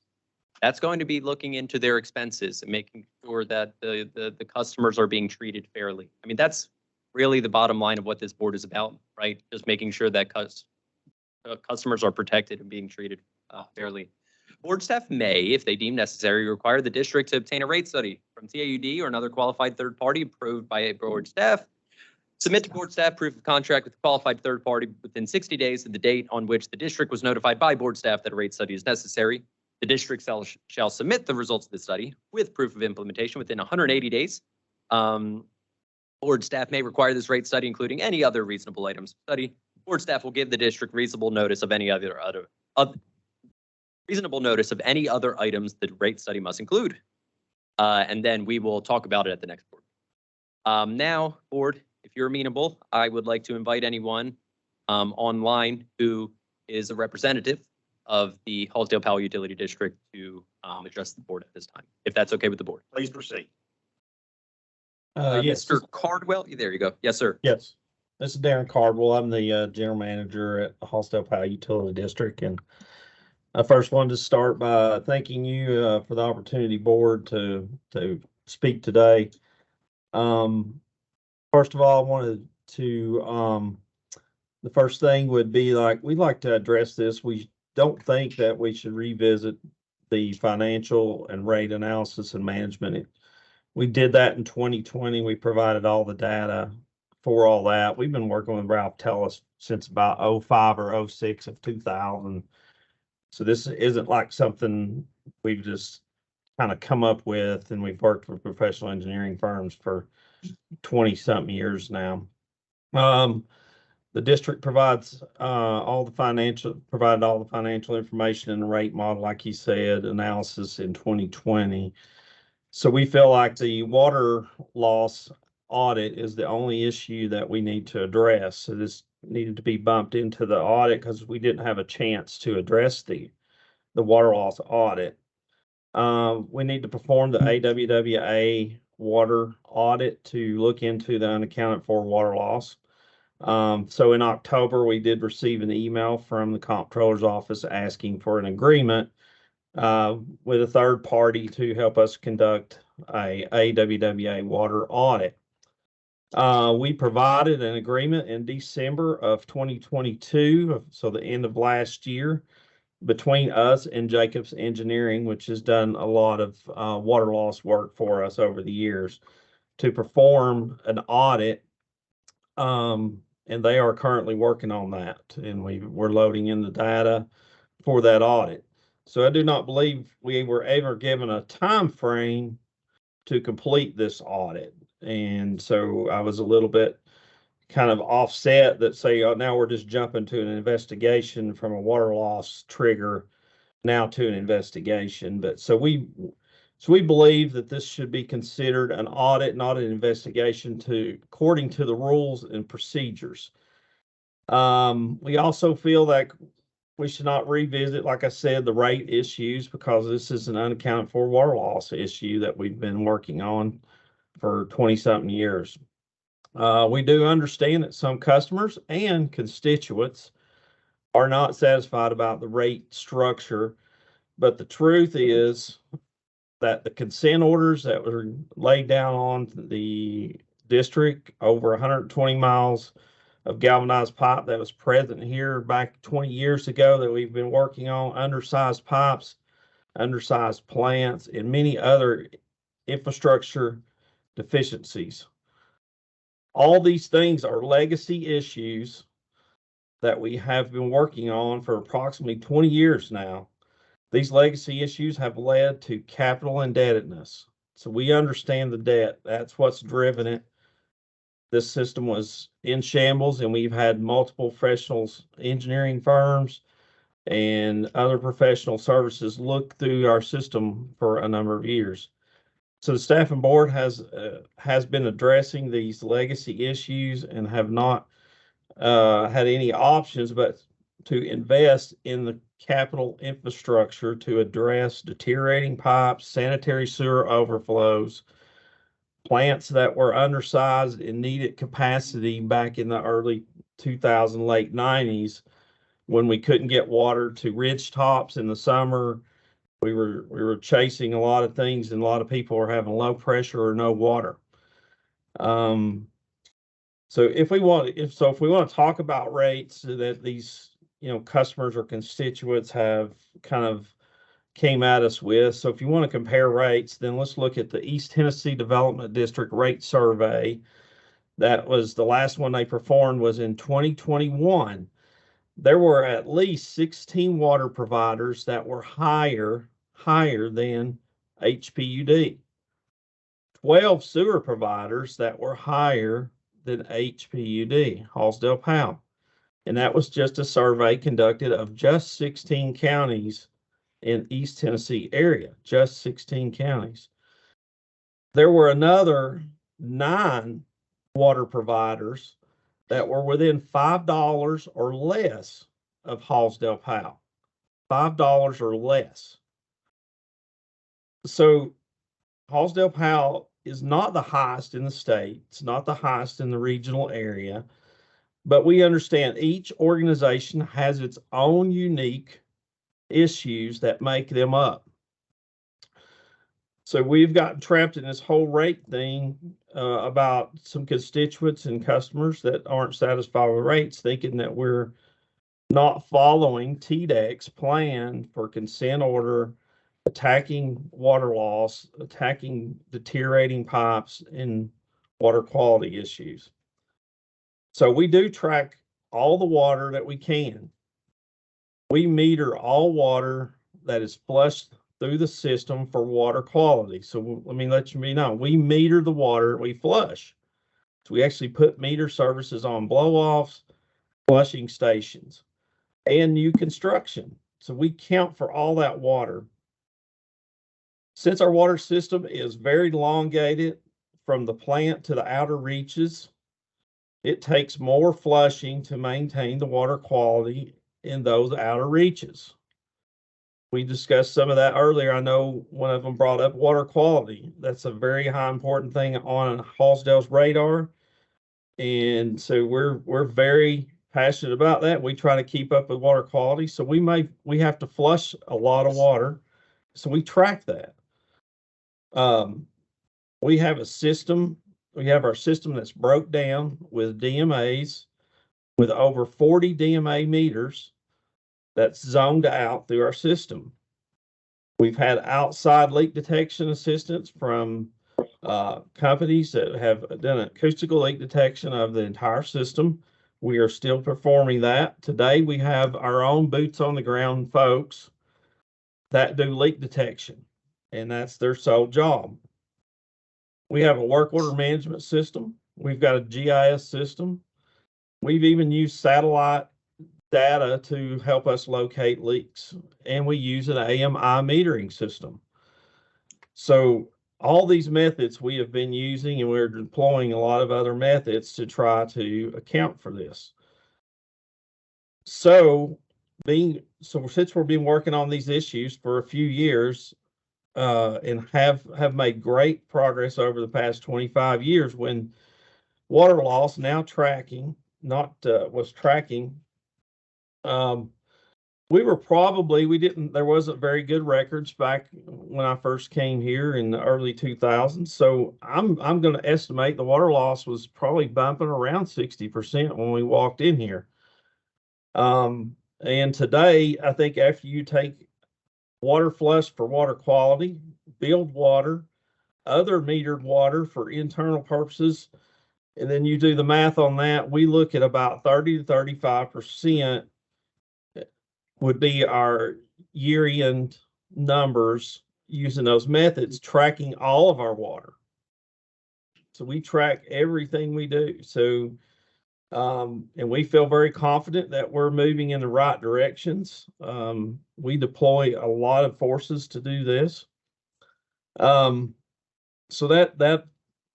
That's going to be looking into their expenses and making sure that the customers are being treated fairly. I mean, that's really the bottom line of what this board is about, right? Just making sure that customers are protected and being treated fairly. Board staff may, if they deem necessary, require the district to obtain a rate study from TAUD or another qualified third party approved by a board staff. Submit to board staff proof of contract with a qualified third party within 60 days of the date on which the district was notified by board staff that a rate study is necessary. The district shall submit the results of the study with proof of implementation within 180 days. Board staff may require this rate study, including any other reasonable items of study. Board staff will give the district reasonable notice of any other items the rate study must include. And then we will talk about it at the next board. Now, board, if you're amenable, I would like to invite anyone online who is a representative of the Hallsdale Powell Utility District to address the board at this time, if that's okay with the board. Please proceed. Yes. Mr. Cardwell, there you go. Yes, sir. Yes. This is Darren Cardwell. I'm the general manager at the Hallsdale Powell Utility District. And I first wanted to start by thanking you for the opportunity, board, to speak today. First of all, I wanted to, the first thing would be we'd like to address this. We don't think that we should revisit the financial and rate analysis and management. We did that in 2020. We provided all the data for all that. We've been working with Ralph Tellis since about 05 or 06 of 2000. So this isn't like something we've just kind of come up with, and we've worked with professional engineering firms for 20-something years now. The district provided all the financial information in the rate model, like he said, analysis in 2020. So we feel like the water loss audit is the only issue that we need to address. So this needed to be bumped into the audit because we didn't have a chance to address the water loss audit. We need to perform the AWWA water audit to look into the unaccounted for water loss. So in October, we did receive an email from the comptroller's office asking for an agreement with a third party to help us conduct a AWWA water audit. We provided an agreement in December of 2022, so the end of last year, between us and Jacobs Engineering, which has done a lot of water loss work for us over the years, to perform an audit. And they are currently working on that, and we're loading in the data for that audit. So I do not believe we were ever given a time frame to complete this audit. And so I was a little bit kind of offset that say, oh, now we're just jumping to an investigation from a water loss trigger now to an investigation. But so we believe that this should be considered an audit, not an investigation, according to the rules and procedures. We also feel that we should not revisit, like I said, the rate issues, because this is an unaccounted for water loss issue that we've been working on for 20-something years. We do understand that some customers and constituents are not satisfied about the rate structure, but the truth is that the consent orders that were laid down on the district, over 120 miles of galvanized pipe that was present here back 20 years ago that we've been working on, undersized pipes, undersized plants, and many other infrastructure deficiencies. All these things are legacy issues that we have been working on for approximately 20 years now. These legacy issues have led to capital indebtedness. So we understand the debt. That's what's driven it. This system was in shambles, and we've had multiple professionals, engineering firms, and other professional services look through our system for a number of years. So the staff and board has been addressing these legacy issues and have not had any options but to invest in the capital infrastructure to address deteriorating pipes, sanitary sewer overflows, plants that were undersized and needed capacity back in the early 2000s, late 90s, when we couldn't get water to ridge tops in the summer. We were chasing a lot of things, and a lot of people were having low pressure or no water. So if we want to talk about rates that these customers or constituents have kind of came at us with. So if you want to compare rates, then let's look at the East Tennessee Development District rate survey. That was the last one they performed, was in 2021. There were at least 16 water providers that were higher than HPUD. 12 sewer providers that were higher than HPUD, Hallsdale Powell. And that was just a survey conducted of just 16 counties in East Tennessee area, just 16 counties. There were another 9 water providers that were within $5 or less of Hallsdale Powell, $5 or less. So Hallsdale Powell is not the highest in the state. It's not the highest in the regional area, but we understand each organization has its own unique issues that make them up. So we've gotten trapped in this whole rate thing about some constituents and customers that aren't satisfied with rates, thinking that we're not following TDEC's plan for consent order, attacking water loss, attacking deteriorating pipes, and water quality issues. So we do track all the water that we can. We meter all water that is flushed through the system for water quality. So let me let you know, we meter the water we flush. So we actually put meter services on blow-offs, flushing stations, and new construction. So we count for all that water. Since our water system is very elongated from the plant to the outer reaches, it takes more flushing to maintain the water quality in those outer reaches. We discussed some of that earlier. I know one of them brought up water quality. That's a very high important thing on Hallsdale's radar. And so we're very passionate about that. We try to keep up with water quality. So we have to flush a lot of water. So we track that. We have a system. We have our system that's broke down with DMAs, with over 40 DMA meters that's zoned out through our system. We've had outside leak detection assistance from companies that have done acoustical leak detection of the entire system. We are still performing that. Today, we have our own boots on the ground folks that do leak detection, and that's their sole job. We have a work order management system. We've got a GIS system. We've even used satellite data to help us locate leaks, and we use an AMI metering system. So all these methods we have been using, and we're deploying a lot of other methods to try to account for this. So since we've been working on these issues for a few years, and have made great progress over the past 25 years, when water loss now tracking, was tracking, there wasn't very good records back when I first came here in the early 2000s. So I'm going to estimate the water loss was probably bumping around 60% when we walked in here. And today, I think after you take water flush for water quality, billed water, other metered water for internal purposes, and then you do the math on that, we look at about 30 to 35% would be our year-end numbers using those methods, tracking all of our water. So we track everything we do. So, and we feel very confident that we're moving in the right directions. We deploy a lot of forces to do this. So that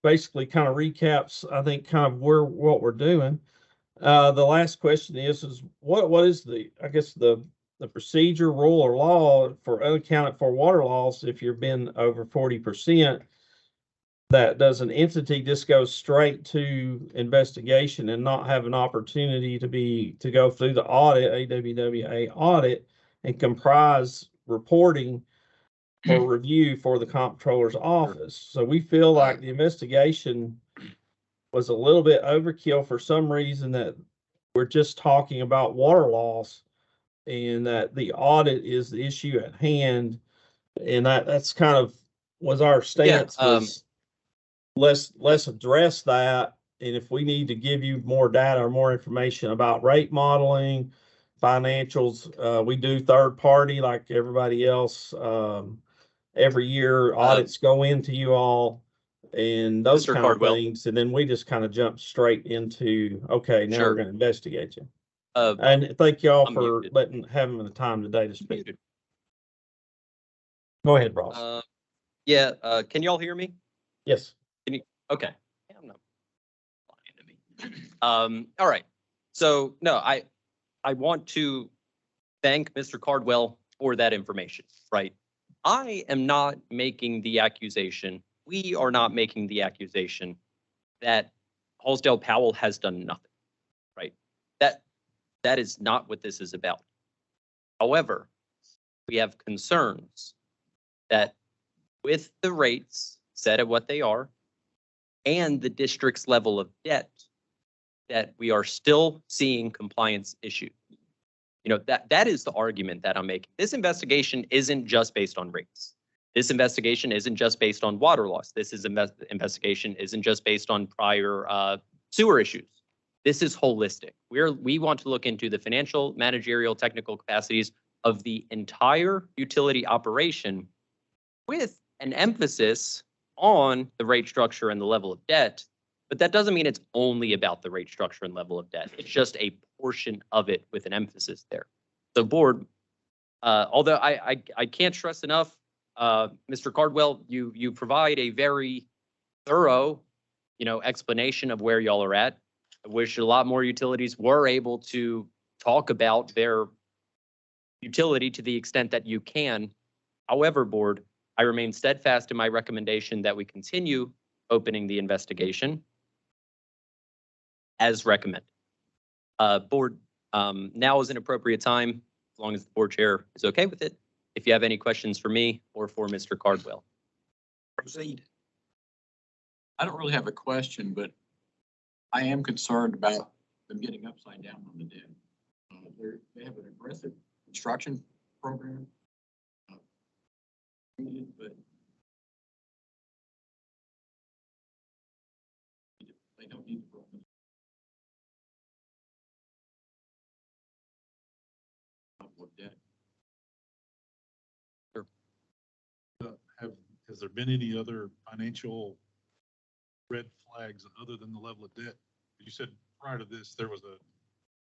basically kind of recaps, I think, kind of what we're doing. The last question is what is the procedure, rule, or law for unaccounted for water loss if you've been over 40%? That does an entity just go straight to investigation and not have an opportunity to go through the audit, AWWA audit, and comprise reporting for review for the comptroller's office? So we feel like the investigation was a little bit overkill for some reason, that we're just talking about water loss, and that the audit is the issue at hand. And that's kind of was our stance. Let's address that. And if we need to give you more data or more information about rate modeling, financials, we do third party like everybody else. Every year audits go into you all and those Mr. kind Cardwell. of things. And then we just kind of jump straight into, okay, now Sure. we're going to investigate you. And thank y'all for having the time today to speak. Muted. Go ahead, Ross. Can y'all hear me? Yes. Okay. Yeah, I'm not lying to me. All right. So no, I want to thank Mr. Cardwell for that information, right? I am not making the accusation, we are not making the accusation that Hallsdale Powell has done nothing, right? That is not what this is about. However, we have concerns that with the rates set at what they are and the district's level of debt, that we are still seeing compliance issues. You know, that is the argument that I'm making. This investigation isn't just based on rates. This investigation isn't just based on water loss. This investigation isn't just based on prior sewer issues. This is holistic. We want to look into the financial, managerial, technical capacities of the entire utility operation, with an emphasis on the rate structure and the level of debt. But that doesn't mean it's only about the rate structure and level of debt. It's just a portion of it with an emphasis there. The board, although I can't stress enough, Mr. Cardwell, you provide a very thorough, explanation of where y'all are at. I wish a lot more utilities were able to talk about their utility to the extent that you can. However, board, I remain steadfast in my recommendation that we continue opening the investigation as recommended. Board, now is an appropriate time, as long as the board chair is okay with it. If you have any questions for me or for Mr. Cardwell. Proceed. I don't really have a question, but I am concerned about them getting upside down on the debt. They have an aggressive construction program. But they don't need to. Debt. Has there been any other financial red flags other than the level of debt? You said prior to this, there was a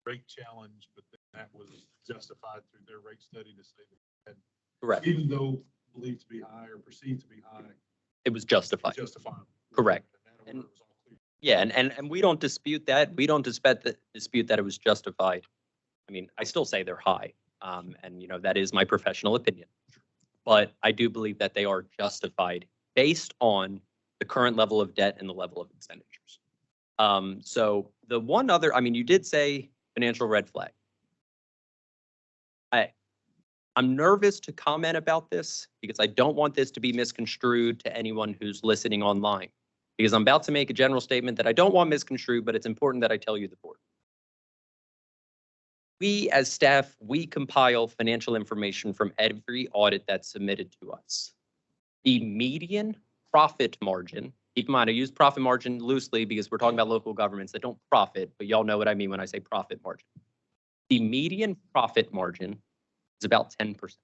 rate challenge, but then that was justified through their rate study to say that Correct. even though believed to be high or perceived to be high, It was justified. justifiable. Correct. And And- Yeah, and we don't dispute that. We don't dispute that it was justified. I mean, I still say they're high. And that is my professional opinion. But I do believe that they are justified based on the current level of debt and the level of expenditures. So the one other, you did say financial red flag. I'm nervous to comment about this because I don't want this to be misconstrued to anyone who's listening online. Because I'm about to make a general statement that I don't want misconstrued, but it's important that I tell you the board. We as staff, we compile financial information from every audit that's submitted to us. The median profit margin, keep in mind, I use profit margin loosely because we're talking about local governments that don't profit, but y'all know what I mean when I say profit margin. The median profit margin is about 10%,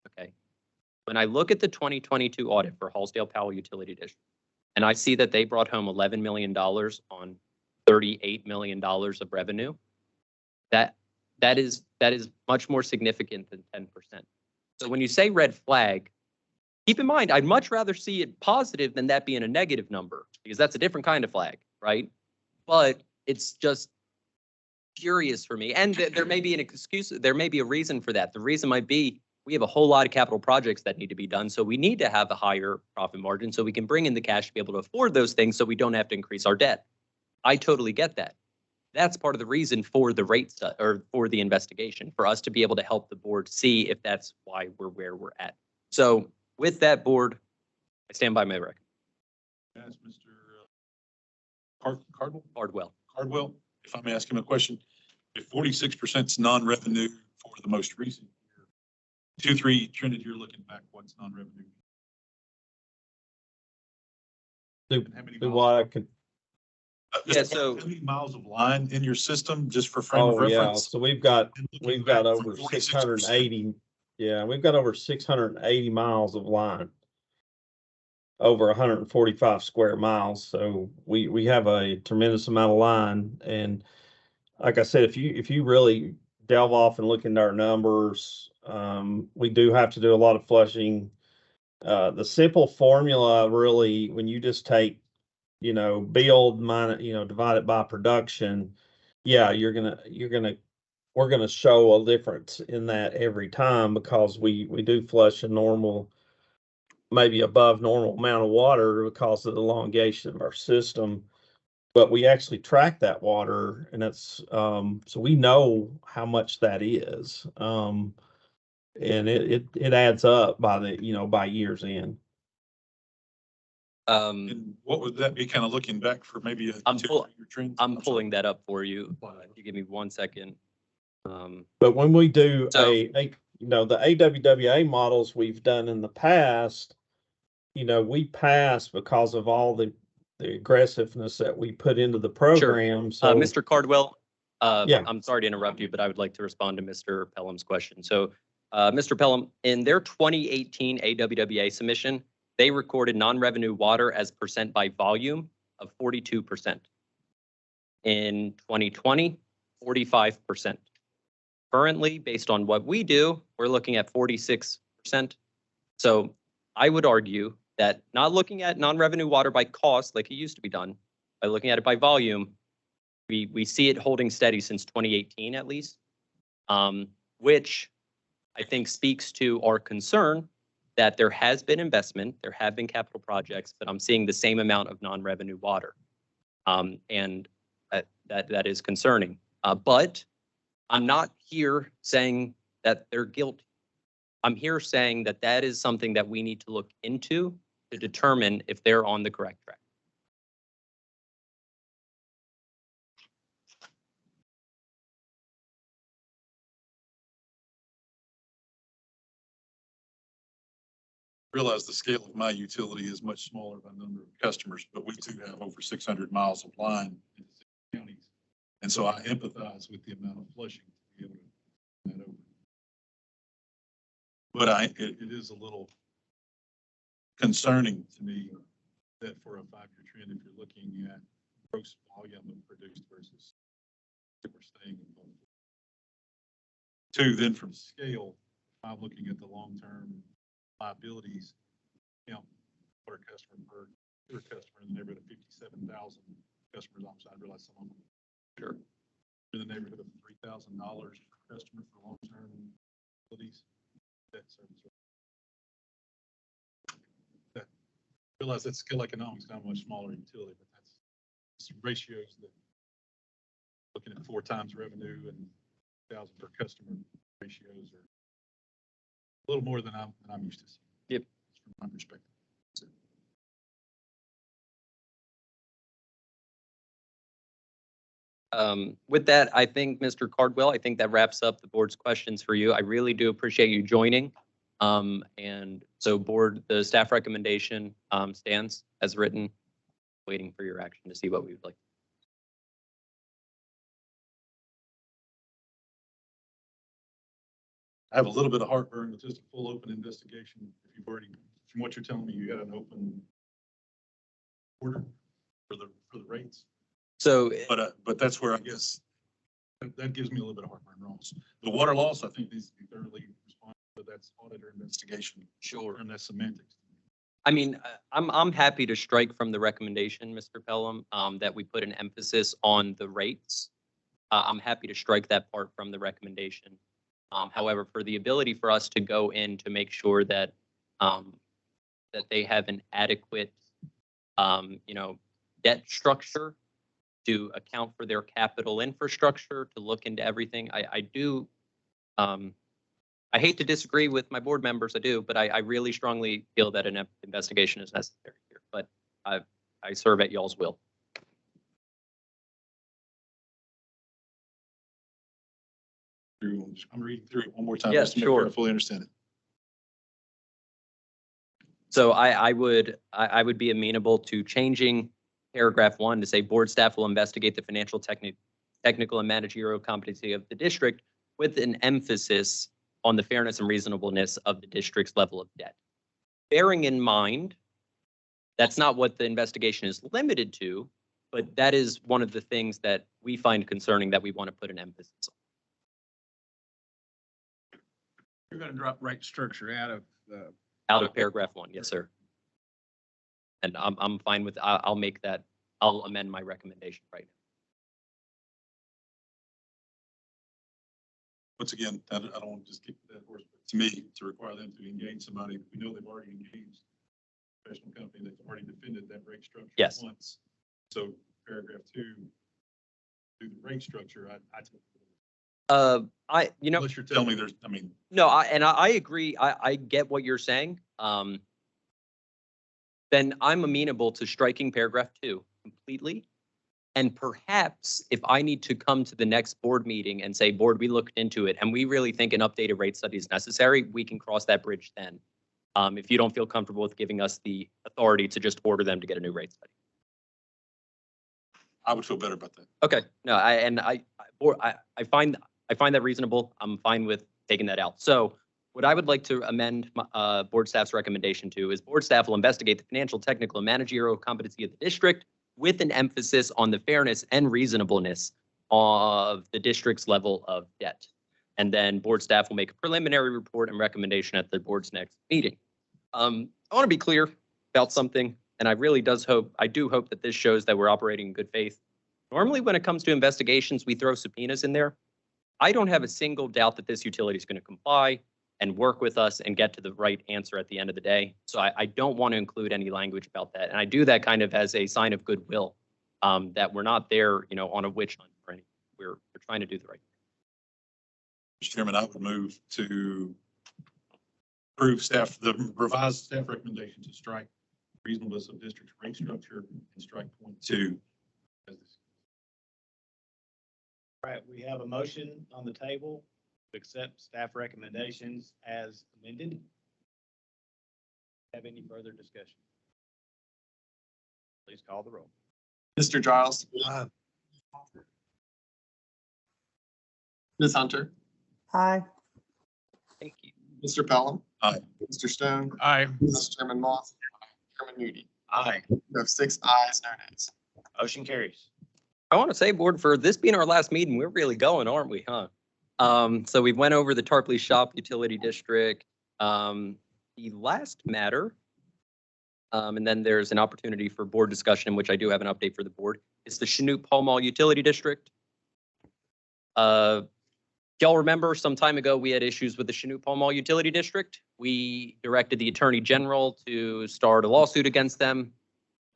okay? When I look at the 2022 audit for Hallsdale Powell Utility District, and I see that they brought home $11 million on $38 million of revenue, that is much more significant than 10%. So when you say red flag, keep in mind, I'd much rather see it positive than that being a negative number, because that's a different kind of flag, right? But it's just curious for me. And there may be an excuse, there may be a reason for that. The reason might be we have a whole lot of capital projects that need to be done. So we need to have a higher profit margin so we can bring in the cash to be able to afford those things so we don't have to increase our debt. I totally get that. That's part of the reason for the rate or for the investigation, for us to be able to help the board see if that's why we're where we're at. So with that, board, I stand by my record. Ask Mr. Cardwell, if I may ask him a question. If 46% is non-revenue for the most recent year, 2-3 trended, you're looking back, what's non-revenue? Do what I can. So how many miles of line in your system, just for frame of Oh, yeah, reference? so we've got back over from 680, we've got over 680 miles of line. Over 145 square miles, so we have a tremendous amount of line. And like I said, if you really delve off and look into our numbers, we do have to do a lot of flushing. The simple formula really, when you just take build minus, divide it by production. Yeah, we're gonna show a difference in that every time, because we do flush a normal, maybe above normal amount of water because of the elongation of our system. But we actually track that water, and it's so we know how much that is. And it adds up by by year's end. And what would that be, kind of looking back for maybe a I'm 2 or 3 year trend? I'm pulling that up for you. If you give me 1 second. But when we do So- the AWWA models we've done in the past, we pass because of all the aggressiveness that we put into the program. So Mr. Cardwell, Yeah. I'm sorry to interrupt you, but I would like to respond to Mr. Pelham's question. So, Mr. Pelham, in their 2018 AWWA submission, they recorded non-revenue water as percent by volume of 42%. In 2020, 45%. Currently, based on what we do, we're looking at 46%. So I would argue that not looking at non-revenue water by cost like it used to be done, by looking at it by volume, we see it holding steady since 2018 at least, which I think speaks to our concern that there has been investment, there have been capital projects, but I'm seeing the same amount of non-revenue water. And that is concerning. But I'm not here saying that they're guilty. I'm here saying that that is something that we need to look into to determine if they're on the correct track. Realize the scale of my utility is much smaller by number of customers, but we too have over 600 miles of line in the counties. And so I empathize with the amount of flushing to be able to turn that over. But it is a little concerning to me that for a 5-year trend, if you're looking at gross volume of produced versus we're staying in both. Two, then from scale, I'm looking at the long-term liabilities, you know, per customer per customer in the neighborhood of 57,000 customers. I realize some of them sure in the neighborhood of $3,000 per customer for long-term utilities. Debt service. That, realize that scale economics not much smaller utility, but that's some ratios that looking at 4 times revenue and 1,000 per customer ratios are a little more than I'm used to seeing. Yep. From my perspective. With that, I think, Mr. Cardwell, I think that wraps up the board's questions for you. I really do appreciate you joining. And so board, the staff recommendation stands as written, waiting for your action to see what we would like. I have a little bit of heartburn with just a full open investigation. If you've already, from what you're telling me, you got an open order for the rates. So, but that's where I guess that gives me a little bit of heartburn, Ross. The water loss, I think, needs to be thoroughly responded, but that's auditor investigation. Sure. And that's semantics. I mean, I'm happy to strike from the recommendation, Mr. Pelham, that we put an emphasis on the rates. I'm happy to strike that part from the recommendation. However, for the ability for us to go in to make sure that that they have an adequate, debt structure to account for their capital infrastructure, to look into everything, I do. I hate to disagree with my board members, I do, but I really strongly feel that an investigation is necessary here. But I serve at y'all's will. I'm reading through it one more time. Yes, just to make sure sure. I fully understand it. So I would be amenable to changing paragraph 1 to say board staff will investigate the financial, technical and managerial competency of the district with an emphasis on the fairness and reasonableness of the district's level of debt. Bearing in mind, that's not what the investigation is limited to, but that is one of the things that we find concerning that we want to put an emphasis on. You're going to drop rate structure out of Paragraph 1, yes, sir. And I'm fine with, I'll make that, I'll amend my recommendation right now. Once again, I don't want to just kick that horse, but to me, to require them to engage somebody, we know they've already engaged a professional company, they've already defended that rate structure Yes. once. So paragraph 2, do the rate structure, unless you're telling me there's, No, I agree. I get what you're saying. Then I'm amenable to striking paragraph 2 completely. And perhaps if I need to come to the next board meeting and say, board, we looked into it and we really think an updated rate study is necessary, we can cross that bridge then. If you don't feel comfortable with giving us the authority to just order them to get a new rate study. I would feel better about that. Okay, no, I find that reasonable. I'm fine with taking that out. So what I would like to amend board staff's recommendation to is board staff will investigate the financial, technical, and managerial competency of the district with an emphasis on the fairness and reasonableness of the district's level of debt. And then board staff will make a preliminary report and recommendation at the board's next meeting. I want to be clear about something, and I do hope that this shows that we're operating in good faith. Normally, when it comes to investigations, we throw subpoenas in there. I don't have a single doubt that this utility is going to comply and work with us and get to the right answer at the end of the day. So I don't want to include any language about that. And I do that kind of as a sign of goodwill, that we're not there, on a witch hunt or anything. We're trying to do the right thing. Mr. Chairman, I would move to approve the revised staff recommendation to strike reasonableness of district rate structure and strike point 2. All right, we have a motion on the table to accept staff recommendations as amended. Have any further discussion? Please call the roll. Mr. Giles. Aye. Ms. Hunter, Aye. Thank you. Mr. Pelham. Aye. Mr. Stone, Aye. Mrs. Chairman Moss, Chairman Moody. Aye. You have 6 ayes, no nays. Motion carries. I want to say, board, for this being our last meeting, we're really going, aren't we, huh? So we went over the Tarpley Shop Utility District, the last matter, and then there's an opportunity for board discussion, in which I do have an update for the board. It's the Chinook Pall Mall Utility District. Y'all remember some time ago, we had issues with the Chinook Pall Mall Utility District. We directed the Attorney General to start a lawsuit against them.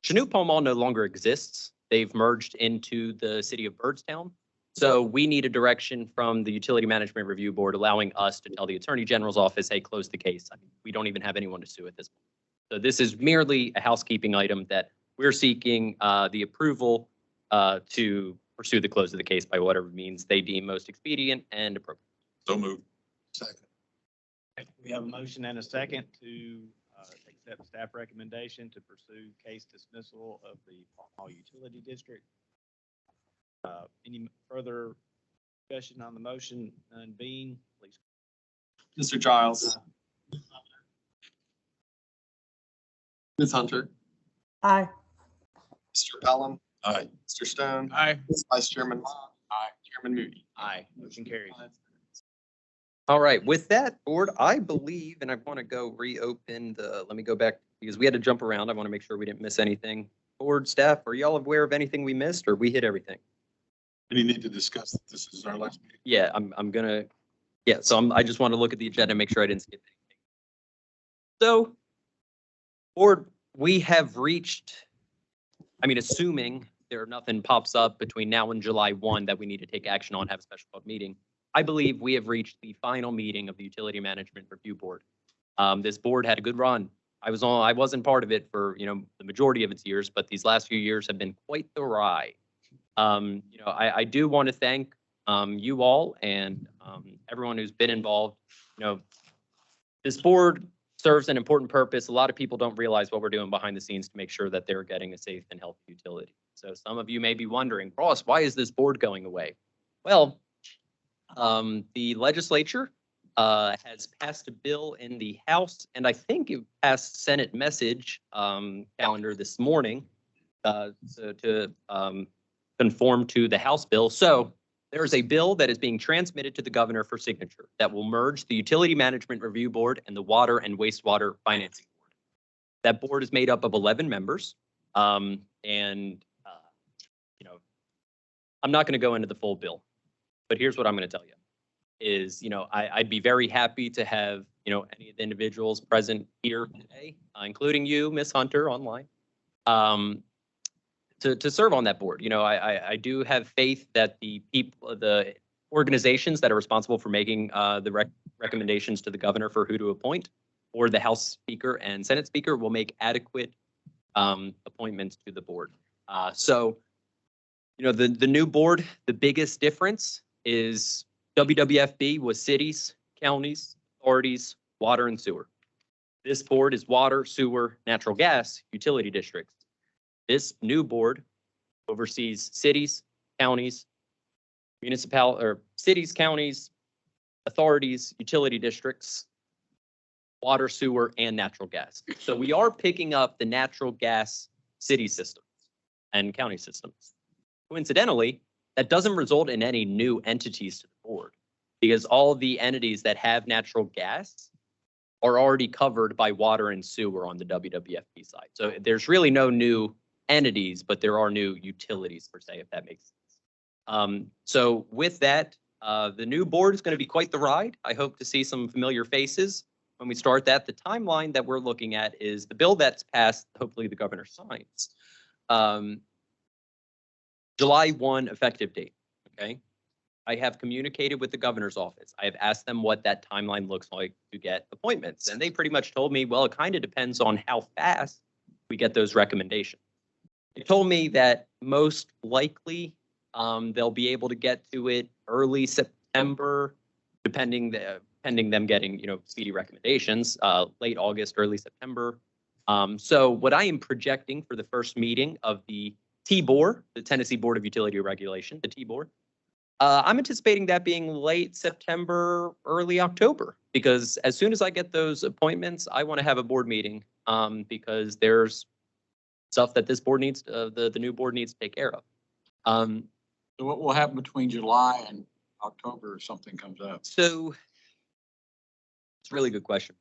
Chinook Pall Mall no longer exists. They've merged into the city of Byrdstown. So we need a direction from the Utility Management Review Board allowing us to tell the Attorney General's office, hey, close the case. I mean, we don't even have anyone to sue at this point. So this is merely a housekeeping item that we're seeking the approval to pursue the close of the case by whatever means they deem most expedient and appropriate. So moved. Second. We have a motion and a second to accept staff recommendation to pursue case dismissal of the Pall Mall Utility District. Any further discussion on the motion? None being, please. Mr. Giles. Ms. Hunter, Aye. Mr. Pelham, Aye. Mr. Stone, Aye. Vice Chairman Moss, Chairman Moody. Aye. Motion carries. All right, with that, board, I believe, and I want to go reopen let me go back because we had to jump around. I want to make sure we didn't miss anything. Board staff, are y'all aware of anything we missed or we hit everything? Any need to discuss that this is our last meeting? Yeah, I just want to look at the agenda and make sure I didn't skip anything. So, board, we have reached, assuming nothing pops up between now and July 1 that we need to take action on, have a special called meeting. I believe we have reached the final meeting of the Utility Management Review Board. This board had a good run. I wasn't part of it for, the majority of its years, but these last few years have been quite the ride. I do want to thank you all and everyone who's been involved. This board serves an important purpose. A lot of people don't realize what we're doing behind the scenes to make sure that they're getting a safe and healthy utility. So some of you may be wondering, Ross, why is this board going away? Well, the legislature has passed a bill in the House, and I think it passed Senate message calendar this morning to conform to the House bill. So there is a bill that is being transmitted to the governor for signature that will merge the Utility Management Review Board and the Water and Wastewater Financing Board. That board is made up of 11 members. I'm not going to go into the full bill, but here's what I'm going to tell you is, I'd be very happy to have, any of the individuals present here today, including you, Ms. Hunter, online, to serve on that board. I do have faith that the organizations that are responsible for making the recommendations to the governor for who to appoint, or the House Speaker and Senate Speaker, will make adequate appointments to the board. The new board, the biggest difference is WWFB was cities, counties, authorities, water and sewer. This board is water, sewer, natural gas, utility districts. This new board oversees cities, counties, cities, counties, authorities, utility districts, water, sewer, and natural gas. So we are picking up the natural gas city systems and county systems. Coincidentally, that doesn't result in any new entities to the board because all of the entities that have natural gas are already covered by water and sewer on the WWFP side. So there's really no new entities, but there are new utilities per se, if that makes sense. So with that, the new board is going to be quite the ride. I hope to see some familiar faces when we start that. The timeline that we're looking at is the bill that's passed, hopefully the governor signs. July 1 effective date, okay? I have communicated with the governor's office. I have asked them what that timeline looks like to get appointments. And they pretty much told me, well, it kind of depends on how fast we get those recommendations. They told me that most likely they'll be able to get to it early September, pending them getting, speedy recommendations, late August, early September. So what I am projecting for the first meeting of the TBOR, the Tennessee Board of Utility Regulation, the TBOR, I'm anticipating that being late September, early October, because as soon as I get those appointments, I want to have a board meeting because there's stuff that this board needs, the new board needs to take care of. So what will happen between July and October if something comes up? So it's a really good question.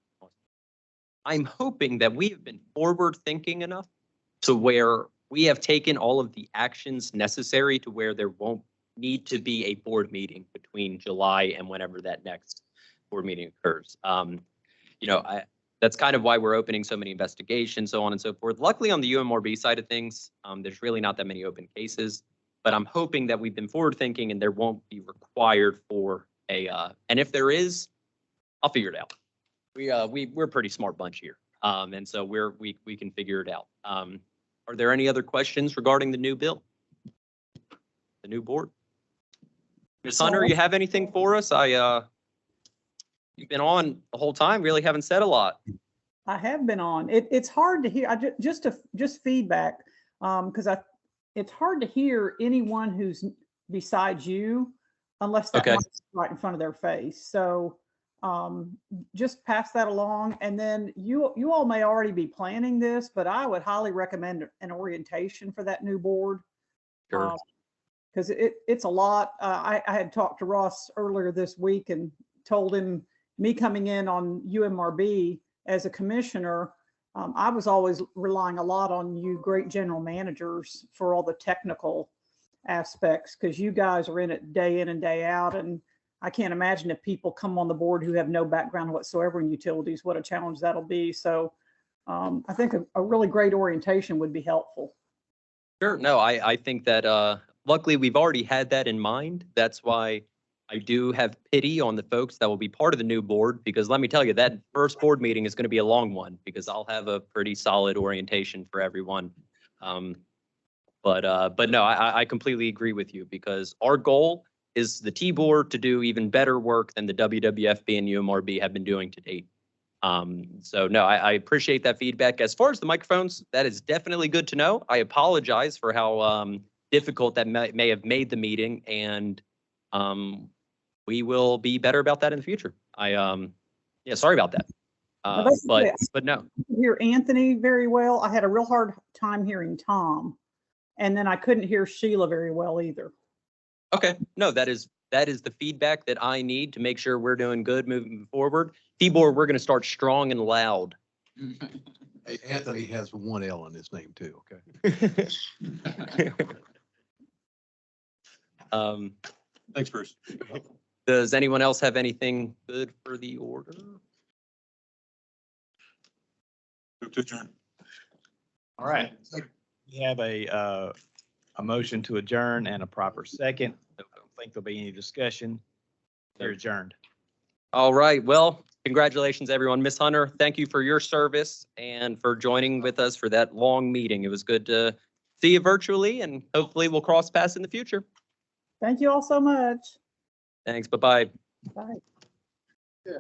I'm hoping that we have been forward thinking enough to where we have taken all of the actions necessary to where there won't need to be a board meeting between July and whenever that next board meeting occurs. That's kind of why we're opening so many investigations, so on and so forth. Luckily, on the UMRB side of things, there's really not that many open cases, but I'm hoping that we've been forward thinking and there won't be required for a, and if there is, I'll figure it out. We're a pretty smart bunch here. And so we can figure it out. Are there any other questions regarding the new bill? The new board? Ms. Hunter, you have anything for us? You've been on the whole time, really haven't said a lot. I have been on. It's hard to hear. Just feedback, because it's hard to hear anyone who's besides you unless that mic's right in front of their face. So just pass that along. And then you all may already be planning this, but I would highly recommend an orientation for that new board. Sure. Because it's a lot. I had talked to Ross earlier this week and told him me coming in on UMRB as a commissioner, I was always relying a lot on you great general managers for all the technical aspects, because you guys are in it day in and day out. And I can't imagine if people come on the board who have no background whatsoever in utilities, what a challenge that'll be. So I think a really great orientation would be helpful. Sure. No, I think that luckily we've already had that in mind. That's why I do have pity on the folks that will be part of the new board, because let me tell you, that first board meeting is going to be a long one because I'll have a pretty solid orientation for everyone. But no, I completely agree with you, because our goal is the T-board to do even better work than the WWFB and UMRB have been doing to date. So no, I appreciate that feedback. As far as the microphones, that is definitely good to know. I apologize for how difficult that may have made the meeting, and we will be better about that in the future. Yeah, sorry about that. But no. I hear Anthony very well. I had a real hard time hearing Tom, and then I couldn't hear Sheila very well either. Okay, no, that is the feedback that I need to make sure we're doing good moving forward. T-board, we're going to start strong and loud. Hey, Anthony has one L in his name too, okay? Thanks, Bruce. Does anyone else have anything good for the order? Move to adjourn. All right. We have a motion to adjourn and a proper second. I don't think there'll be any discussion. They're adjourned. All right. Well, congratulations, everyone. Ms. Hunter, thank you for your service and for joining with us for that long meeting. It was good to see you virtually, and hopefully we'll cross paths in the future. Thank you all so much. Thanks. Bye-bye. Bye. Yeah.